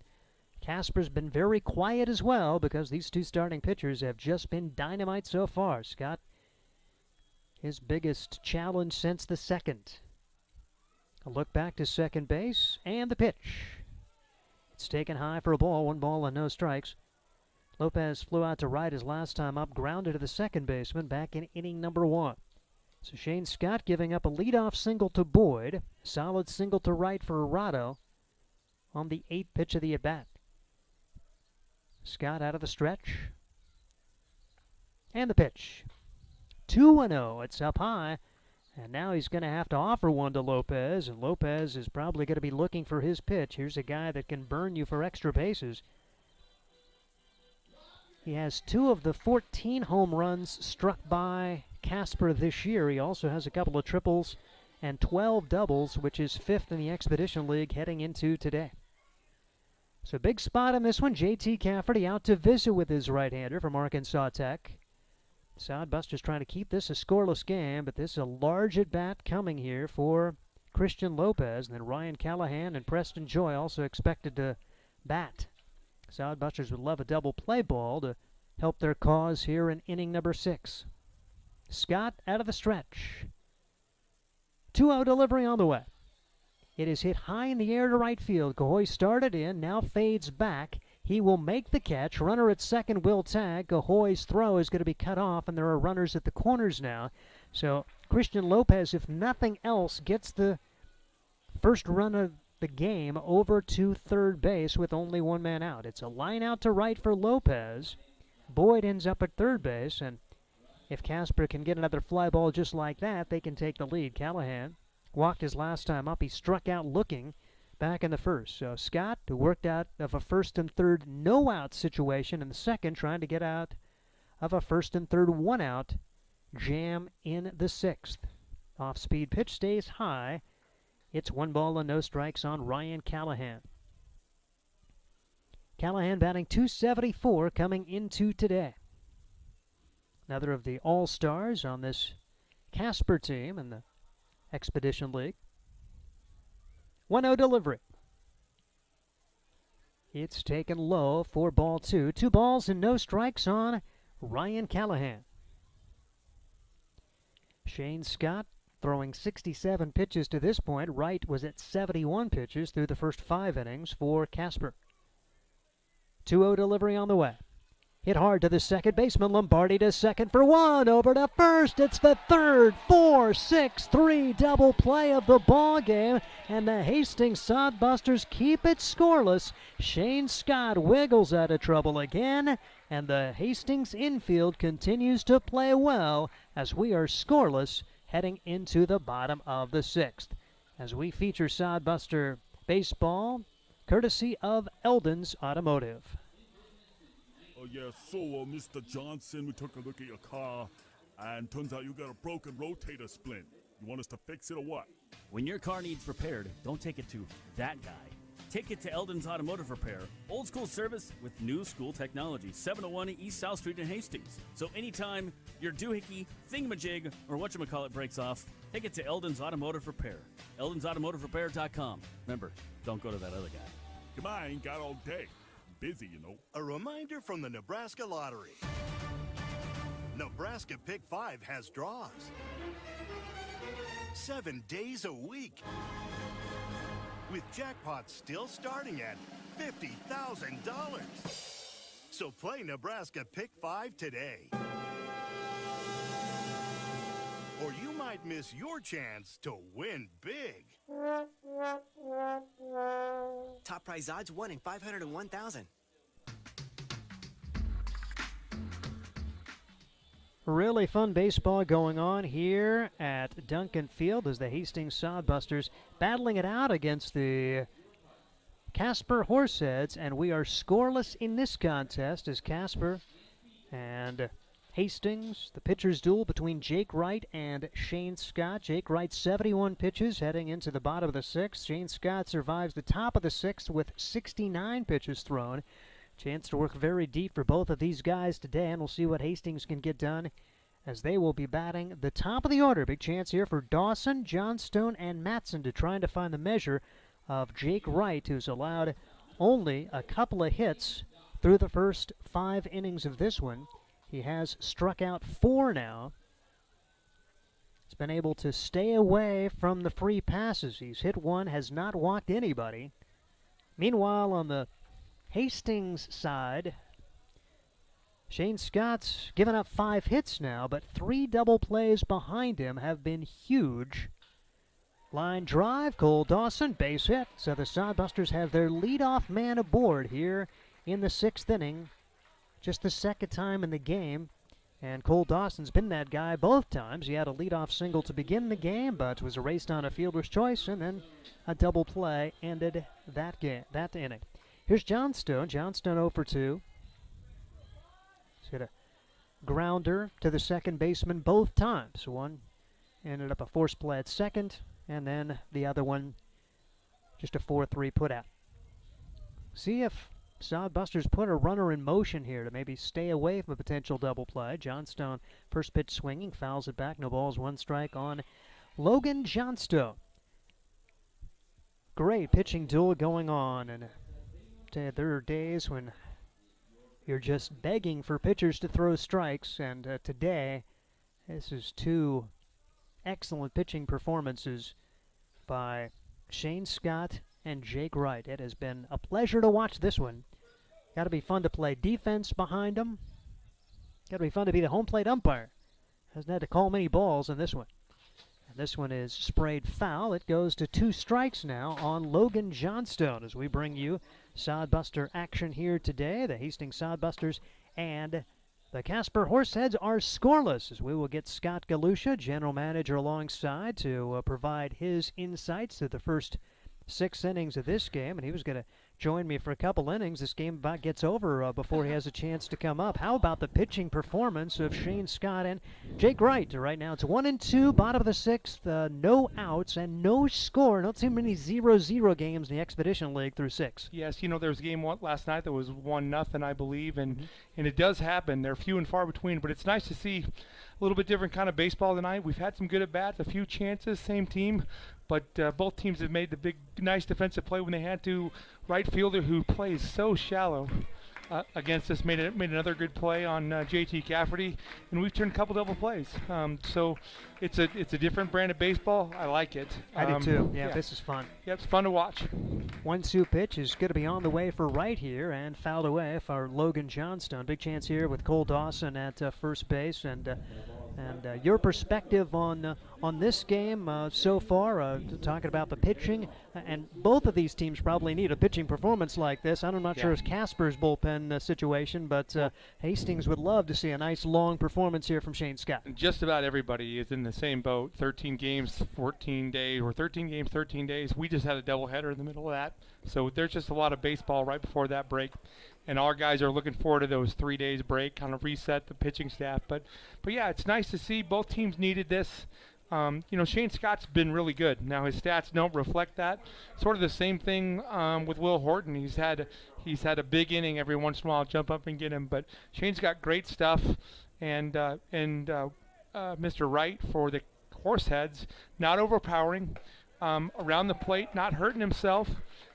Casper's been very quiet as well because these 2 starting pitchers have just been dynamite so far. Scott, his biggest challenge since the 2nd. A look back to second base, and the pitch. It's taken high for a ball, 1 ball and no strikes. Lopez flew out to right his last time up, grounded to the second baseman back in inning number 1. So Shane Scott giving up a leadoff single to Boyd. Solid single to right for Arato on the 8th pitch of the at-bat. Scott out of the stretch. And the pitch. 2-0. It's up high. And now he's going to have to offer one to Lopez. And Lopez is probably going to be looking for his pitch. Here's a guy that can burn you for extra bases. He has 2 of the 14 home runs struck by Casper this year. He also has a couple of triples and 12 doubles, which is 5th in the Expedition League heading into today. So big spot in this one. J.T. Cafferty out to visit with his right-hander from Arkansas Tech. Sodbusters trying to keep this a scoreless game, but this is a large at-bat coming here for Christian Lopez. And then Ryan Callahan and Preston Joy also expected to bat. Sodbusters would love a double play ball to help their cause here in inning number 6. Scott out of the stretch. 2-0 delivery on the way. It is hit high in the air to right field. Cahoy started in, now fades back. He will make the catch. Runner at second will tag. Cahoy's throw is going to be cut off, and there are runners at the corners now. So Christian Lopez, if nothing else, gets the first run of the game over to third base with only 1 man out. It's a line out to right for Lopez. Boyd ends up at third base, and if Casper can get another fly ball just like that, they can take the lead. Callahan walked his last time up. He struck out looking back in the first. So Scott, who worked out of a first and third no-out situation in the second, trying to get out of a first and third one-out jam in the 6th. Off-speed pitch stays high. It's 1 ball and no strikes on Ryan Callahan. Callahan batting .274 coming into today. Another of the all-stars on this Casper team in the Expedition League. 1-0 delivery. It's taken low for ball 2. 2 balls and no strikes on Ryan Callahan. Shane Scott throwing 67 pitches to this point. Wright was at 71 pitches through the first 5 innings for Casper. 2-0 delivery on the way. Hit hard to the second baseman. Lombardi to second for 1. Over to first. It's the third 4-6-3 double play of the ball game, and the Hastings Sodbusters keep it scoreless. Shane Scott wiggles out of trouble again, and the Hastings infield continues to play well as we are scoreless heading into the bottom of the 6th. As we feature Sodbuster baseball, courtesy of Eldon's Automotive. Oh, yeah, so, Mr. Johnson, we took a look at your car, and turns out you got a broken rotator splint. You want us to fix it or what? When your car needs repaired, don't take it to that guy. Take it to Eldon's Automotive Repair. Old school service with new school technology. 701 East South Street in Hastings. So anytime your doohickey, thingamajig, or whatchamacallit breaks off, take it to Eldon's Automotive Repair. Eldon'sAutomotiveRepair.com. Remember, don't go to that other guy. Come on, I ain't got all day. Busy, you know. A reminder from the Nebraska Lottery. Nebraska Pick 5 has draws 7 days a week, with jackpots still starting at $50,000. So play Nebraska Pick 5 today, or you might miss your chance to win big. Top prize odds 1 in 501,000. Really fun baseball going on here at Duncan Field as the Hastings Sodbusters battling it out against the Casper Horse Heads, and we are scoreless in this contest as Casper and Hastings, the pitcher's duel between Jake Wright and Shane Scott. Jake Wright 71 pitches heading into the bottom of the 6th. Shane Scott survives the top of the 6th with 69 pitches thrown. Chance to work very deep for both of these guys today, and we'll see what Hastings can get done as they will be batting the top of the order. Big chance here for Dawson, Johnstone, and Matson to try to find the measure of Jake Wright, who's allowed only a couple of hits through the first 5 innings of this one. He has struck out 4 now. He's been able to stay away from the free passes. He's hit 1, has not walked anybody. Meanwhile, on the Hastings side, Shane Scott's given up 5 hits now, but 3 double plays behind him have been huge. Line drive, Cole Dawson, base hit. So the Sodbusters have their leadoff man aboard here in the 6th inning. Just the 2nd time in the game, and Cole Dawson's been that guy both times. He had a leadoff single to begin the game, but was erased on a fielder's choice, and then a double play ended that inning. Here's Johnstone. Johnstone 0 for 2. He's got a grounder to the second baseman both times. One ended up a force play at second, and then the other one just a 4-3 put out. See if Sodbusters put a runner in motion here to maybe stay away from a potential double play. Johnstone, first pitch swinging, fouls it back. No balls, 1 strike on Logan Johnstone. Great pitching duel going on, and there are days when you're just begging for pitchers to throw strikes, and today this is 2 excellent pitching performances by Shane Scott and Jake Wright. It has been a pleasure to watch this one. Got to be fun to play defense behind them. Got to be fun to be the home plate umpire. Hasn't had to call many balls in this one. And this one is sprayed foul. It goes to 2 strikes now on Logan Johnstone as we bring you Sodbuster action here today. The Hastings Sodbusters and the Casper Horse Heads are scoreless as we will get Scott Galusha, general manager, alongside to provide his insights to the first 6 innings of this game, and he was going to join me for a couple innings. This game about gets over before he has a chance to come up. How about the pitching performance of Shane Scott and Jake Wright? Right now it's 1-2, bottom of the 6th, no outs and no score. Not too many 0-0 games in the Expedition League through 6. Yes, you know, there was a game last night that was 1-0, I believe, and it does happen. They're few and far between, but it's nice to see a little bit different kind of baseball tonight. We've had some good at-bats, a few chances, same team, but both teams have made the big, nice defensive play when they had to. Right fielder who plays so shallow against us made another good play on JT Cafferty, and we've turned a couple double plays. So it's a different brand of baseball. I like it. I do too. Yeah, this is fun. Yeah, it's fun to watch. 1-2 pitch is going to be on the way for Wright here and fouled away for Logan Johnstone. Big chance here with Cole Dawson at first base, and your perspective on this game so far, talking about the pitching, and both of these teams probably need a pitching performance like this. I'm not sure it's Casper's bullpen situation, but Hastings would love to see a nice long performance here from Shane Scott. Just about everybody is in the same boat. 13 games, 14 days, or 13 games, 13 days. We just had a doubleheader in the middle of that, so there's just a lot of baseball right before that break. And our guys are looking forward to those 3 days break, kind of reset the pitching staff. But yeah, it's nice to see both teams needed this. You know, Shane Scott's been really good. Now his stats don't reflect that. Sort of the same thing with Will Horton. He's had a big inning every once in a while, jump up and get him. But Shane's got great stuff, and Mr. Wright for the Horse Heads, not overpowering, around the plate, not hurting himself,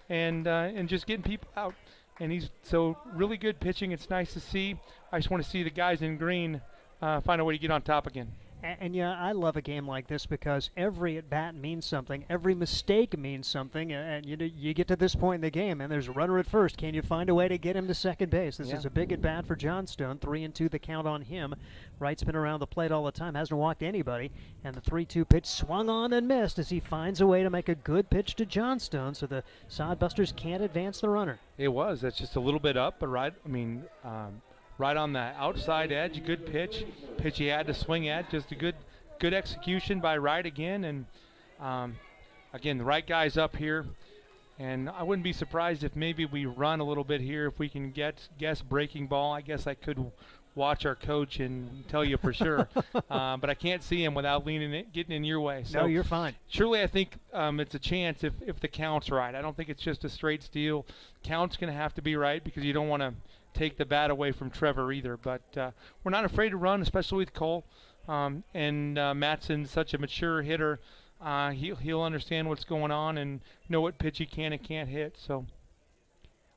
and just getting people out. And he's so really good pitching. It's nice to see. I just want to see the guys in green find a way to get on top again. And yeah, I love a game like this because every at-bat means something. Every mistake means something. And you get to this point in the game, and there's a runner at first. Can you find a way to get him to second base? This is a big at-bat for Johnstone. 3-2 the count on him. Wright's been around the plate all the time, hasn't walked anybody. And the 3-2 pitch swung on and missed as he finds a way to make a good pitch to Johnstone, so the Sodbusters can't advance the runner. It was. That's just a little bit up, but right on the outside edge, good pitch he had to swing at, just a good execution by Wright again, and again, the right guy's up here, and I wouldn't be surprised if maybe we run a little bit here if we can guess breaking ball. I guess I could watch our coach and tell you for sure, but I can't see him without getting in your way. So no, you're fine. Surely I think it's a chance if the count's right. I don't think it's just a straight steal. Count's going to have to be right because you don't want to take the bat away from Trevor either. But we're not afraid to run, especially with Cole. And Matson's such a mature hitter. He'll understand what's going on and know what pitch he can and can't hit. So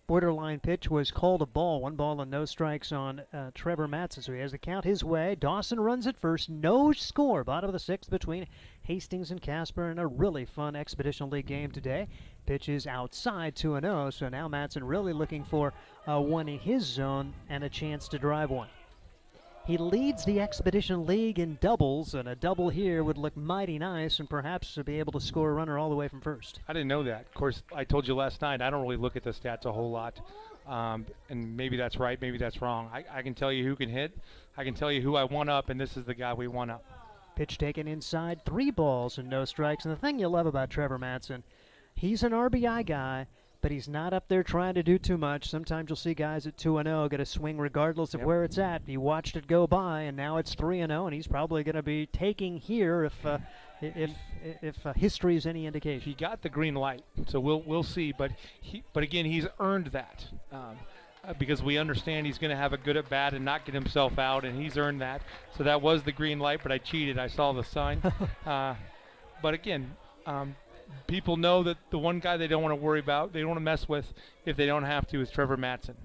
borderline pitch was called a ball. 1 ball and no strikes on Trevor Matson. So he has the count his way. Dawson runs at first. No score. Bottom of the 6th between Hastings and Casper in a really fun Expedition League game today. Pitch is outside 2-0. So now Matson really looking for one in his zone and a chance to drive one. He leads the Expedition League in doubles, and a double here would look mighty nice and perhaps be able to score a runner all the way from first. I didn't know that. Of course, I told you last night, I don't really look at the stats a whole lot. And maybe that's right, maybe that's wrong. I can tell you who can hit. I can tell you who I want up, and this is the guy we want up. Pitch taken inside, 3 balls and no strikes. And the thing you love about Trevor Matson, he's an RBI guy, but he's not up there trying to do too much. Sometimes you'll see guys at 2-0 get a swing regardless of where it's at. He watched it go by, and now it's 3-0, and he's probably going to be taking here if history is any indication. He got the green light, so we'll see. But again, he's earned that because we understand he's going to have a good at bat and not get himself out, and he's earned that. So that was the green light, but I cheated. I saw the sign. But again. People know that the one guy they don't want to worry about, they don't want to mess with if they don't have to, is Trevor Matson.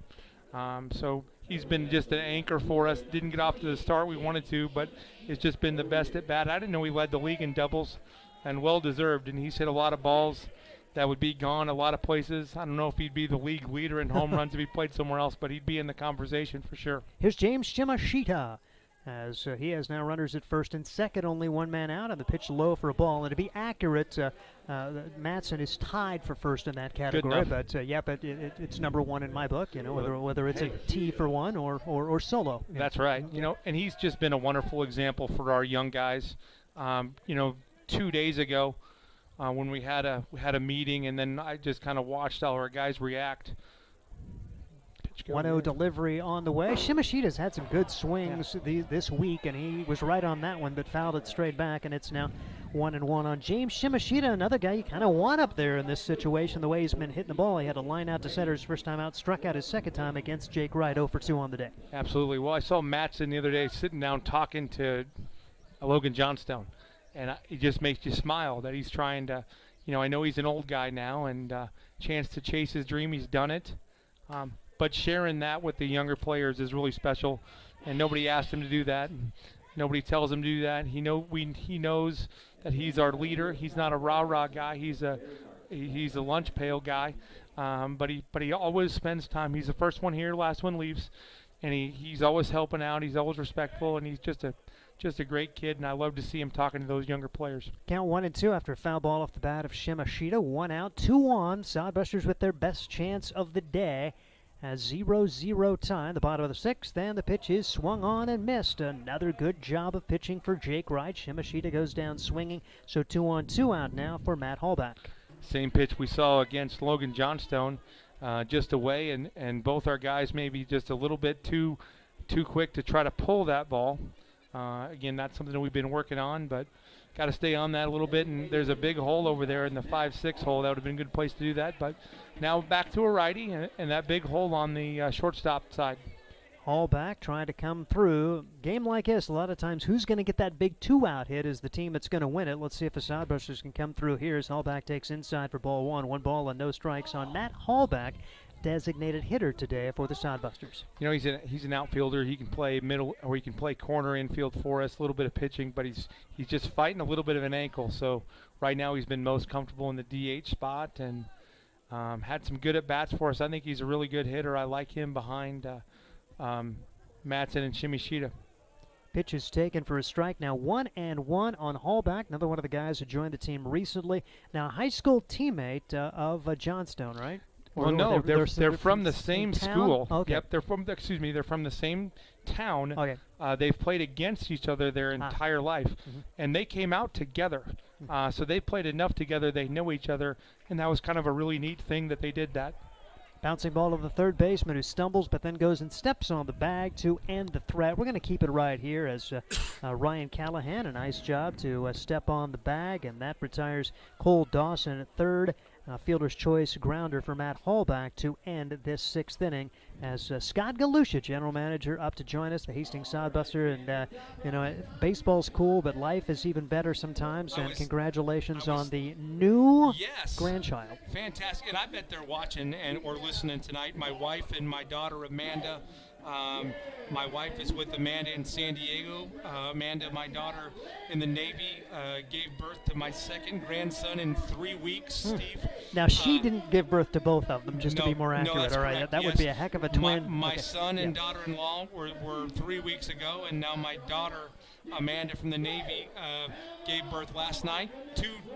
So he's been just an anchor for us. Didn't get off to the start we wanted to, but it's just been the best at bat. I didn't know he led the league in doubles, and well deserved. And he's hit a lot of balls that would be gone a lot of places. I don't know if he'd be the league leader in home runs if he played somewhere else, but he'd be in the conversation for sure. Here's James Shimashita, as he has now runners at first and second, only 1 man out, and the pitch low for a ball. And to be accurate, Matson is tied for first in that category. But it's number 1 in my book. You know, whether it's a T for 1 or solo. That's right. You know, and he's just been a wonderful example for our young guys. 2 days ago, when we had a meeting, and then I just kind of watched all our guys react. 1-0 delivery on the way. Shimoshida's had some good swings this week, and he was right on that one, but fouled it straight back, and it's now 1-1 on James Shimoshida, another guy you kind of want up there in this situation, the way he's been hitting the ball. He had a line out to center his first time out, struck out his second time against Jake Wright, 0 for 2 on the day. Absolutely. Well, I saw Mattson the other day sitting down talking to Logan Johnstone, and it just makes you smile that he's trying to, I know he's an old guy now, and chance to chase his dream, he's done it. But sharing that with the younger players is really special, and nobody asked him to do that. And nobody tells him to do that. He knows that he's our leader. He's not a rah-rah guy. He's a lunch pail guy, but he always spends time. He's the first one here, last one leaves, and he's always helping out. He's always respectful, and he's just a great kid, and I love to see him talking to those younger players. Count 1-2 after a foul ball off the bat of Shimoshida. 1 out, 2 on. Sodbusters with their best chance of the day. Has 0-0 tie, the bottom of the 6th, and the pitch is swung on and missed. Another good job of pitching for Jake Wright. Shimoshida goes down swinging, so 2-2 out now for Matt Hallback. Same pitch we saw against Logan Johnstone, just away, and both our guys maybe just a little bit too quick to try to pull that ball. Again, that's something that we've been working on, but got to stay on that a little bit, and there's a big hole over there in the 5-6 hole. That would have been a good place to do that, but now back to a righty, and that big hole on the shortstop side. Hallback trying to come through. Game like this, a lot of times who's going to get that big 2-out hit is the team that's going to win it. Let's see if the Sodbusters can come through here as Hallback takes inside for ball 1. 1 ball and no strikes on Matt Hallback, designated hitter today for the Sodbusters. He's an outfielder. He can play middle, or he can play corner infield for us, a little bit of pitching, but he's just fighting a little bit of an ankle. So right now he's been most comfortable in the DH spot, and had some good at-bats for us. I think he's a really good hitter. I like him behind Mattson and Shimoshida. Pitch is taken for a strike. Now 1-1 on Hallback, another one of the guys who joined the team recently. Now a high school teammate of Johnstone, right? Well, no, they're from the same school. Okay. Yep, they're from the same town. Okay. They've played against each other their entire life, and they came out together. So they played enough together, they know each other, and that was kind of a really neat thing that they did that. Bouncing ball of the third baseman who stumbles but then goes and steps on the bag to end the threat. We're going to keep it right here as Ryan Callahan, a nice job to step on the bag, and that retires Cole Dawson at third. Fielder's choice grounder for Matt Hallback to end this 6th inning as Scott Galusha, general manager, up to join us, the Hastings Sodbuster. And, baseball's cool, but life is even better sometimes. And congratulations on the new grandchild. Fantastic. And I bet they're watching or listening tonight. My wife and my daughter, Amanda. My wife is with Amanda in San Diego. Amanda, my daughter in the Navy, gave birth to my second grandson in 3 weeks, Steve. Now, she didn't give birth to both of them, just to be more accurate. That's all right, correct. That would be a heck of a twin. My son and daughter-in-law were 3 weeks ago, and now my daughter, Amanda from the Navy, gave birth last night,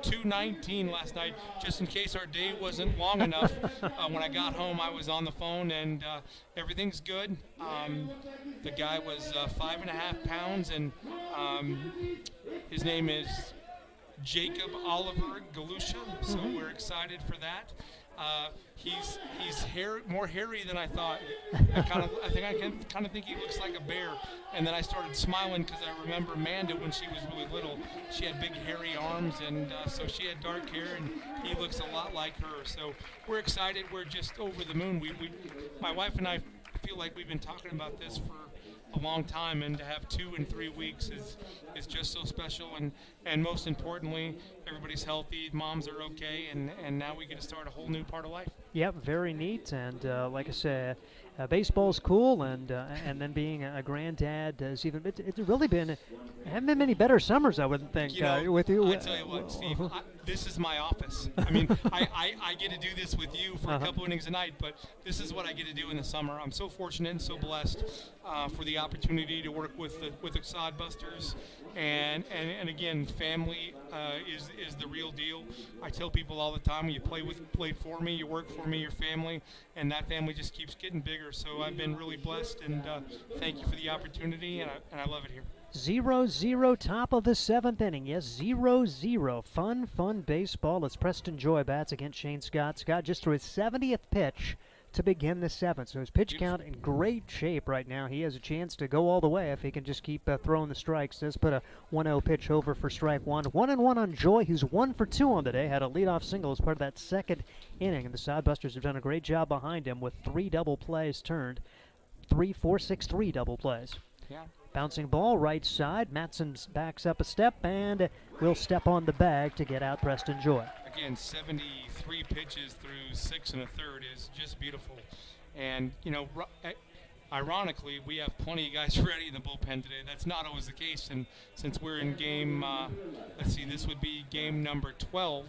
2:19 last night, just in case our day wasn't long enough. When I got home, I was on the phone, and everything's good. The guy was 5.5 pounds, and his name is Jacob Oliver Galusha, so we're excited for that. He's more hairy than I thought. I think he looks like a bear. And then I started smiling because I remember Amanda when she was really little. She had big hairy arms, and so she had dark hair, and he looks a lot like her. So we're excited. We're just over the moon. My wife and I feel like we've been talking about this for a long time, and to have 2 in 3 weeks is just so special, and most importantly, everybody's healthy, moms are okay, and now we get to start a whole new part of life. Yep, very neat, and like I said, baseball's cool, and then being a granddad is even. It's really been. Haven't been many better summers, I wouldn't think. With you, I tell you what, Steve, this is my office. I mean, I get to do this with you for a couple innings a night, but this is what I get to do in the summer. I'm so fortunate and so blessed for the opportunity to work with the Sodbusters, and again, family is the real deal. I tell people all the time, you play for me, you work for me, your family, and that family just keeps getting bigger. So I've been really blessed, and thank you for the opportunity, and I love it here. 0-0 top of the 7th inning. Yes, 0-0. Fun baseball as Preston Joy bats against Shane Scott. Scott just threw his 70th pitch to begin the 7th. So his pitch count in great shape right now. He has a chance to go all the way if he can just keep throwing the strikes. Does put a 1-0 pitch over for strike one. 1-1 on Joy, who's 1 for 2 on the day. Had a leadoff single as part of that 2nd inning. And the Sodbusters have done a great job behind him with 3 double plays turned. 3, 4, 6, 3 double plays. Yeah. Bouncing ball right side. Matson backs up a step and will step on the bag to get out Preston Joy. Again, 73 pitches through 6 1/3 is just beautiful. And, you know, ironically, we have plenty of guys ready in the bullpen today. That's not always the case. And since we're in game, let's see, this would be game number 12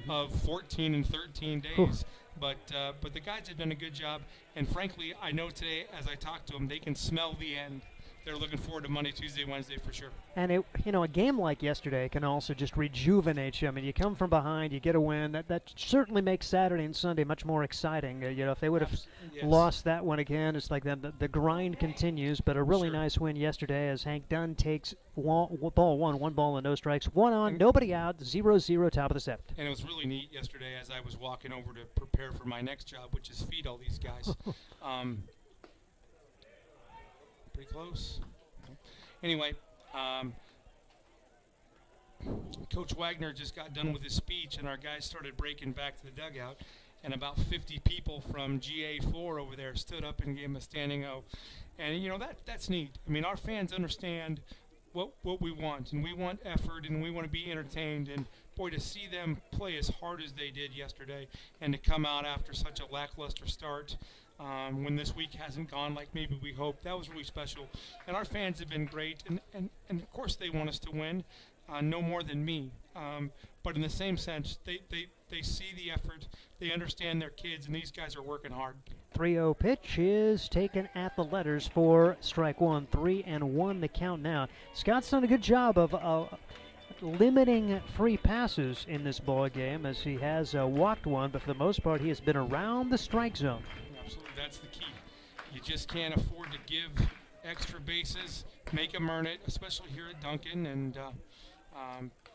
of 14 and 13 days. But the guys have done a good job. And frankly, I know today, as I talk to them, they can smell the end. They're looking forward to Monday, Tuesday, Wednesday for sure. And a game like yesterday can also just rejuvenate you. I mean, you come from behind, you get a win. That certainly makes Saturday and Sunday much more exciting. If they would have lost that one again, it's like the grind continues. But a really nice win yesterday as Hank Dunn takes ball one ball and no strikes, 1 on, nobody out, 0-0 top of the 7th. And it was really neat yesterday as I was walking over to prepare for my next job, which is feed all these guys. Pretty close. Anyway, Coach Wagner just got done with his speech, and our guys started breaking back to the dugout, and about 50 people from GA4 over there stood up and gave him a standing O. And, that's neat. I mean, our fans understand what we want, and we want effort, and we want to be entertained. And, boy, to see them play as hard as they did yesterday and to come out after such a lackluster start when this week hasn't gone like maybe we hoped, that was really special. And our fans have been great, and of course they want us to win, no more than me. But in the same sense, they see the effort, they understand their kids, and these guys are working hard. 3-0 pitch is taken at the letters for strike one. 3-1 the count now. Scott's done a good job of limiting free passes in this ball game as he has walked one, but for the most part he has been around the strike zone. Absolutely, that's the key. You just can't afford to give extra bases, make them earn it, especially here at Duncan, and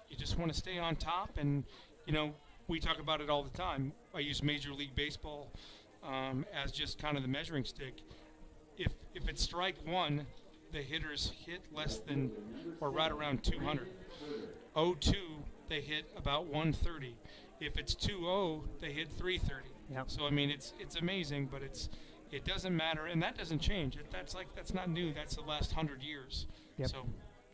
you just want to stay on top. And we talk about it all the time. I use Major League Baseball as just kind of the measuring stick. If it's strike one, the hitters hit less than or right around 200. 0-2, they hit about 130. If it's 2-0, they hit 330. Yep. So I mean, it's amazing, but it doesn't matter, and that doesn't change. That's not new. That's the last 100 years. Yep. So.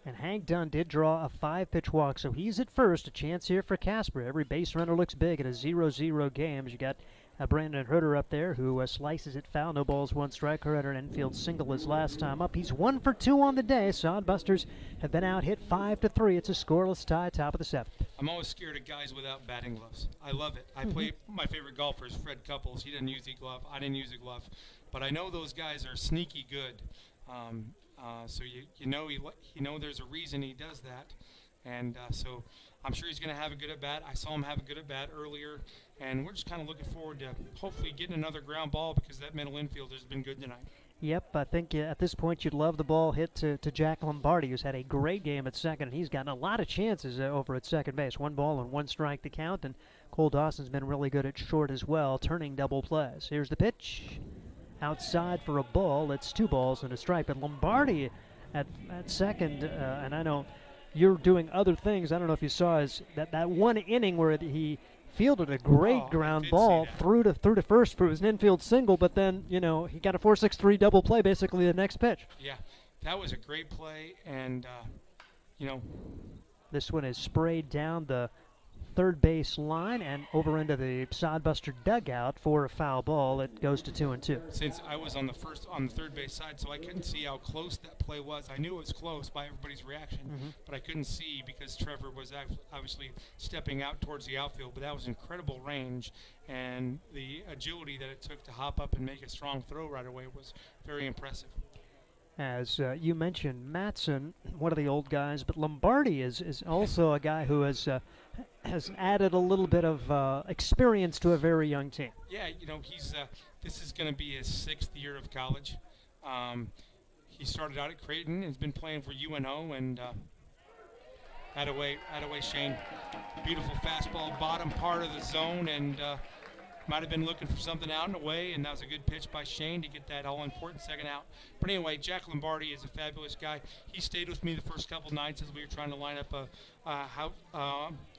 And Hank Dunn did draw a 5-pitch walk, so he's at first. A chance here for Casper. Every base runner looks big at a 0-0 game. You got Brandon Herter up there who slices it foul. No balls, 1 strike. Herter an infield single his last time up. He's 1 for 2 on the day. Sodbusters have been out hit 5-3. It's a scoreless tie, top of the 7th. I'm always scared of guys without batting gloves. I love it. I play my favorite golfer is Fred Couples. He didn't use a glove. I didn't use a glove. But I know those guys are sneaky good. So you know there's a reason he does that. And so I'm sure he's going to have a good at-bat. I saw him have a good at-bat earlier, and we're just kind of looking forward to hopefully getting another ground ball because that middle infielder has been good tonight. Yep, I think at this point you'd love the ball hit to Jack Lombardi, who's had a great game at second, and he's gotten a lot of chances over at second base. 1 ball and 1 strike to count, and Cole Dawson's been really good at short as well, turning double plays. Here's the pitch. Outside for a ball. It's 2 balls and a strike. But Lombardi at second, and I know you're doing other things. I don't know if you saw that one inning where he fielded a great ground ball through to first for an infield single, but then he got a 4-6-3 double play basically the next pitch. Yeah, that was a great play, and this one is sprayed down the third base line and over into the Sodbuster dugout for a foul ball. It goes to 2-2. Since I was on the third base side, so I couldn't see how close that play was. I knew it was close by everybody's reaction, but I couldn't see because Trevor was obviously stepping out towards the outfield. But that was incredible range, and the agility that it took to hop up and make a strong throw right away was very impressive. As you mentioned, Matson, one of the old guys, but Lombardi is also a guy who has added a little bit of experience to a very young team. Yeah, he's this is going to be his 6th year of college. He started out at Creighton, has been playing for UNO, and out of way, Shane. Beautiful fastball, bottom part of the zone, and might have been looking for something out and away, and that was a good pitch by Shane to get that all-important second out. But anyway, Jack Lombardi is a fabulous guy. He stayed with me the first couple nights as we were trying to line up a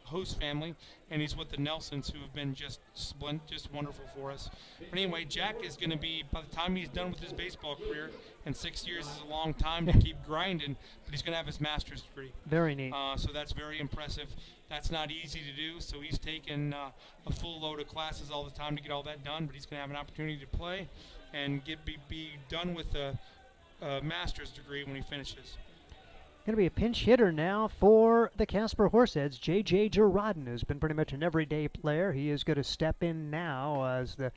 host family, and he's with the Nelsons, who have been just wonderful for us. But anyway, Jack is going to be, by the time he's done with his baseball career, and 6 years is a long time to keep grinding, but he's going to have his master's degree. Very neat. So that's very impressive. That's not easy to do, so he's taken a full load of classes all the time to get all that done, but he's going to have an opportunity to play and be done with a master's degree when he finishes. Going to be a pinch hitter now for the Casper Horse Heads, J.J. Girardin, who's been pretty much an everyday player. He is going to step in now as the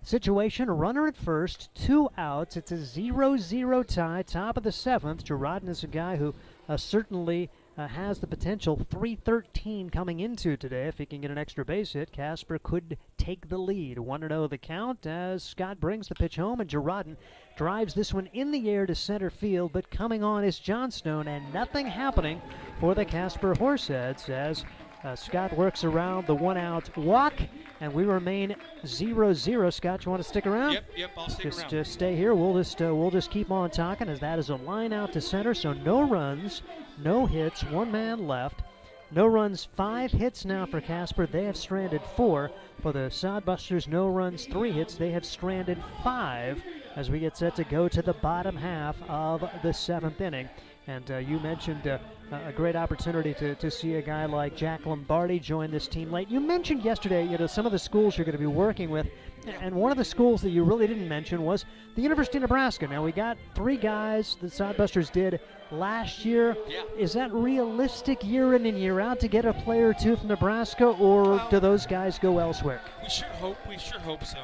situation, runner at first, 2 outs. It's a 0-0 tie, top of the 7th. Girardin is a guy who certainly has the potential. 3-13 coming into today. If he can get an extra base hit, Casper could take the lead. 1-0 the count as Scott brings the pitch home, and Girardin drives this one in the air to center field, but coming on is Johnstone, and nothing happening for the Casper Horse Heads as Scott works around the 1-out walk, and we remain 0-0. Scott, you want to stick around? Yep, I'll stick around. Just stay here. We'll just keep on talking, as that is a line out to center, so no runs, no hits, 1 man left. No runs, 5 hits now for Casper. They have stranded 4. For the Sodbusters, no runs, 3 hits. They have stranded 5 as we get set to go to the bottom half of the 7th inning. And you mentioned a great opportunity to see a guy like Jack Lombardi join this team late. You mentioned yesterday, some of the schools you're going to be working with, and one of the schools that you really didn't mention was the University of Nebraska. Now, we got 3 guys the Sodbusters did last year. Yeah. Is that realistic year in and year out to get a player or 2 from Nebraska, or do those guys go elsewhere? We sure hope so.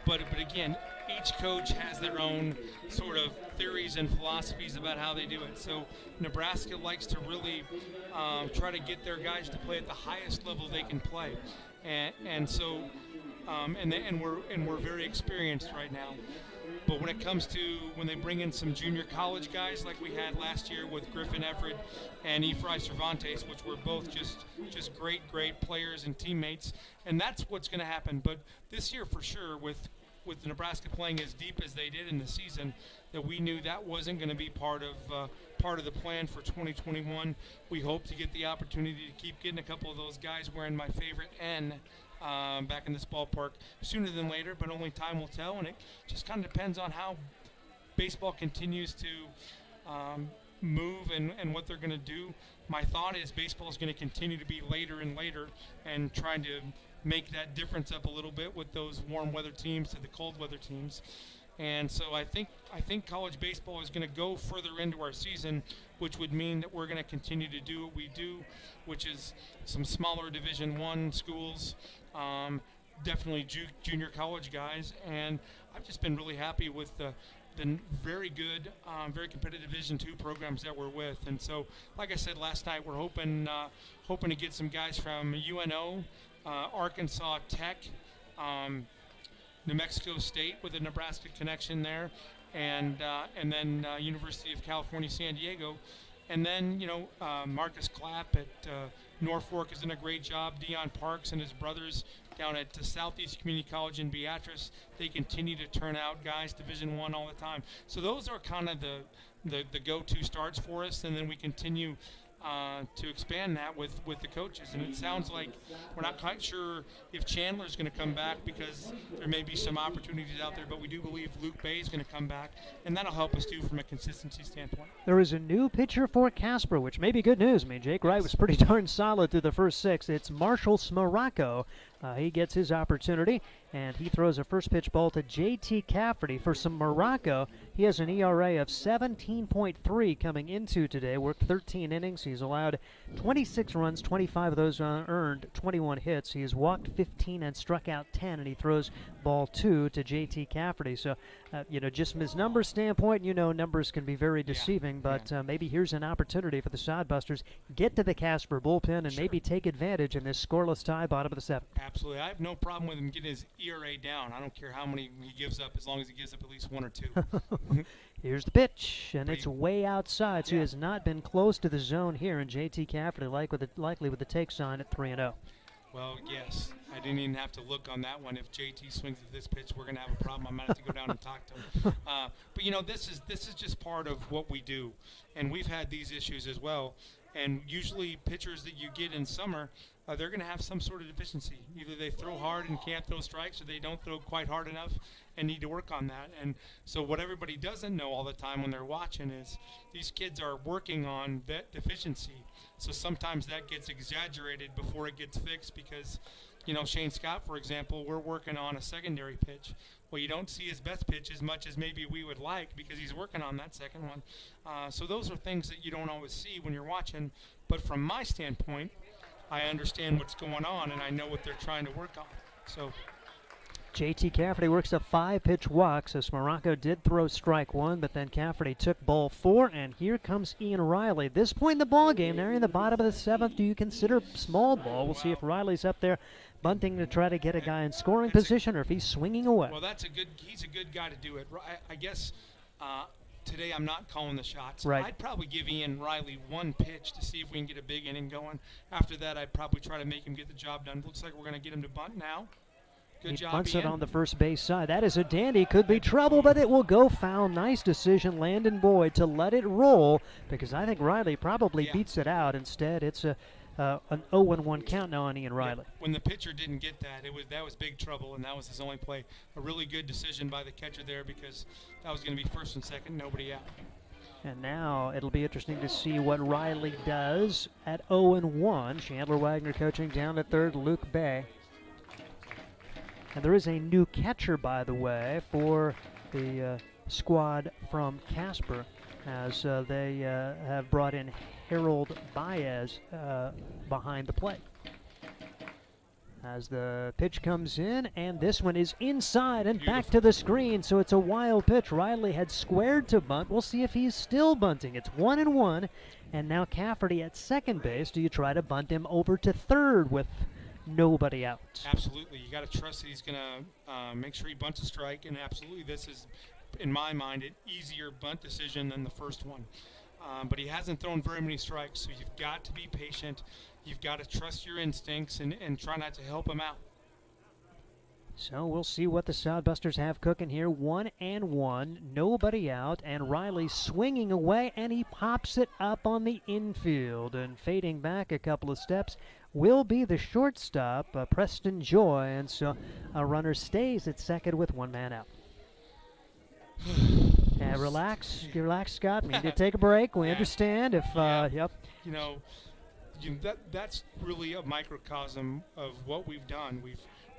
But again, each coach has their own sort of theories and philosophies about how they do it. So Nebraska likes to really try to get their guys to play at the highest level they can play, and so we're very experienced right now. But when it comes to when they bring in some junior college guys like we had last year with Griffin Everett and Efrain Cervantes, which were both just great players and teammates, and that's what's going to happen. But this year for sure, with Nebraska playing as deep as they did in the season, that we knew that wasn't going to be part of the plan for 2021. We hope to get the opportunity to keep getting a couple of those guys wearing my favorite N back in this ballpark sooner than later, but only time will tell, and it just kind of depends on how baseball continues to move and what they're going to do. My thought is baseball is going to continue to be later and later, and trying to make that difference up a little bit with those warm weather teams to the cold weather teams. And so I think college baseball is going to go further into our season, which would mean that we're going to continue to do what we do, which is some smaller Division I schools, definitely junior college guys. And I've just been really happy with the very good, very competitive Division II programs that we're with. And so, like I said last night, we're hoping to get some guys from UNO, Arkansas Tech, New Mexico State with a Nebraska connection there, and then University of California, San Diego. And then, Marcus Clapp at Norfolk is doing a great job. Deion Parks and his brothers down at Southeast Community College in Beatrice, they continue to turn out guys Division I all the time. So those are kind of the go-to starts for us, and then we continue to expand that with the coaches. And it sounds like we're not quite sure if Chandler's going to come back, because there may be some opportunities out there, but we do believe Luke Bay is going to come back, and that'll help us too from a consistency standpoint. There is a new pitcher for Casper, which may be good news. I mean, Jake Wright was pretty darn solid through the first 6. It's Marshall Smaracco. He gets his opportunity, and he throws a first pitch ball to J.T. Cafferty. For Smaracco, he has an ERA of 17.3 coming into today. Worked 13 innings. He's allowed 26 runs, 25 of those earned, 21 hits. He has walked 15 and struck out 10, and he throws ball 2 to J.T. Cafferty. So, just from his numbers standpoint, numbers can be very deceiving, but maybe here's an opportunity for the Sodbusters. Get to the Casper bullpen and maybe take advantage in this scoreless tie, bottom of the 7th. Absolutely. I have no problem with him getting his ERA down. I don't care how many he gives up, as long as he gives up at least 1 or 2. Here's the pitch, and it's way outside, so he has not been close to the zone here, and J.T. Cafferty likely with the take sign at 3-0. Well, yes. I didn't even have to look on that one. If JT swings at this pitch, we're going to have a problem. I might have to go down and talk to him. But, you know, this is just part of what we do, and we've had these issues as well. And usually pitchers that you get in summer, they're going to have some sort of deficiency. Either they throw hard and can't throw strikes, or they don't throw quite hard enough and need to work on that. And so what everybody doesn't know all the time when they're watching is these kids are working on that deficiency. So sometimes that gets exaggerated before it gets fixed because, you know, Shane Scott, for example, we're working on a secondary pitch. Well, you don't see his best pitch as much as maybe we would like because he's working on that second one. So those are things that you don't always see when you're watching. But from my standpoint, I understand what's going on and I know what they're trying to work on. So J.T. Cafferty works a 5-pitch walk, so Smaracco did throw strike 1, but then Cafferty took ball 4, and here comes Ian Riley. This point in the ball game, they're in the bottom of the 7th. Do you consider small ball? We'll see if Riley's up there bunting to try to get a guy in scoring position or if he's swinging away. Well, he's a good guy to do it. I guess today I'm not calling the shots. Right. I'd probably give Ian Riley 1 pitch to see if we can get a big inning going. After that, I'd probably try to make him get the job done. Looks like we're going to get him to bunt now. Good job, Bunts Ian. it on the first base side. That is a dandy. Could be trouble, but it will go foul. Nice decision, Landon Boyd, to let it roll because I think Riley probably beats it out. Instead, it's an 0-1 count now on Ian Riley. Yeah. When the pitcher didn't get that, that was big trouble, and that was his only play. A really good decision by the catcher there because that was going to be first and second, nobody out. And now it'll be interesting to see what Riley does at 0-1. Chandler Wagner coaching down at third, Luke Bay. And there is a new catcher, by the way, for the squad from Casper, as they have brought in Harold Baez behind the plate. As the pitch comes in, and this one is inside and back to the screen, so it's a wild pitch. Riley had squared to bunt. We'll see if he's still bunting. It's 1-1, and now Cafferty at second base. Do you try to bunt him over to third with nobody out? Absolutely. You got to trust that he's going to make sure he bunts a strike, and absolutely this is, in my mind, an easier bunt decision than the first one. But he hasn't thrown very many strikes, so you've got to be patient. You've got to trust your instincts and try not to help him out. So we'll see what the Sodbusters have cooking here. 1-1, nobody out, and Riley swinging away, and he pops it up on the infield. And fading back a couple of steps will be the shortstop, Preston Joy, and so a runner stays at second with 1 man out. And relax, Scott. We need to take a break. We understand. If yep. You know, that's really a microcosm of what we've done.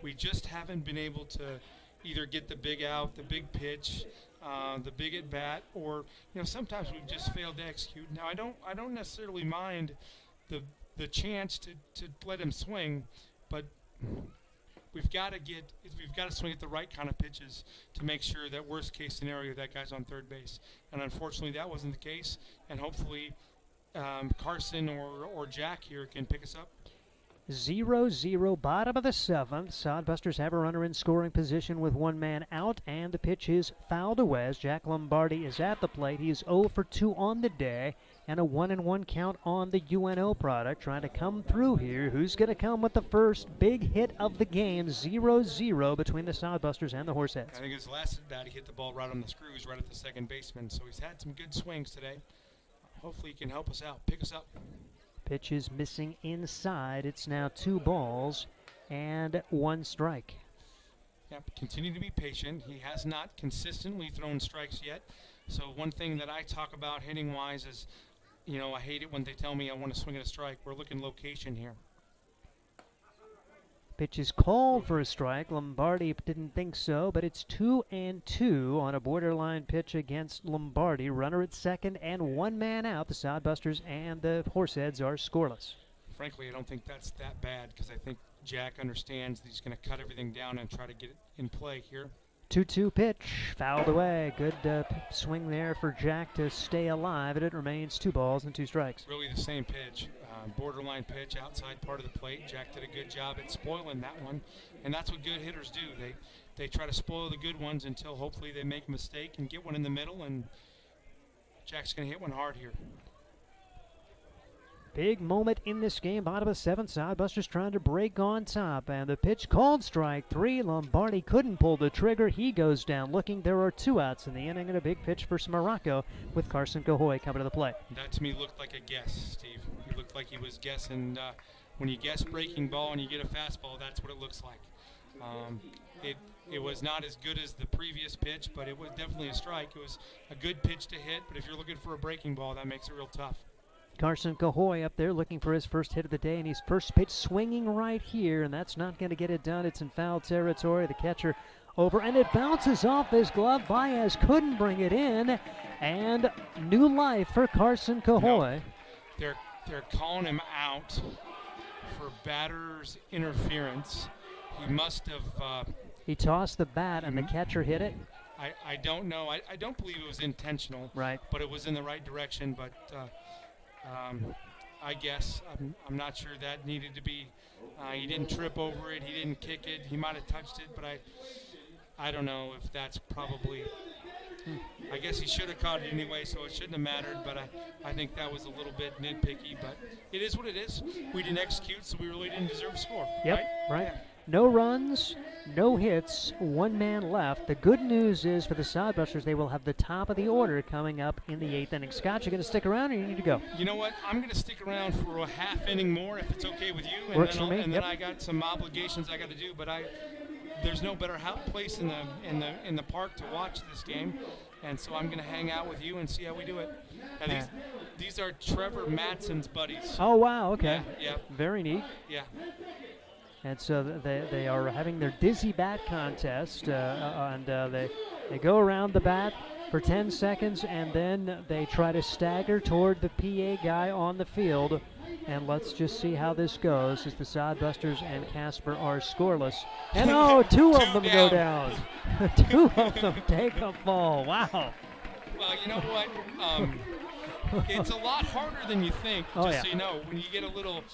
We just haven't been able to either get the big out, the big pitch, the big at bat, or sometimes we've just failed to execute. Now I don't necessarily mind the chance to let him swing, but we've got to swing at the right kind of pitches to make sure that worst case scenario that guy's on third base. And unfortunately that wasn't the case, and hopefully Carson or Jack here can pick us up. 0-0, bottom of the 7th. Sodbusters have a runner in scoring position with 1 man out, and the pitch is fouled away as Jack Lombardi is at the plate. He is 0 for 2 on the day, and a 1-1 count on the UNO product. Trying to come through here. Who's going to come with the first big hit of the game? 0-0 between the Sodbusters and the Horseheads. I think his last at bat, he hit the ball right on the screws, right at the second baseman. So he's had some good swings today. Hopefully he can help us out, pick us up. Pitch is missing inside. It's now 2 balls and 1 strike. Yep, continue to be patient. He has not consistently thrown strikes yet. So one thing that I talk about hitting-wise is, I hate it when they tell me I want to swing at a strike. We're looking location here. Pitch is called for a strike. Lombardi didn't think so, but it's 2-2 on a borderline pitch against Lombardi. Runner at second and 1 man out. The Sodbusters and the Horseheads are scoreless. Frankly, I don't think that's that bad because I think Jack understands that he's going to cut everything down and try to get it in play here. 2-2 pitch, fouled away. Good swing there for Jack to stay alive, and it remains 2 balls and 2 strikes. Really the same pitch. borderline pitch outside part of the plate. Jack did a good job at spoiling that one, and that's what good hitters do. They try to spoil the good ones until hopefully they make a mistake and get one in the middle, and Jack's going to hit one hard here. Big moment in this game. Bottom of 7. Sodbusters trying to break on top. And the pitch called strike 3. Lombardi couldn't pull the trigger. He goes down looking. There are 2 outs in the inning and a big pitch for Morocco with Carson Cahoy coming to the plate. That to me looked like a guess, Steve. He looked like he was guessing. When you guess breaking ball and you get a fastball, that's what it looks like. It was not as good as the previous pitch, but it was definitely a strike. It was a good pitch to hit, but if you're looking for a breaking ball, that makes it real tough. Carson Cahoy up there looking for his first hit of the day, and he's first pitch swinging right here, and that's not going to get it done. It's in foul territory. The catcher over, and it bounces off his glove. Baez couldn't bring it in, and new life for Carson Cahoy. No, they're calling him out for batter's interference. He must have... he tossed the bat, and the catcher hit it. I don't know. I don't believe it was intentional. Right. But it was in the right direction, but... I guess I'm not sure that needed to be. He didn't trip over it. He didn't kick it. He might have touched it, but I don't know if that's probably. I guess he should have caught it anyway, so it shouldn't have mattered. But I think that was a little bit nitpicky. But it is what it is. We didn't execute, so we really didn't deserve a score. Yep. Right. Yeah. No runs, no hits, 1 man left. The good news is for the Sodbusters, they will have the top of the order coming up in the 8th inning. Scott, you going to stick around or you need to go? You know what? I'm going to stick around for a half inning more if it's okay with you. And Works then for me. And then I got some obligations I got to do, but there's no better place in the park to watch this game, and so I'm going to hang out with you and see how we do it. And these are Trevor Matson's buddies. Oh wow! Okay. Yeah. Very neat. Yeah. And so they are having their dizzy bat contest, and they go around the bat for 10 seconds, and then they try to stagger toward the PA guy on the field. And let's just see how this goes as the Sodbusters and Casper are scoreless. And two of them go down. 2 of them take a fall. Wow. Well, you know what? It's a lot harder than you think, so you know. When you get a little,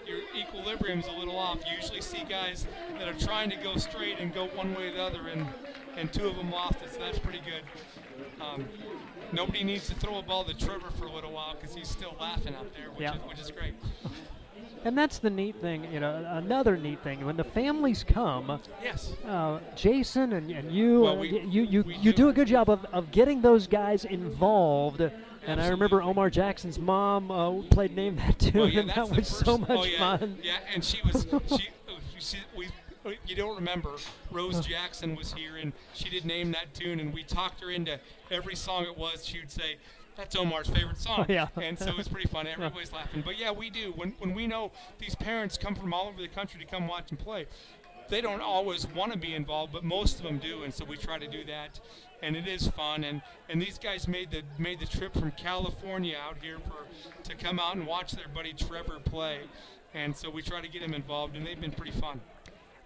your equilibrium's a little off. You usually see guys that are trying to go straight and go one way or the other, and 2 of them lost it, so that's pretty good. Nobody needs to throw a ball to Trevor for a little while because he's still laughing out there, which is great. And that's the neat thing, you know, another neat thing. When the families come, yes, Jason and you, you do a good job of getting those guys involved. And I remember Omar Jackson's mom played Name That Tune, and that was so much fun. Yeah, and you don't remember, Rose Jackson was here, and she did Name That Tune, and we talked her into every song it was. She would say, that's Omar's favorite song. And so it was pretty fun. Everybody's laughing. But, yeah, we do. When we know these parents come from all over the country to come watch and play, they don't always want to be involved, but most of them do, and so we try to do that. And it is fun, and these guys made the trip from California out here to come out and watch their buddy Trevor play, and so we try to get them involved, and they've been pretty fun.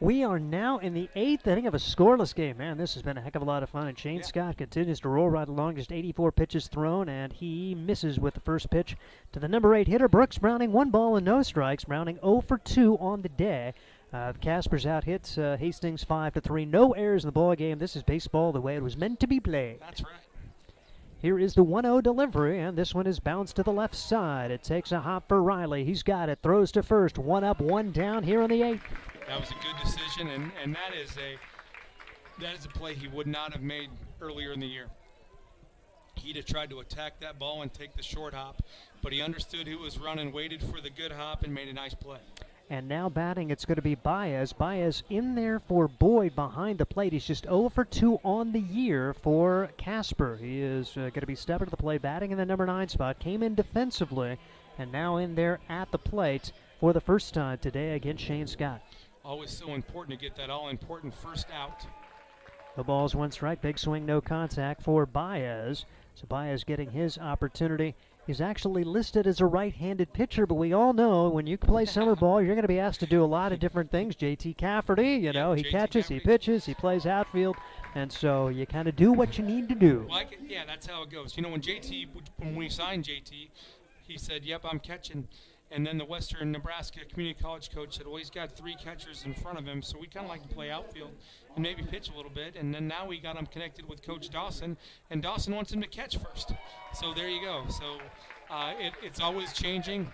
We are now in the 8th inning of a scoreless game. Man, this has been a heck of a lot of fun, and Shane Scott continues to roll right along, just 84 pitches thrown, and he misses with the first pitch to the number 8 hitter, Brooks Browning. 1 ball and no strikes. Browning 0 for 2 on the day. Casper's out hits Hastings 5-3. No errors in the ball game. This is baseball the way it was meant to be played. That's right. Here is the 1-0 delivery, and this one is bounced to the left side. It takes a hop for Riley. He's got it. Throws to first. 1 up, 1 down here in the 8th. That was a good decision, and that is a play he would not have made earlier in the year. He'd have tried to attack that ball and take the short hop, but he understood who was running, waited for the good hop, and made a nice play. And now batting, it's going to be Baez. Baez in there for Boyd behind the plate. He's just 0 for 2 on the year for Casper. He is going to be stepping to the plate, batting in the number 9 spot. Came in defensively, and now in there at the plate for the first time today against Shane Scott. Always so important to get that all-important first out. The ball's 1 strike. Big swing, no contact for Baez. So Baez getting his opportunity. He's actually listed as a right-handed pitcher, but we all know when you play summer ball, you're going to be asked to do a lot of different things. J.T. Cafferty, he catches, he pitches, he plays outfield, and so you kind of do what you need to do. Well, that's how it goes. You know, when we signed JT, he said, yep, I'm catching. And then the Western Nebraska Community College coach said, well, he's got 3 catchers in front of him, so we kind of like to play outfield and maybe pitch a little bit. And then now we got him connected with Coach Dawson, and Dawson wants him to catch first. So there you go. So it's always changing.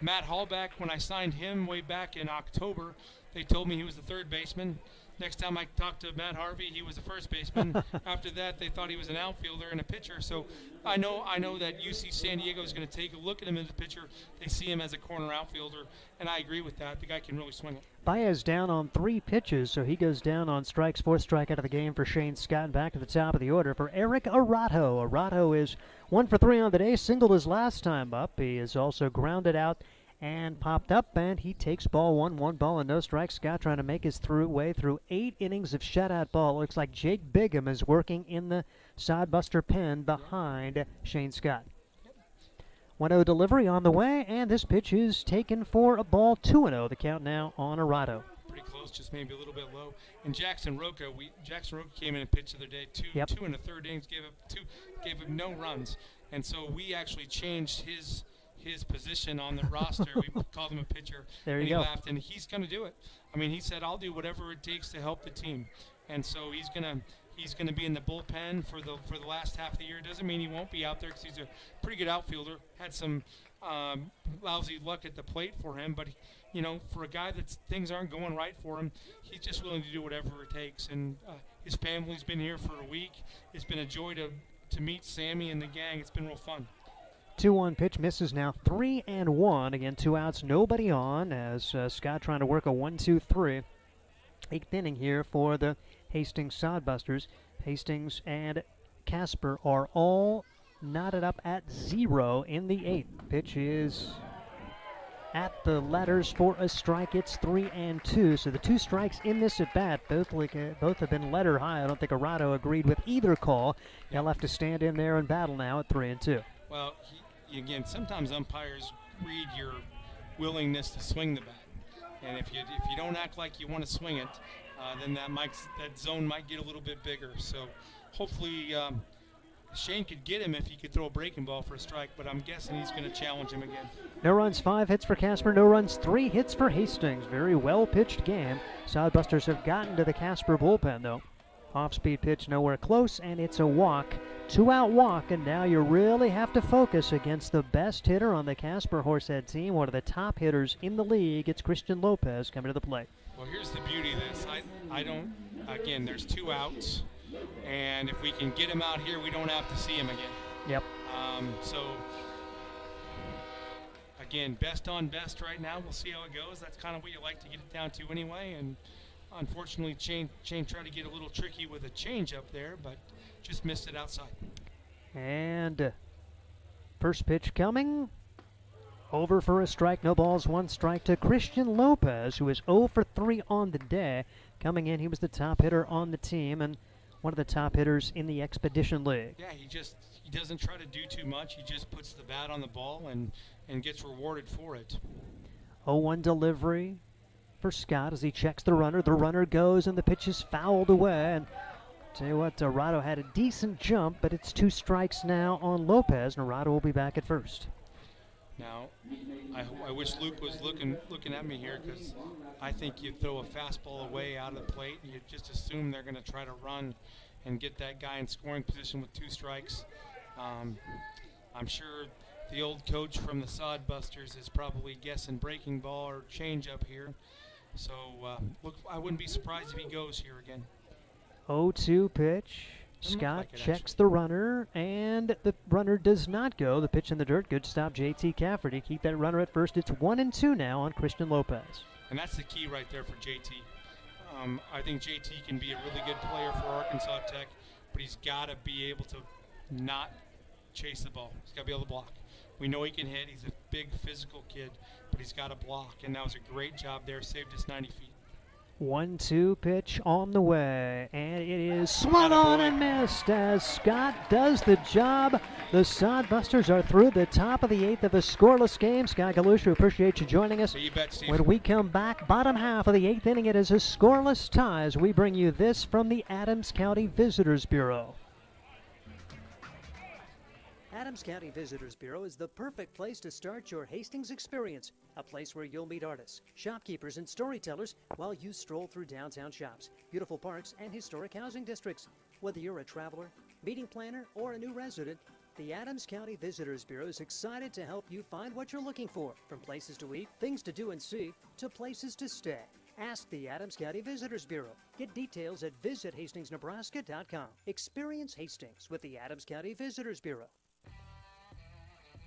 Matt Hallback, when I signed him way back in October, they told me he was the third baseman. Next time I talked to Matt Harvey, he was the first baseman. After that, they thought he was an outfielder and a pitcher. So I know that UC San Diego is going to take a look at him as a pitcher. They see him as a corner outfielder, and I agree with that. The guy can really swing it. Baez down on 3 pitches, so he goes down on strikes. 4th strikeout of the game for Shane Scott. Back to the top of the order for Eric Arato. Arato is 1 for 3 on the day, singled his last time up. He is also grounded out and popped up, and he takes ball 1, 1 ball and no strikes. Scott trying to make his way through 8 innings of shutout ball. Looks like Jake Bigham is working in the Sodbuster pen behind Shane Scott. 1-0 delivery on the way, and this pitch is taken for a ball. 2-0 the count now on Arato. Pretty close, just maybe a little bit low. And Jackson Roca came in and pitched the other day. Two in the third innings, gave him no runs, and so we actually changed his position on the roster. We called him a pitcher. There you and go. He laughed, and he's going to do it. I mean, he said, I'll do whatever it takes to help the team. And so he's going to be in the bullpen for the last half of the year. Doesn't mean he won't be out there because he's a pretty good outfielder. Had some lousy luck at the plate for him, but for a guy that things aren't going right for him, he's just willing to do whatever it takes. And his family's been here for a week. It's been a joy to meet Sammy and the gang. It's been real fun. 2-1 pitch misses now. 3-1. Again, 2 outs, nobody on, as Scott trying to work a 1-2-3. 8th inning here for the Hastings Sodbusters. Hastings and Casper are all knotted up at 0 in the 8th. Pitch is at the letters for a strike. It's 3-2. So the 2 strikes in this at bat, both have been letter high. I don't think Arato agreed with either call. He'll have to stand in there and battle now at 3-2. Well, again, sometimes umpires read your willingness to swing the bat, and if you don't act like you want to swing it, then that zone might get a little bit bigger. So hopefully Shane could get him if he could throw a breaking ball for a strike, but I'm guessing he's going to challenge him again. No runs, 5 hits for Casper. No runs, 3 hits for Hastings. Very well pitched game. Sodbusters have gotten to the Casper bullpen though. Off-speed pitch nowhere close, and it's a walk. 2-out walk, and now you really have to focus against the best hitter on the Casper Horsehead team, one of the top hitters in the league. It's Christian Lopez coming to the plate. Well, here's the beauty of this. Again, there's 2 outs, and if we can get him out here, we don't have to see him again. Yep. So, again, best on best right now. We'll see how it goes. That's kind of what you like to get it down to anyway, and unfortunately, Shane tried to get a little tricky with a change up there, but just missed it outside. And first pitch coming. Over for a strike. No balls, 1 strike to Christian Lopez, who is 0 for 3 on the day. Coming in, he was the top hitter on the team and one of the top hitters in the Expedition League. Yeah, he doesn't try to do too much. He just puts the bat on the ball and gets rewarded for it. 0-1 delivery for Scott as he checks the runner. The runner goes and the pitch is fouled away. And tell you what, Arato had a decent jump, but it's 2 strikes now on Lopez, and Arato will be back at first. Now, I wish Luke was looking at me here, because I think you throw a fastball away out of the plate, you just assume they're going to try to run and get that guy in scoring position with 2 strikes. I'm sure the old coach from the Sodbusters is probably guessing breaking ball or change up here. So, look, I wouldn't be surprised if he goes here again. 0-2 pitch. Scott checks the runner, and the runner does not go. The pitch in the dirt. Good stop, JT Cafferty. Keep that runner at first. It's 1-2 now on Christian Lopez. And that's the key right there for JT. I think JT can be a really good player for Arkansas Tech, but he's got to be able to not chase the ball. He's got to be able to block. We know he can hit. He's a big physical kid, but he's got to block, and that was a great job there. Saved us 90 feet. 1-2 pitch on the way, and it is swung on and missed as Scott does the job. The Sodbusters are through the top of the 8th of a scoreless game. Sky Galusha, appreciate you joining us. You bet, Steve. When we come back, bottom half of the 8th inning, it is a scoreless tie as we bring you this from the Adams County Visitors Bureau. Adams County Visitors Bureau is the perfect place to start your Hastings experience. A place where you'll meet artists, shopkeepers, and storytellers while you stroll through downtown shops, beautiful parks, and historic housing districts. Whether you're a traveler, meeting planner, or a new resident, the Adams County Visitors Bureau is excited to help you find what you're looking for, from places to eat, things to do and see, to places to stay. Ask the Adams County Visitors Bureau. Get details at visithastingsnebraska.com. Experience Hastings with the Adams County Visitors Bureau.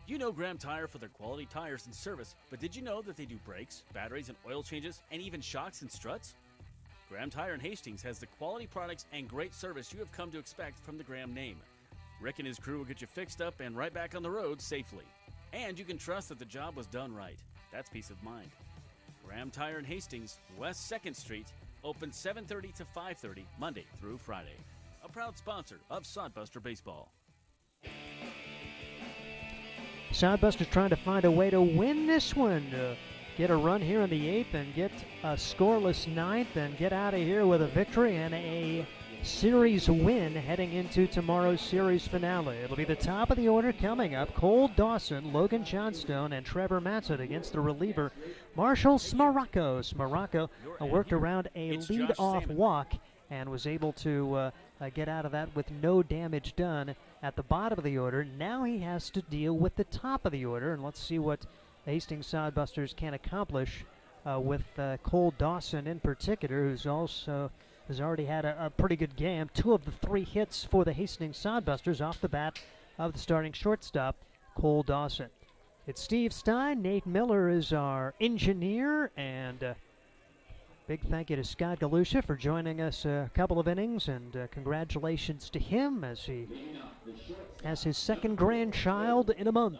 You know Graham Tire for their quality tires and service, but did you know that they do brakes, batteries, and oil changes, and even shocks and struts? Graham Tire in Hastings has the quality products and great service you have come to expect from the Graham name. Rick and his crew will get you fixed up and right back on the road safely. And you can trust that the job was done right. That's peace of mind. Graham Tire in Hastings, West 2nd Street, open 7:30 to 5:30, Monday through Friday. A proud sponsor of Sodbuster Baseball. Sodbusters trying to find a way to win this one. Get a run here in the 8th and get a scoreless 9th and get out of here with a victory and a series win heading into tomorrow's series finale. It'll be the top of the order coming up. Cole Dawson, Logan Johnstone, and Trevor Matson against the reliever Marshall Smaracco. Smaracco worked around a lead-off walk and was able to get out of that with no damage done at the bottom of the order. Now he has to deal with the top of the order, and let's see what the Hastings Sodbusters can accomplish with Cole Dawson in particular, who's also has already had a pretty good game. 2 of the 3 hits for the Hastings Sodbusters off the bat of the starting shortstop, Cole Dawson. It's Steve Stein. Nate Miller is our engineer, and big thank you to Scott Galusha for joining us a couple of innings, and congratulations to him as he has his 2nd grandchild in a month.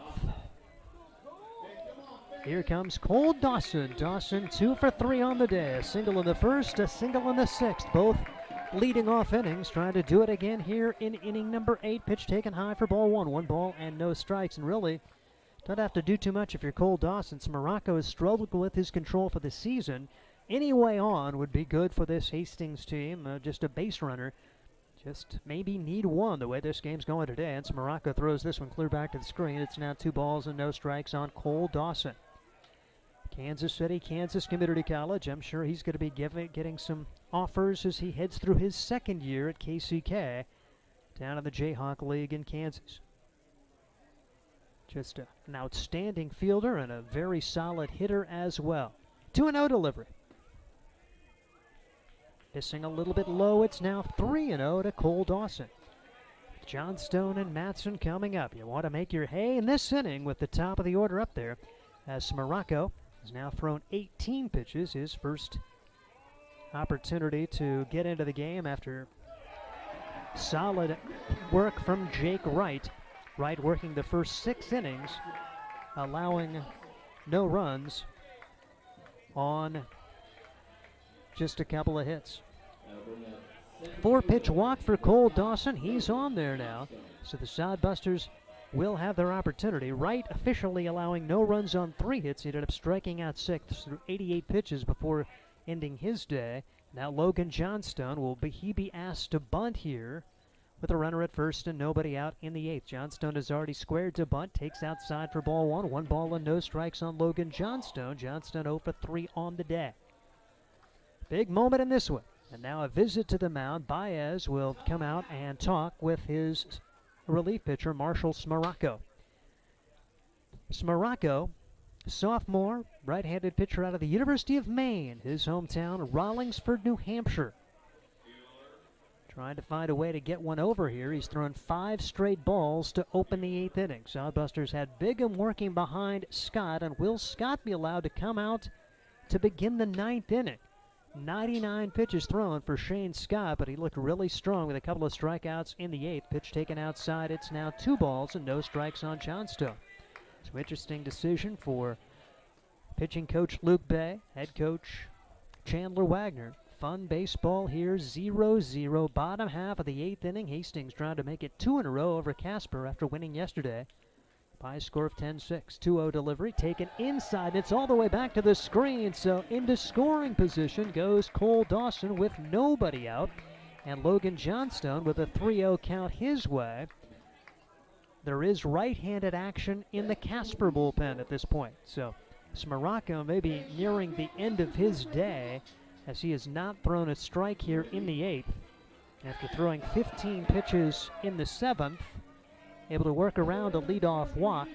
Here comes Cole Dawson. Dawson 2 for 3 on the day. A single in the 1st, a single in the 6th. Both leading off innings. Trying to do it again here in inning number 8. Pitch taken high for ball 1. 1 ball and no strikes. And really, don't have to do too much if you're Cole Dawson. Smaracco has struggled with his control for the season. Any way on would be good for this Hastings team. Just a base runner. Just maybe need 1 the way this game's going today. And Smaracco throws this one clear back to the screen. It's now 2 balls and no strikes on Cole Dawson. Kansas City, Kansas Community College. I'm sure he's going to be getting some offers as he heads through his 2nd year at KCK down in the Jayhawk League in Kansas. Just an outstanding fielder and a very solid hitter as well. 2-0 delivery. Missing a little bit low. It's now 3-0 to Cole Dawson. Johnstone and Matson coming up. You want to make your hay in this inning with the top of the order up there, as Smaracco has now thrown 18 pitches, his first opportunity to get into the game after solid work from Jake Wright. Wright working the first 6 innings, allowing no runs on just a couple of hits. 4-pitch walk for Cole Dawson. He's on there now, so the Sodbusters will have their opportunity. Wright officially allowing no runs on 3 hits. He ended up striking out 6 through 88 pitches before ending his day. Now Logan Johnstone will be asked to bunt here with a runner at first and nobody out in the 8th. Johnstone has already squared to bunt, takes outside for ball 1. 1 ball and no strikes on Logan Johnstone. Johnstone 0 for 3 on the day. Big moment in this one. And now a visit to the mound. Baez will come out and talk with his relief pitcher, Marshall Smaracco. Smaracco, sophomore, right-handed pitcher out of the University of Maine, his hometown, Rollingsford, New Hampshire. Trying to find a way to get one over here. He's thrown 5 straight balls to open the 8th inning. Sodbusters had Bigham working behind Scott, and will Scott be allowed to come out to begin the 9th inning? 99 pitches thrown for Shane Scott, but he looked really strong with a couple of strikeouts in the 8th. Pitch taken outside. It's now 2 balls and no strikes on Johnstone. Some interesting decision for pitching coach Luke Bay, head coach Chandler Wagner. Fun baseball here, 0-0, bottom half of the 8th inning. Hastings trying to make it 2 in a row over Casper after winning yesterday by a score of 10-6. 2-0 delivery taken inside. It's all the way back to the screen, so into scoring position goes Cole Dawson with nobody out, and Logan Johnstone with a 3-0 count his way. there is right-handed action in the Casper bullpen at this point. So Smaracco may be nearing the end of his day, as he has not thrown a strike here in the 8th. After throwing 15 pitches in the 7th, able to work around a leadoff walk.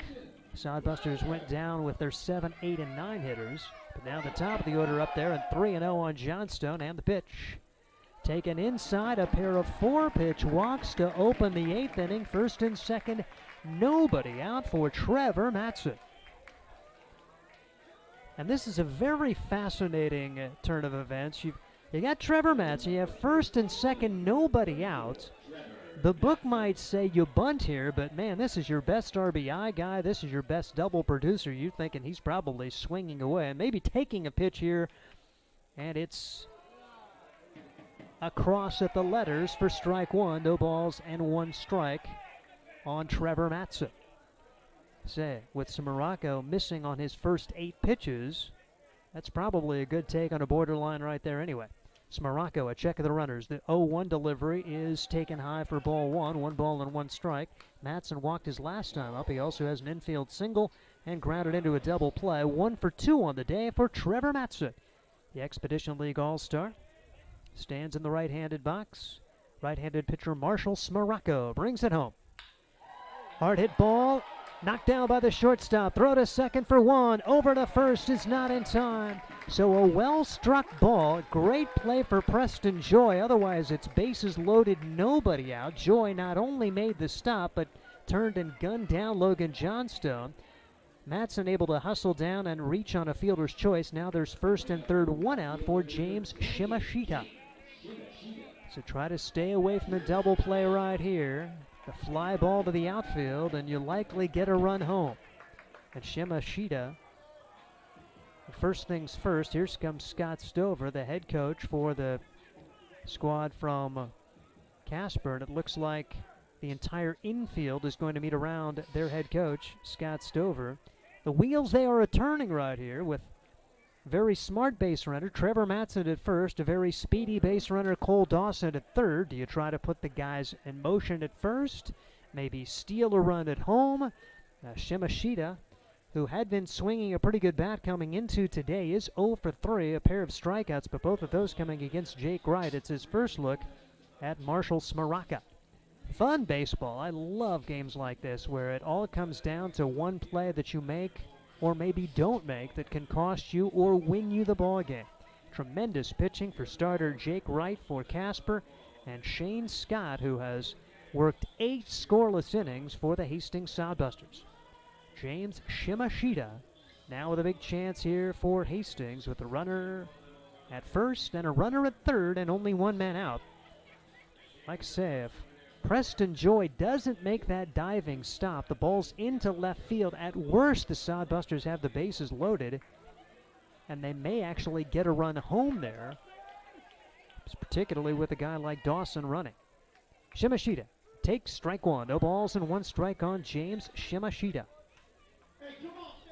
Sodbusters went down with their 7, 8, and 9 hitters. But now the top of the order up there, and 3-0 on Johnstone, and the pitch. Taken inside, a pair of 4-pitch walks to open the 8th inning. First and second, nobody out for Trevor Matson. And this is a very fascinating turn of events. You got Trevor Matson, you have first and second, nobody out. The book might say you bunt here, but man, this is your best RBI guy. This is your best double producer. You're thinking he's probably swinging away and maybe taking a pitch here. And it's across at the letters for strike one. No balls and 1 strike on Trevor Matson. Say, with Smaracco missing on his first 8 pitches, that's probably a good take on a borderline right there anyway. Smaracco, a check of the runners. The 0-1 delivery is taken high for ball 1. 1 ball and 1 strike. Matson walked his last time up. He also has an infield single and grounded into a double play. 1 for 2 on the day for Trevor Matson. The Expedition League All-Star stands in the right-handed box. Right-handed pitcher Marshall Smaracco brings it home. Hard hit ball. Knocked down by the shortstop. Throw to second for 1. Over to first is not in time. So a well-struck ball. Great play for Preston Joy. Otherwise, it's bases loaded, nobody out. Joy not only made the stop, but turned and gunned down Logan Johnstone. Matson able to hustle down and reach on a fielder's choice. Now there's first and third, 1 out for James Shimashita. So try to stay away from the double play right here. The fly ball to the outfield, and you likely get a run home. And Shimashita, first things first, here comes Scott Stover, the head coach for the squad from Casper, and it looks like the entire infield is going to meet around their head coach, Scott Stover. The wheels, they are a-turning right here with very smart base runner Trevor Matson at first, a very speedy base runner Cole Dawson at third. Do you try to put the guys in motion at first? Maybe steal a run at home? Shimashita, who had been swinging a pretty good bat coming into today, is 0 for 3, a pair of strikeouts, but both of those coming against Jake Wright. It's his first look at Marshall Smaracco. Fun baseball. I love games like this where it all comes down to one play that you make or maybe don't make that can cost you or win you the ball game. Tremendous pitching for starter Jake Wright for Casper, and Shane Scott, who has worked 8 scoreless innings for the Hastings Sodbusters. James Shimashita now with a big chance here for Hastings with a runner at first and a runner at third and only 1 man out. Like I say, if Preston Joy doesn't make that diving stop, the ball's into left field. At worst, the Sodbusters have the bases loaded, and they may actually get a run home there, particularly with a guy like Dawson running. Shimashita takes strike 1. No balls and 1 strike on James Shimashita,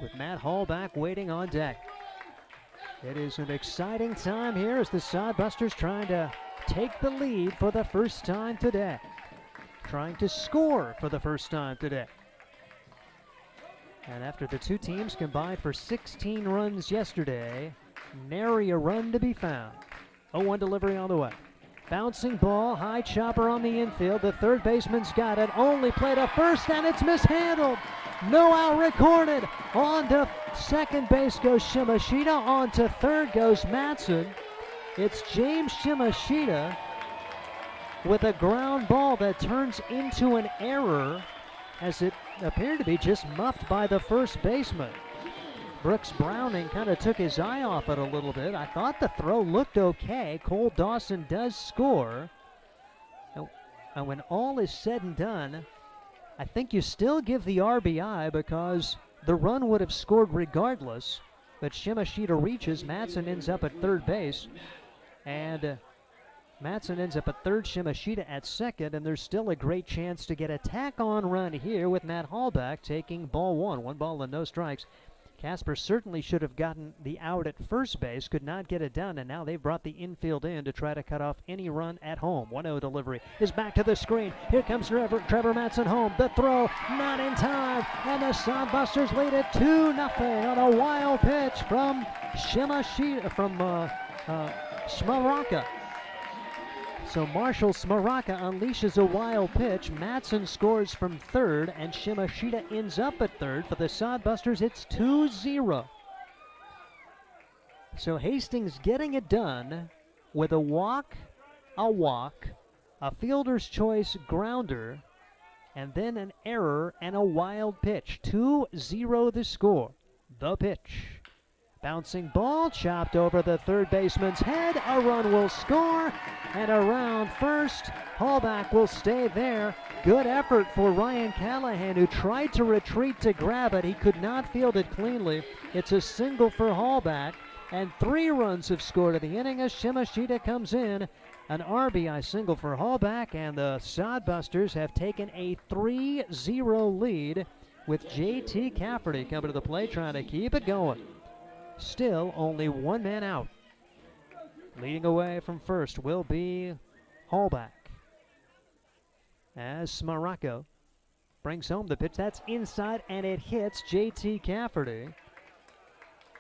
with Matt Hall back waiting on deck. It is an exciting time here as the Sodbusters trying to take the lead for the first time today. Trying to score for the first time today. And after the 2 teams combined for 16 runs yesterday, nary a run to be found. 0-1 delivery on the way. Bouncing ball, high chopper on the infield. The third baseman's got it. Only play to first, and it's mishandled. No out recorded. On to second base goes Shimashita. On to third goes Matson. It's James Shimashita with a ground ball that turns into an error, as it appeared to be just muffed by the first baseman. Brooks Browning kind of took his eye off it a little bit. I thought the throw looked okay. Cole Dawson does score. And when all is said and done, I think you still give the RBI because the run would have scored regardless. But Shimashita reaches. Matson ends up at third base. And Matson ends up at third, Shimashita at second, and there's still a great chance to get a tack-on run here with Matt Hallback taking ball 1. 1 ball and no strikes. Casper certainly should have gotten the out at first base, could not get it done, and now they've brought the infield in to try to cut off any run at home. 1-0 delivery is back to the screen. Here comes Trevor Matson home. The throw, not in time, and the Sodbusters lead it 2-0 on a wild pitch from Smaraka. So Marshall Smaraka unleashes a wild pitch. Matson scores from third, and Shimashita ends up at third. For the Sodbusters, it's 2-0. So Hastings getting it done with a walk, a fielder's choice grounder, and then an error and a wild pitch. 2-0 the score. The pitch. Bouncing ball, chopped over the third baseman's head. A run will score, and around first. Hallback will stay there. Good effort for Ryan Callahan, who tried to retreat to grab it. He could not field it cleanly. It's a single for Hallback, and 3 runs have scored in the inning as Shimashita comes in. An RBI single for Hallback, and the Sodbusters have taken a 3-0 lead with J.T. Cafferty coming to the plate trying to keep it going. Still only one man out. Leading away from first will be Hallback. As Smaracco brings home the pitch. That's inside, and it hits J.T. Cafferty.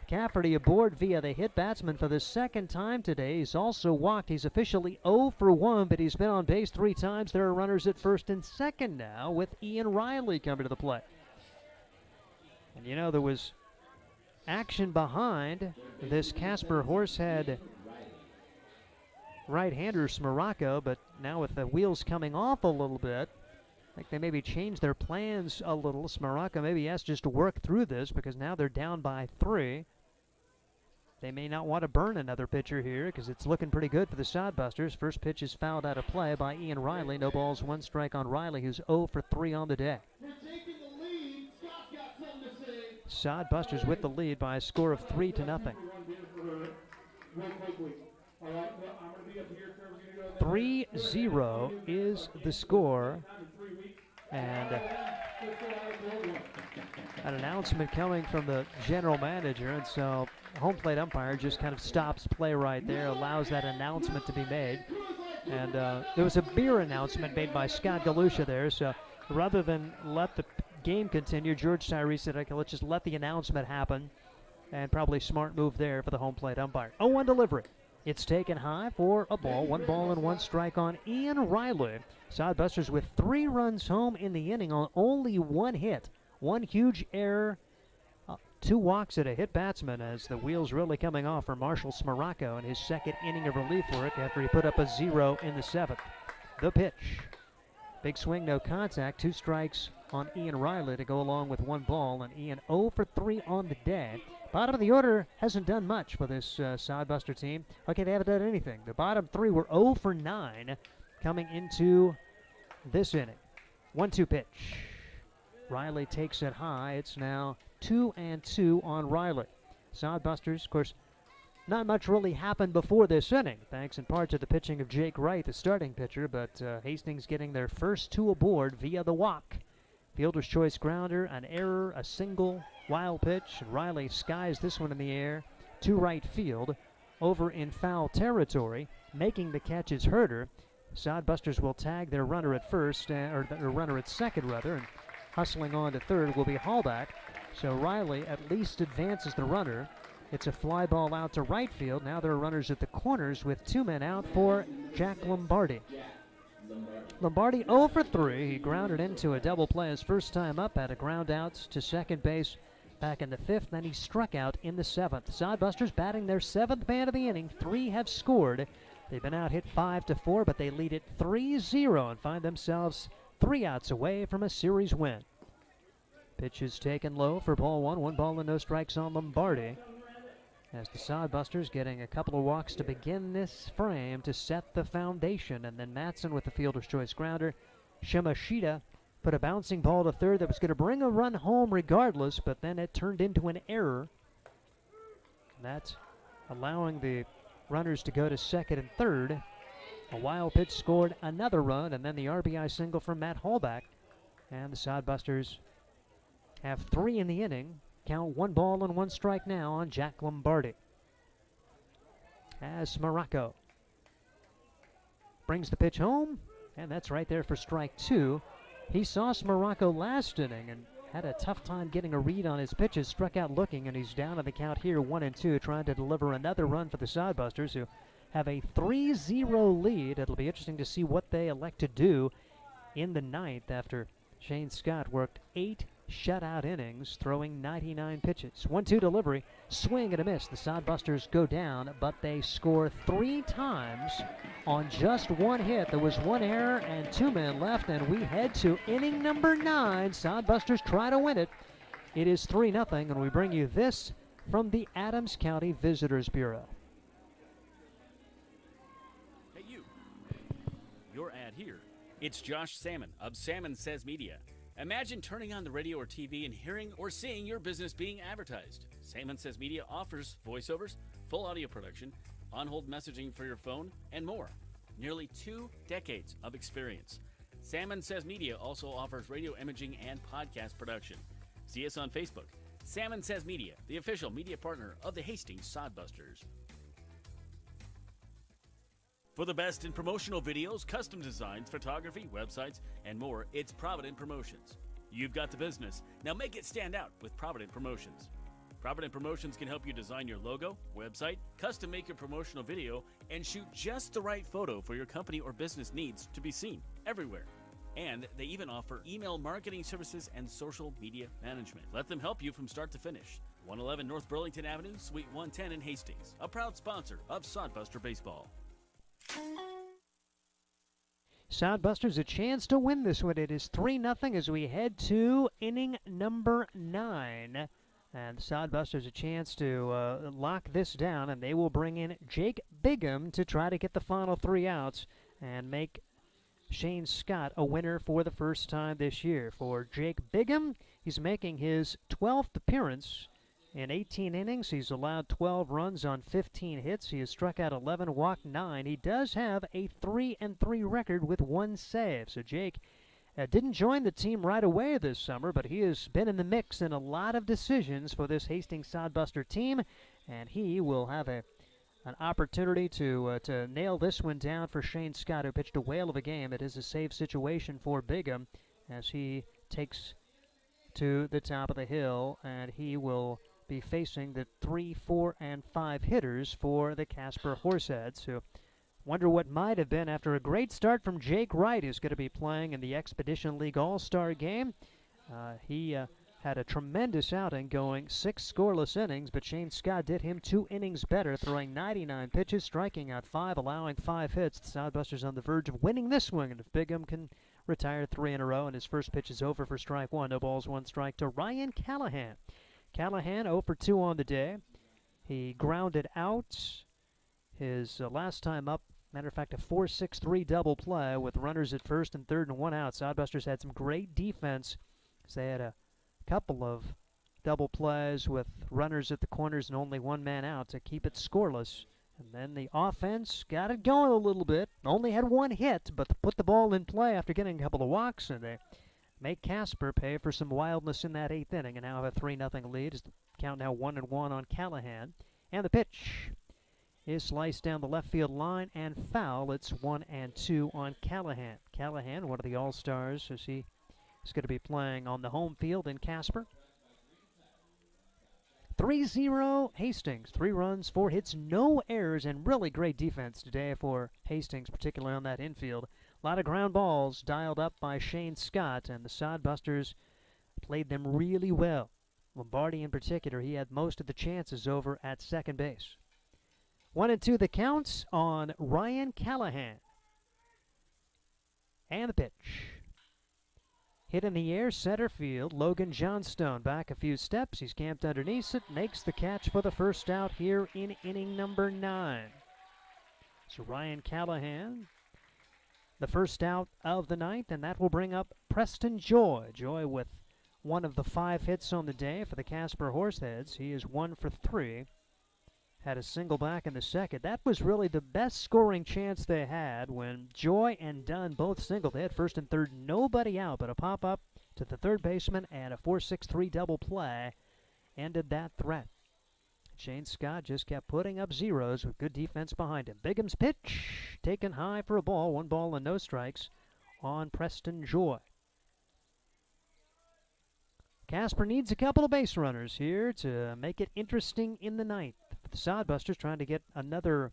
Cafferty aboard via the hit batsman for the second time today. He's also walked. He's officially 0 for 1, but he's been on base 3 times. There are runners at first and second now with Ian Riley coming to the plate. And you know, there was action behind this Casper Horsehead right-hander Smaracco, but now with the wheels coming off a little bit, I think they maybe changed their plans a little. Smaracco maybe has just to work through this because now they're down by 3. They may not want to burn another pitcher here because it's looking pretty good for the Sodbusters. First pitch is fouled out of play by Ian Riley. No balls, 1 strike on Riley, who's 0 for 3 on the day. Sodbusters with the lead by a score of 3-0. 3-0 is the score, and an announcement coming from the general manager, and so home plate umpire just kind of stops play right there, allows that announcement to be made. And there was a beer announcement made by Scott Galusha there, so rather than let the game continue, George Tyree said, okay, let's just let the announcement happen, and probably smart move there for the home plate umpire. 0-1 delivery. It's taken high for a ball. 1 ball and 1 strike on Ian Riley. Sodbusters with 3 runs home in the inning on only 1 hit. 1 huge error, 2 walks at a hit batsman as the wheels really coming off for Marshall Smaracco in his second inning of relief work after he put up a 0 in the 7th. The pitch. Big swing, no contact. 2 strikes on Ian Riley to go along with 1 ball, and Ian 0 for 3 on the day. Bottom of the order hasn't done much for this Sodbuster team. Okay, they haven't done anything. The bottom 3 were 0 for 9 coming into this inning. 1-2 pitch. Riley takes it high. It's now 2-2 on Riley. Sodbusters, of course, not much really happened before this inning, thanks in part to the pitching of Jake Wright, the starting pitcher, but Hastings getting their first 2 aboard via the walk. Fielder's choice grounder, an error, a single, wild pitch. Riley skies this one in the air to right field over in foul territory. Making the catch is Herder. Sodbusters will tag their runner at first, or their runner at second rather, and hustling on to third will be Hallback. So Riley at least advances the runner. It's a fly ball out to right field. Now there are runners at the corners with 2 men out for Jack Lombardi. Lombardi 0 for 3. He grounded into a double play his first time up, had a ground out to second base back in the 5th, then he struck out in the 7th. Sodbusters batting their 7th man of the inning. 3 have scored. They've been out hit 5-4, but they lead it 3-0 and find themselves 3 outs away from a series win. Pitch is taken low for ball 1. 1 ball and no strikes on Lombardi. As the Sodbusters getting a couple of walks to begin this frame to set the foundation. And then Matson with the fielder's choice grounder. Shimashita put a bouncing ball to third that was going to bring a run home regardless, but then it turned into an error. That's allowing the runners to go to second and third. A wild pitch scored another run, and then the RBI single from Matt Hallback. And the Sodbusters have 3 in the inning, Count 1 ball and 1 strike now on Jack Lombardi. As Morocco brings the pitch home, and that's right there for strike 2. He saw Morocco last inning and had a tough time getting a read on his pitches, struck out looking, and he's down on the count here 1-2, trying to deliver another run for the Sodbusters, who have a 3-0 lead. It'll be interesting to see what they elect to do in the ninth after Shane Scott worked 8 shutout innings, throwing 99 pitches. 1-2 delivery, swing and a miss. The Sodbusters go down, but they score 3 times on just 1 hit. There was 1 error and 2 men left, and we head to inning number 9. Sodbusters try to win it. It is 3-0, and we bring you this from the Adams County Visitors Bureau. Hey, you. Your ad here. It's Josh Salmon of Salmon Says Media. Imagine turning on the radio or TV and hearing or seeing your business being advertised. Salmon Says Media offers voiceovers, full audio production, on-hold messaging for your phone, and more. Nearly 2 decades of experience. Salmon Says Media also offers radio imaging and podcast production. See us on Facebook. Salmon Says Media, the official media partner of the Hastings Sodbusters. For the best in promotional videos, custom designs, photography, websites, and more, it's Provident Promotions. You've got the business. Now make it stand out with Provident Promotions. Provident Promotions can help you design your logo, website, custom make your promotional video, and shoot just the right photo for your company or business needs to be seen everywhere. And they even offer email marketing services and social media management. Let them help you from start to finish. 111 North Burlington Avenue, Suite 110 in Hastings. A proud sponsor of Sodbuster Baseball. Sodbusters a chance to win this one. It is 3-0 as we head to inning number 9. And the Sodbusters a chance to lock this down, and they will bring in Jake Bigham to try to get the final 3 outs and make Shane Scott a winner for the first time this year. For Jake Bigham, he's making his 12th appearance. In 18 innings, he's allowed 12 runs on 15 hits. He has struck out 11, walked 9. He does have a 3-3 record with 1 save. So Jake didn't join the team right away this summer, but he has been in the mix in a lot of decisions for this Hastings Sodbuster team, and he will have an opportunity to nail this one down for Shane Scott, who pitched a whale of a game. It is a save situation for Bigham as he takes to the top of the hill, and he will be facing the 3, 4, and 5 hitters for the Casper Horse Heads, who wonder what might have been after a great start from Jake Wright, who's going to be playing in the Expedition League All-Star game. He had a tremendous outing, going 6 scoreless innings, but Shane Scott did him 2 innings better, throwing 99 pitches, striking out 5, allowing 5 hits. The Sodbusters on the verge of winning this one, and if Bigham can retire 3 in a row, and his first pitch is over for strike 1. No balls, 1 strike to Ryan Callahan. Callahan 0 for 2 on the day. He grounded out his last time up. Matter of fact, a 4-6-3 double play with runners at first and third and 1 out. Sodbusters had some great defense as they had a couple of double plays with runners at the corners and only 1 man out to keep it scoreless. And then the offense got it going a little bit. Only had 1 hit, but put the ball in play after getting a couple of walks, and they make Casper pay for some wildness in that 8th inning, and now have a 3-0 lead. As the count now 1-1 on Callahan. And the pitch is sliced down the left field line and foul. It's 1-2 on Callahan. Callahan, one of the All-Stars, as he is going to be playing on the home field in Casper. 3-0 Hastings. 3 runs, 4 hits, no errors, and really great defense today for Hastings, particularly on that infield. A lot of ground balls dialed up by Shane Scott, and the Sodbusters played them really well. Lombardi in particular, he had most of the chances over at second base. 1-2 the counts on Ryan Callahan. And the pitch. Hit in the air, center field. Logan Johnstone back a few steps. He's camped underneath it, makes the catch for the first out here in inning number 9. So Ryan Callahan, the first out of the 9th, and that will bring up Preston Joy. Joy with one of the 5 hits on the day for the Casper Horse Heads. He is 1 for 3. Had a single back in the second. That was really the best scoring chance they had when Joy and Dunn both singled. They had first and third, nobody out, but a pop-up to the third baseman and a 4-6-3 double play. ended that threat. Shane Scott just kept putting up zeros with good defense behind him. Bigham's pitch taken high for a ball. 1 ball and no strikes on Preston Joy. Casper needs a couple of base runners here to make it interesting in the ninth. The Sodbusters trying to get another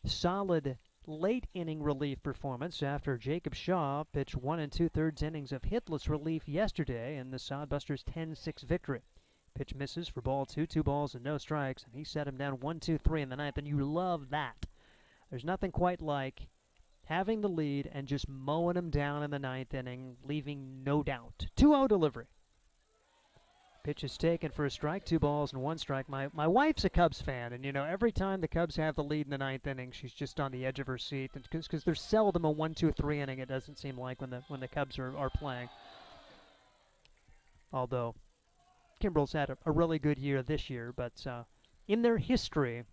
solid late inning relief performance after Jacob Shaw pitched 1 2/3 innings of hitless relief yesterday in the Sodbusters' 10-6 victory. Pitch misses for ball 2, 2 balls and no strikes, and he set him down 1-2-3 in the ninth, and you love that. There's nothing quite like having the lead and just mowing him down in the ninth inning, leaving no doubt. 2-0 delivery. Pitch is taken for a strike, 2 balls and 1 strike. My wife's a Cubs fan, and every time the Cubs have the lead in the ninth inning, she's just on the edge of her seat. Because there's seldom a 1-2-3 inning, it doesn't seem like when the Cubs are playing. Although Kimbrel's had a really good year this year, but in their history,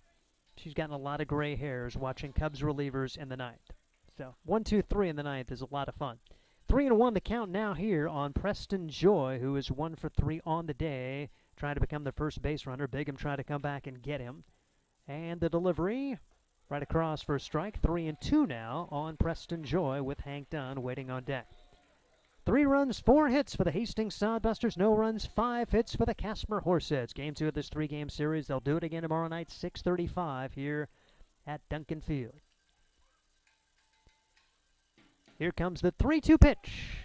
she's gotten a lot of gray hairs watching Cubs relievers in the ninth. So 1-2-3 in the ninth is a lot of fun. 3-1 the count now here on Preston Joy, who is 1 for 3 on the day, trying to become the first base runner. Bigham trying to come back and get him. And the delivery right across for a strike. 3-2 now on Preston Joy with Hank Dunn waiting on deck. 3 runs, 4 hits for the Hastings Sodbusters. No runs, 5 hits for the Casper Horse Heads. Game 2 of this 3-game series. They'll do it again tomorrow night, 6:35 here at Duncan Field. Here comes the 3-2 pitch.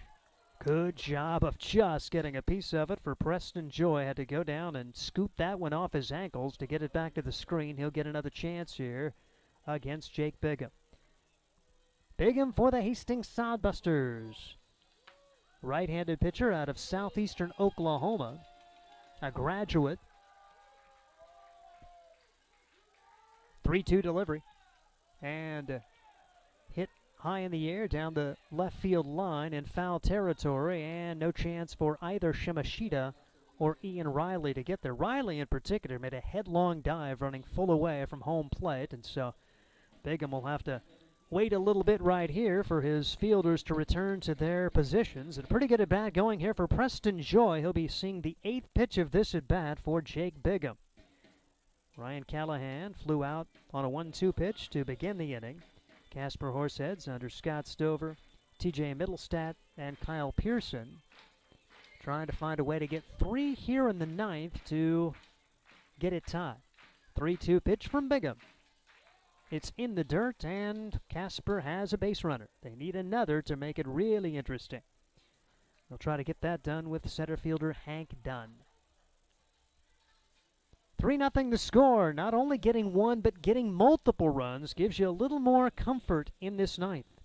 Good job of just getting a piece of it for Preston Joy. Had to go down and scoop that one off his ankles to get it back to the screen. He'll get another chance here against Jake Bigham. Bigham for the Hastings Sodbusters. Right-handed pitcher out of southeastern Oklahoma. A graduate. 3-2 delivery. And hit high in the air down the left field line in foul territory, and no chance for either Shimashita or Ian Riley to get there. Riley in particular made a headlong dive running full away from home plate, and so Bigham will have to wait a little bit right here for his fielders to return to their positions. And pretty good at bat going here for Preston Joy. He'll be seeing the 8th pitch of this at bat for Jake Bigham. Ryan Callahan flew out on a 1-2 pitch to begin the inning. Casper Horse Heads under Scott Stover, TJ Middlestat, and Kyle Pearson trying to find a way to get 3 here in the ninth to get it tied. 3-2 pitch from Bigham. It's in the dirt, and Casper has a base runner. They need another to make it really interesting. They'll try to get that done with center fielder Hank Dunn. 3-0 the score. Not only getting one, but getting multiple runs gives you a little more comfort in this ninth.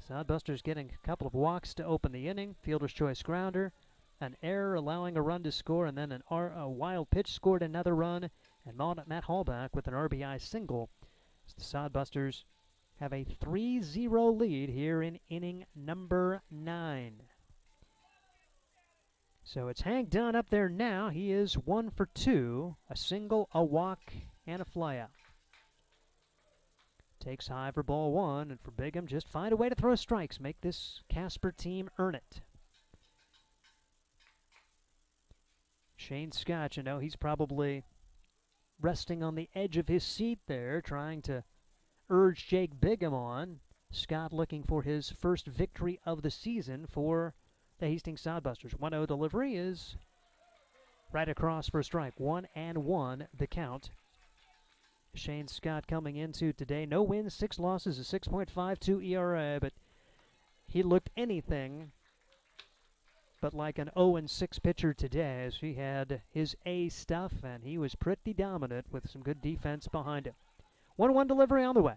Sodbusters getting a couple of walks to open the inning. Fielder's choice grounder. An error allowing a run to score, and then a wild pitch scored another run. And Matt Hallback with an RBI single. The Sodbusters have a 3-0 lead here in inning number 9. So it's Hank Dunn up there now. He is 1 for 2, a single, a walk, and a flyout. Takes high for ball 1, and for Bigham, just find a way to throw strikes. Make this Casper team earn it. Shane Scott, he's probably resting on the edge of his seat there, trying to urge Jake Bigham on. Scott looking for his first victory of the season for the Hastings Sodbusters. 1-0 delivery is right across for a strike. 1-1 the count. Shane Scott coming into today. No wins, 6 losses, a 6.52 ERA, but he looked anything but like an 0-6 pitcher today, as he had his A stuff, and he was pretty dominant with some good defense behind him. 1-1 delivery on the way.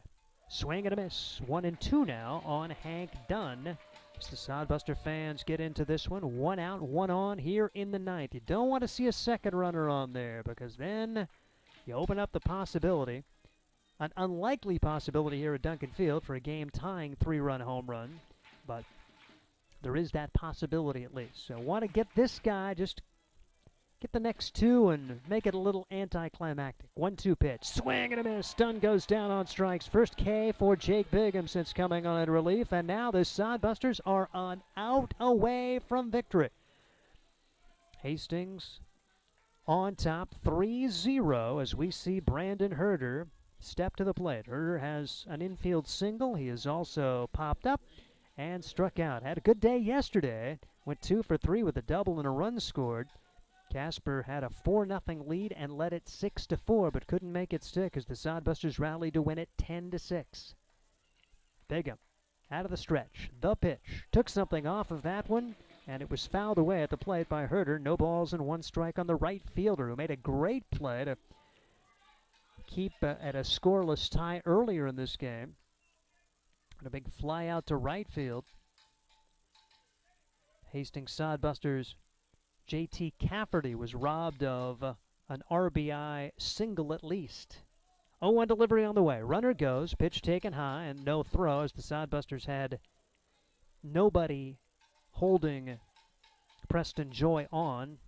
Swing and a miss. 1-2 now on Hank Dunn. As the Sodbuster fans get into this one, 1 out, 1 on here in the ninth. You don't want to see a second runner on there, because then you open up the possibility, an unlikely possibility here at Duncan Field for a game-tying 3-run home run, but there is that possibility at least. So want to get this guy, just get the next 2 and make it a little anticlimactic. 1-2 pitch. Swing and a miss. Dunn goes down on strikes. First K for Jake Bigham since coming on in relief. And now the Sodbusters are an out away from victory. Hastings on top 3-0 as we see Brandon Herder step to the plate. Herder has an infield single. He has also popped up and struck out. Had a good day yesterday. Went 2 for 3 with a double and a run scored. Casper had a 4-0 lead and led it 6-4, but couldn't make it stick as the Sodbusters rallied to win it 10-6. Pregame out of the stretch. The pitch. Took something off of that one, and it was fouled away at the plate by Herder. No balls and 1 strike on the right fielder, who made a great play to keep at a scoreless tie earlier in this game. And a big fly out to right field. Hastings Sodbusters J.T. Cafferty was robbed of an RBI single at least. 0-1 delivery on the way. Runner goes, pitch taken high, and no throw as the Sodbusters had nobody holding Preston Joy on.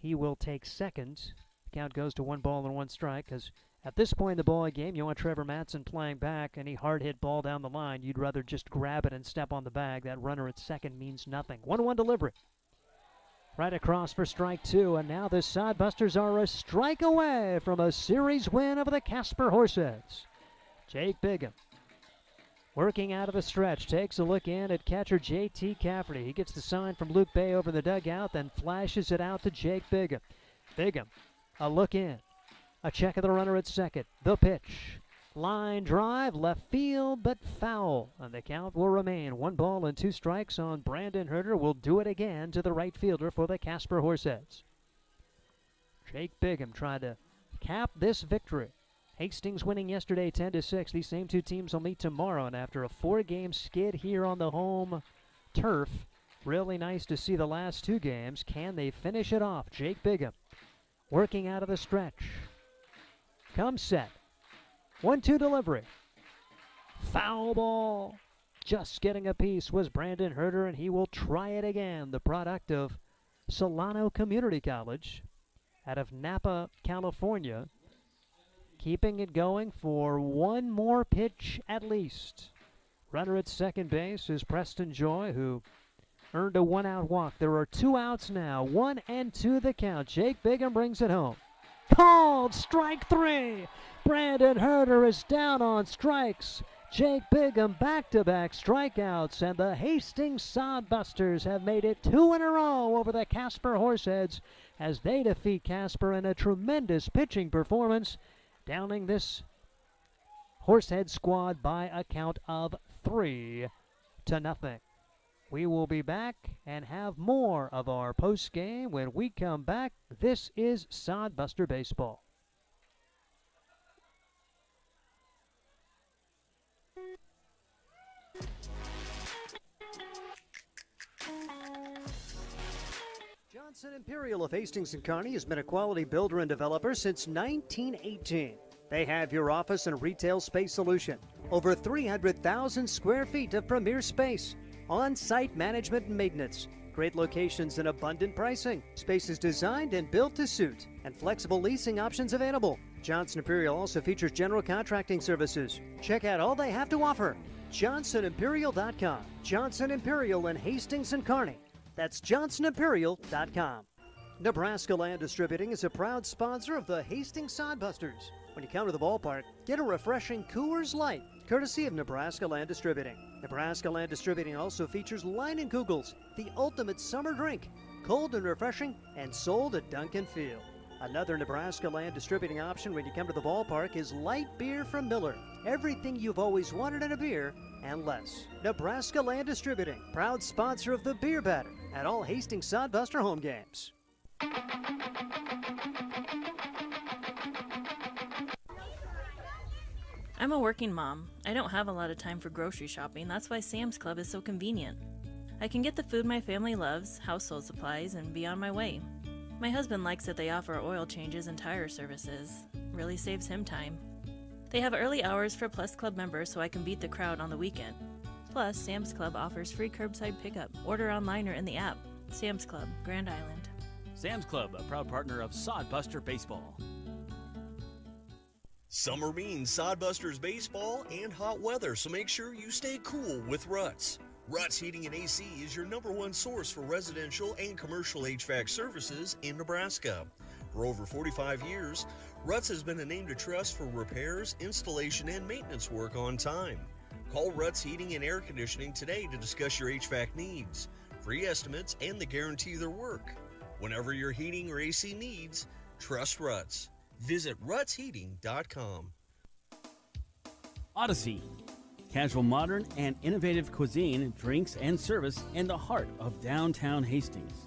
He will take second. The count goes to 1 ball and 1 strike because at this point in the ball game, you want Trevor Matson playing back. Any hard-hit ball down the line, you'd rather just grab it and step on the bag. That runner at second means nothing. 1-1 delivery. Right across for strike 2, and now the Sodbusters are a strike away from a series win over the Casper Horse Heads. Jake Pregame, working out of the stretch, takes a look in at catcher J.T. Cafferty. He gets the sign from Luke Bay over the dugout, then flashes it out to Jake Pregame. Pregame, a look in, a check of the runner at second. The pitch, line drive, left field, but foul. And the count will remain 1 ball and 2 strikes on Brandon Herder. Will do it again to the right fielder for the Casper Horse Heads. Jake Pregame tried to cap this victory. Hastings winning yesterday 10-6. These same 2 teams will meet tomorrow, and after a 4-game skid here on the home turf, really nice to see the last 2 games. Can they finish it off? Jake Pregame working out of the stretch. Comes set. 1-2 delivery. Foul ball. Just getting a piece was Brandon Herder, and he will try it again. The product of Solano Community College out of Napa, California. Keeping it going for 1 more pitch at least. Runner at second base is Preston Joy, who earned a 1-out walk. There are 2 outs now. 1 and 2 the count. Jake Pregame brings it home. Called strike 3. Brandon Herder is down on strikes. Jake Pregame back-to-back strikeouts, and the Hastings Sodbusters have made it 2 in a row over the Casper Horse Heads as they defeat Casper in a tremendous pitching performance, downing this Horsehead squad by a count of 3-0. We will be back and have more of our post-game when we come back. This is Sodbuster Baseball. Johnson Imperial of Hastings and Kearney has been a quality builder and developer since 1918. They have your office and retail space solution. Over 300,000 square feet of premier space. On-site management and maintenance. Great locations and abundant pricing. Spaces designed and built to suit. And flexible leasing options available. Johnson Imperial also features general contracting services. Check out all they have to offer. JohnsonImperial.com. Johnson Imperial in Hastings and Kearney. That's JohnsonImperial.com. Nebraska Land Distributing is a proud sponsor of the Hastings Sodbusters. When you come to the ballpark, get a refreshing Coors Light, courtesy of Nebraska Land Distributing. Nebraska Land Distributing also features Leinenkugels, the ultimate summer drink, cold and refreshing, and sold at Duncan Field. Another Nebraska Land Distributing option when you come to the ballpark is light beer from Miller. Everything you've always wanted in a beer and less. Nebraska Land Distributing, proud sponsor of the Beer Batter at all Hastings Sodbuster home games. I'm a working mom. I don't have a lot of time for grocery shopping. That's why Sam's Club is so convenient. I can get the food my family loves, household supplies, and be on my way. My husband likes that they offer oil changes and tire services. Really saves him time. They have early hours for Plus Club members so I can beat the crowd on the weekend. Plus, Sam's Club offers free curbside pickup. Order online or in the app. Sam's Club, Grand Island. Sam's Club, a proud partner of Sodbuster Baseball. Summer means Sodbusters baseball and hot weather, so make sure you stay cool with Ruts. Ruts Heating and AC is your #1 source for residential and commercial HVAC services in Nebraska. For over 45 years, Ruts has been a name to trust for repairs, installation, and maintenance work on time. Call Ruts Heating and Air Conditioning today to discuss your HVAC needs, free estimates, and the guarantee their work. Whenever your heating or AC needs, trust Ruts. Visit rutsheating.com. Odyssey. Casual, modern, and innovative cuisine, drinks, and service in the heart of downtown Hastings.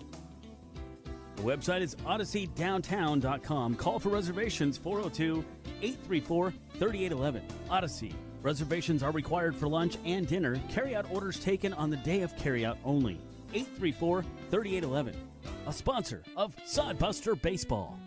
The website is odysseydowntown.com. Call for reservations 402-834-3811. Odyssey. Reservations are required for lunch and dinner. Carryout orders taken on the day of carryout only. 834-3811. A sponsor of Sodbuster Baseball.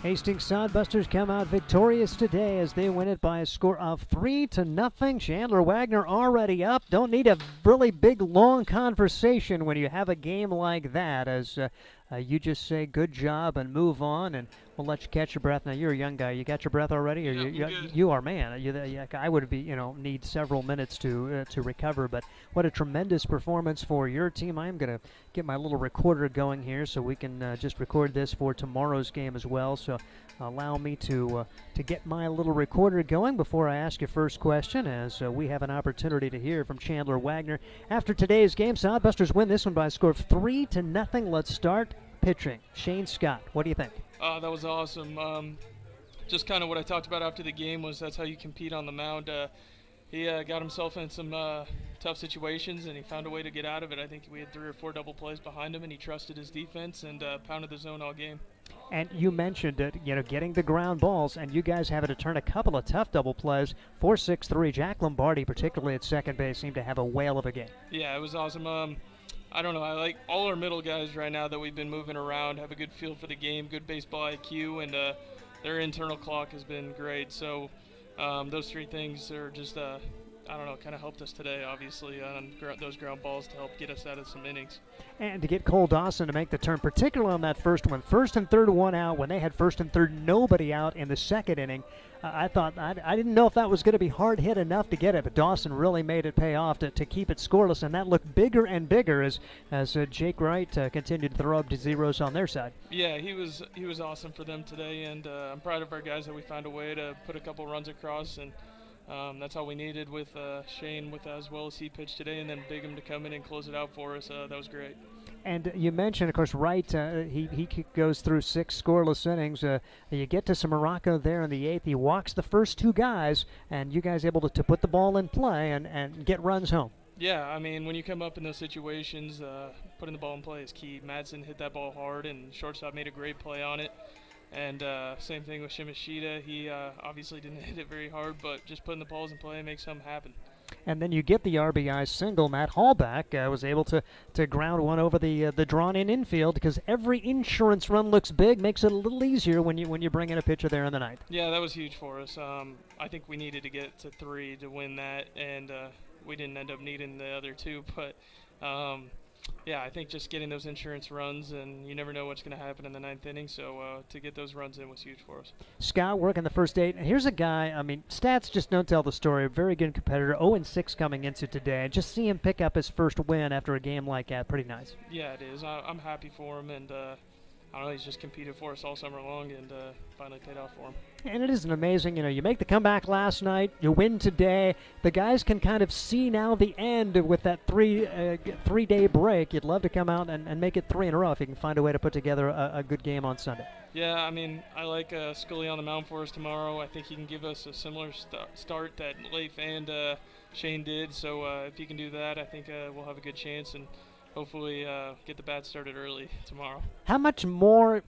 Hastings Sodbusters come out victorious today as they win it by a score of 3-0. Chandler Wagner already up. Don't need a really big, long conversation when you have a game like that, as you just say good job and move on, and we'll let you catch your breath. Now, you're a young guy. You got your breath already? Or you are, man. I would be, need several minutes to recover, but what a tremendous performance for your team. I'm going to get my little recorder going here so we can just record this for tomorrow's game as well. So allow me to get my little recorder going before I ask you first question, as we have an opportunity to hear from Chandler Wagner. After today's game, Sodbusters win this one by a score of 3-0. Let's start pitching. Shane Scott, what do you think? That was awesome. Just kind of what I talked about after the game was that's how you compete on the mound. He got himself in some tough situations, and he found a way to get out of it. I think we had 3 or 4 double plays behind him, and he trusted his defense and pounded the zone all game. And you mentioned getting the ground balls, and you guys having to turn a couple of tough double plays. 4-6-3. Jack Lombardi, particularly at second base, seemed to have a whale of a game. Yeah, it was awesome. I don't know. I like all our middle guys right now that we've been moving around, have a good feel for the game, good baseball IQ, and their internal clock has been great. So those 3 things are just, kind of helped us today, obviously, on those ground balls to help get us out of some innings. And to get Cole Dawson to make the turn, particularly on that first one, 1st and 3rd, 1 out, when they had 1st and 3rd, nobody out in the second inning. I thought, I didn't know if that was going to be hard hit enough to get it, but Dawson really made it pay off to keep it scoreless, and that looked bigger and bigger as Jake Wright continued to throw up to zeros on their side. Yeah, he was awesome for them today, and I'm proud of our guys that we found a way to put a couple runs across, and that's all we needed with Shane with as well as he pitched today, and then Bigum to come in and close it out for us. That was great. And you mentioned, of course, Wright, he goes through 6 scoreless innings. You get to some Morocco there in the 8th. He walks the first 2 guys, and you guys able to put the ball in play and get runs home. Yeah, I mean, when you come up in those situations, putting the ball in play is key. Madsen hit that ball hard, and shortstop made a great play on it. And same thing with Shimashita. He obviously didn't hit it very hard, but just putting the balls in play makes something happen. And then you get the RBI single. Matt Hallback was able to ground one over the drawn-in infield, because every insurance run looks big, makes it a little easier when you bring in a pitcher there in the 9th. Yeah, that was huge for us. I think we needed to get to 3 to win that, and we didn't end up needing the other 2, but yeah, I think just getting those insurance runs, and you never know what's going to happen in the 9th inning, so to get those runs in was huge for us. Scott working the first 8. And here's a guy, I mean, stats just don't tell the story. A very good competitor, 0-6 coming into today. And just see him pick up his first win after a game like that, pretty nice. Yeah, it is. I'm happy for him, and I don't know, he's just competed for us all summer long, and finally paid off for him. And it isn't amazing, you make the comeback last night, you win today. The guys can kind of see now the end with that 3-day break. You'd love to come out and make it 3 in a row if you can find a way to put together a good game on Sunday. Yeah, I mean, I like Scully on the mound for us tomorrow. I think he can give us a similar start that Leif and Shane did. So if he can do that, I think we'll have a good chance, and hopefully get the bat started early tomorrow. How much more,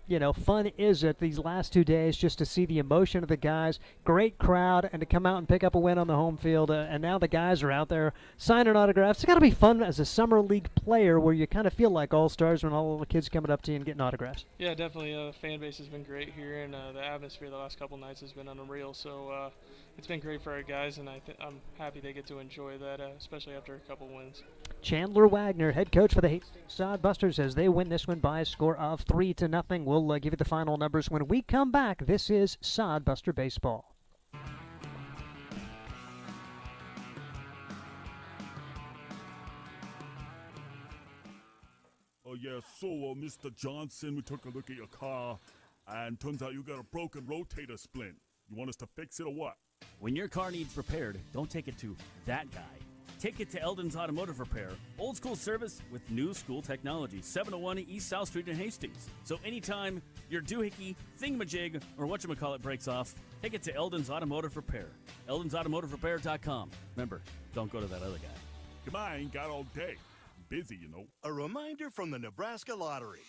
fun is it these last 2 days just to see the emotion of the guys, great crowd, and to come out and pick up a win on the home field, and now the guys are out there signing autographs. It's got to be fun as a summer league player where you kind of feel like all-stars when all the kids coming up to you and getting autographs. Yeah, definitely. The fan base has been great here, and the atmosphere the last couple nights has been unreal. So it's been great for our guys, and I'm happy they get to enjoy that, especially after a couple wins. Chandler Wagner, head coach for the Hastings Sodbusters, as they win this one by a score of 3-0. We'll give you the final numbers when we come back. This is Sodbuster Baseball. Oh, yeah, so, Mr. Johnson, we took a look at your car, and turns out you got a broken rotator splint. You want us to fix it or what? When your car needs repaired, don't take it to that guy. Take it to Eldon's Automotive Repair. Old school service with new school technology. 701 East South Street in Hastings. So anytime your doohickey, thingamajig, or whatchamacallit breaks off, take it to Eldon's Automotive Repair. Eldon'sAutomotiveRepair.com. Remember, don't go to that other guy. Come on, I ain't got all day. Busy, you know. A reminder from the Nebraska Lottery.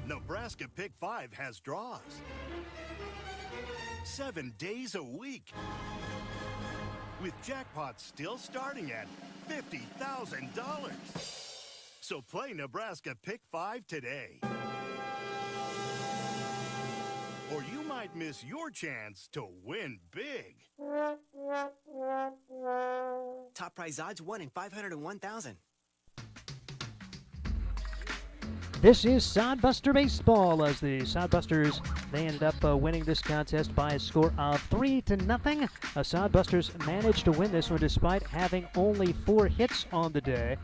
Nebraska Pick 5 has draws. 7 days a week. With jackpots still starting at $50,000. So play Nebraska Pick 5 today. Or you might miss your chance to win big. Top prize odds 1 in 501,000. This is Sodbuster Baseball, as the Sodbusters, they ended up winning this contest by a score of 3-0. Sodbusters managed to win this one despite having only 4 hits on the day,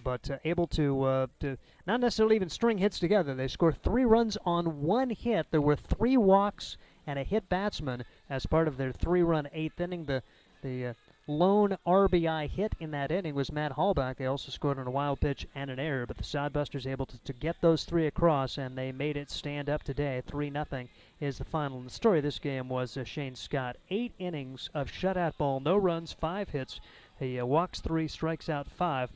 but able to not necessarily even string hits together. They scored 3 runs on 1 hit. There were 3 walks and a hit batsman as part of their 3-run 8th inning. The lone RBI hit in that inning was Matt Hallback. They also scored on a wild pitch and an error, but the Sodbusters able to get those 3 across, and they made it stand up today. 3-0 is the final. And the story of this game was Shane Scott. 8 innings of shutout ball, no runs, 5 hits. He walks 3, strikes out 5.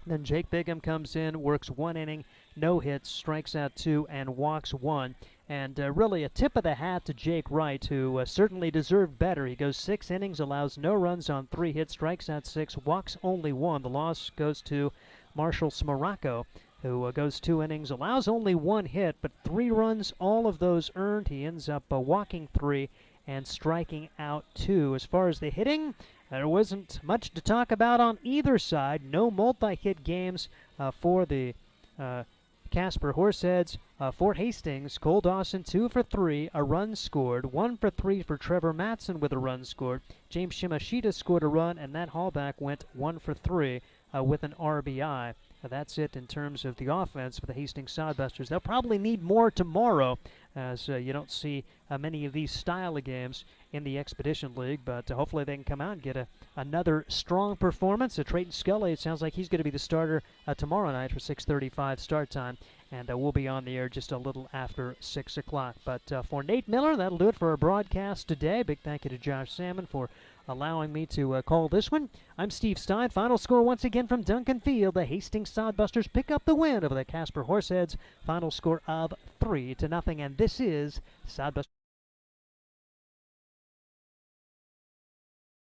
Then Jake Bigham comes in, works 1 inning, no hits, strikes out 2, and walks 1. And really a tip of the hat to Jake Wright, who certainly deserved better. He goes 6 innings, allows no runs on 3 hits, strikes out 6, walks only 1. The loss goes to Marshall Smaracco, who goes 2 innings, allows only 1 hit, but 3 runs, all of those earned. He ends up walking 3 and striking out 2. As far as the hitting, there wasn't much to talk about on either side. No multi-hit games for the Casper Horse Heads. Fort Hastings, Cole Dawson 2 for 3, a run scored. 1 for 3 for Trevor Matson with a run scored. James Shimashita scored a run, and Matt Hallback went 1 for 3 with an RBI. That's it in terms of the offense for the Hastings Sodbusters. They'll probably need more tomorrow, as you don't see many of these style of games in the Expedition League, but hopefully they can come out and get another strong performance. Trayton Scully, it sounds like he's going to be the starter tomorrow night for 6:35 start time, and we'll be on the air just a little after 6 o'clock. But for Nate Miller, that'll do it for our broadcast today. Big thank you to Josh Salmon for allowing me to call this one. I'm Steve Stein. Final score once again from Duncan Field. The Hastings Sodbusters pick up the win over the Casper Horse Heads. Final score of 3-0, and this is Sodbusters.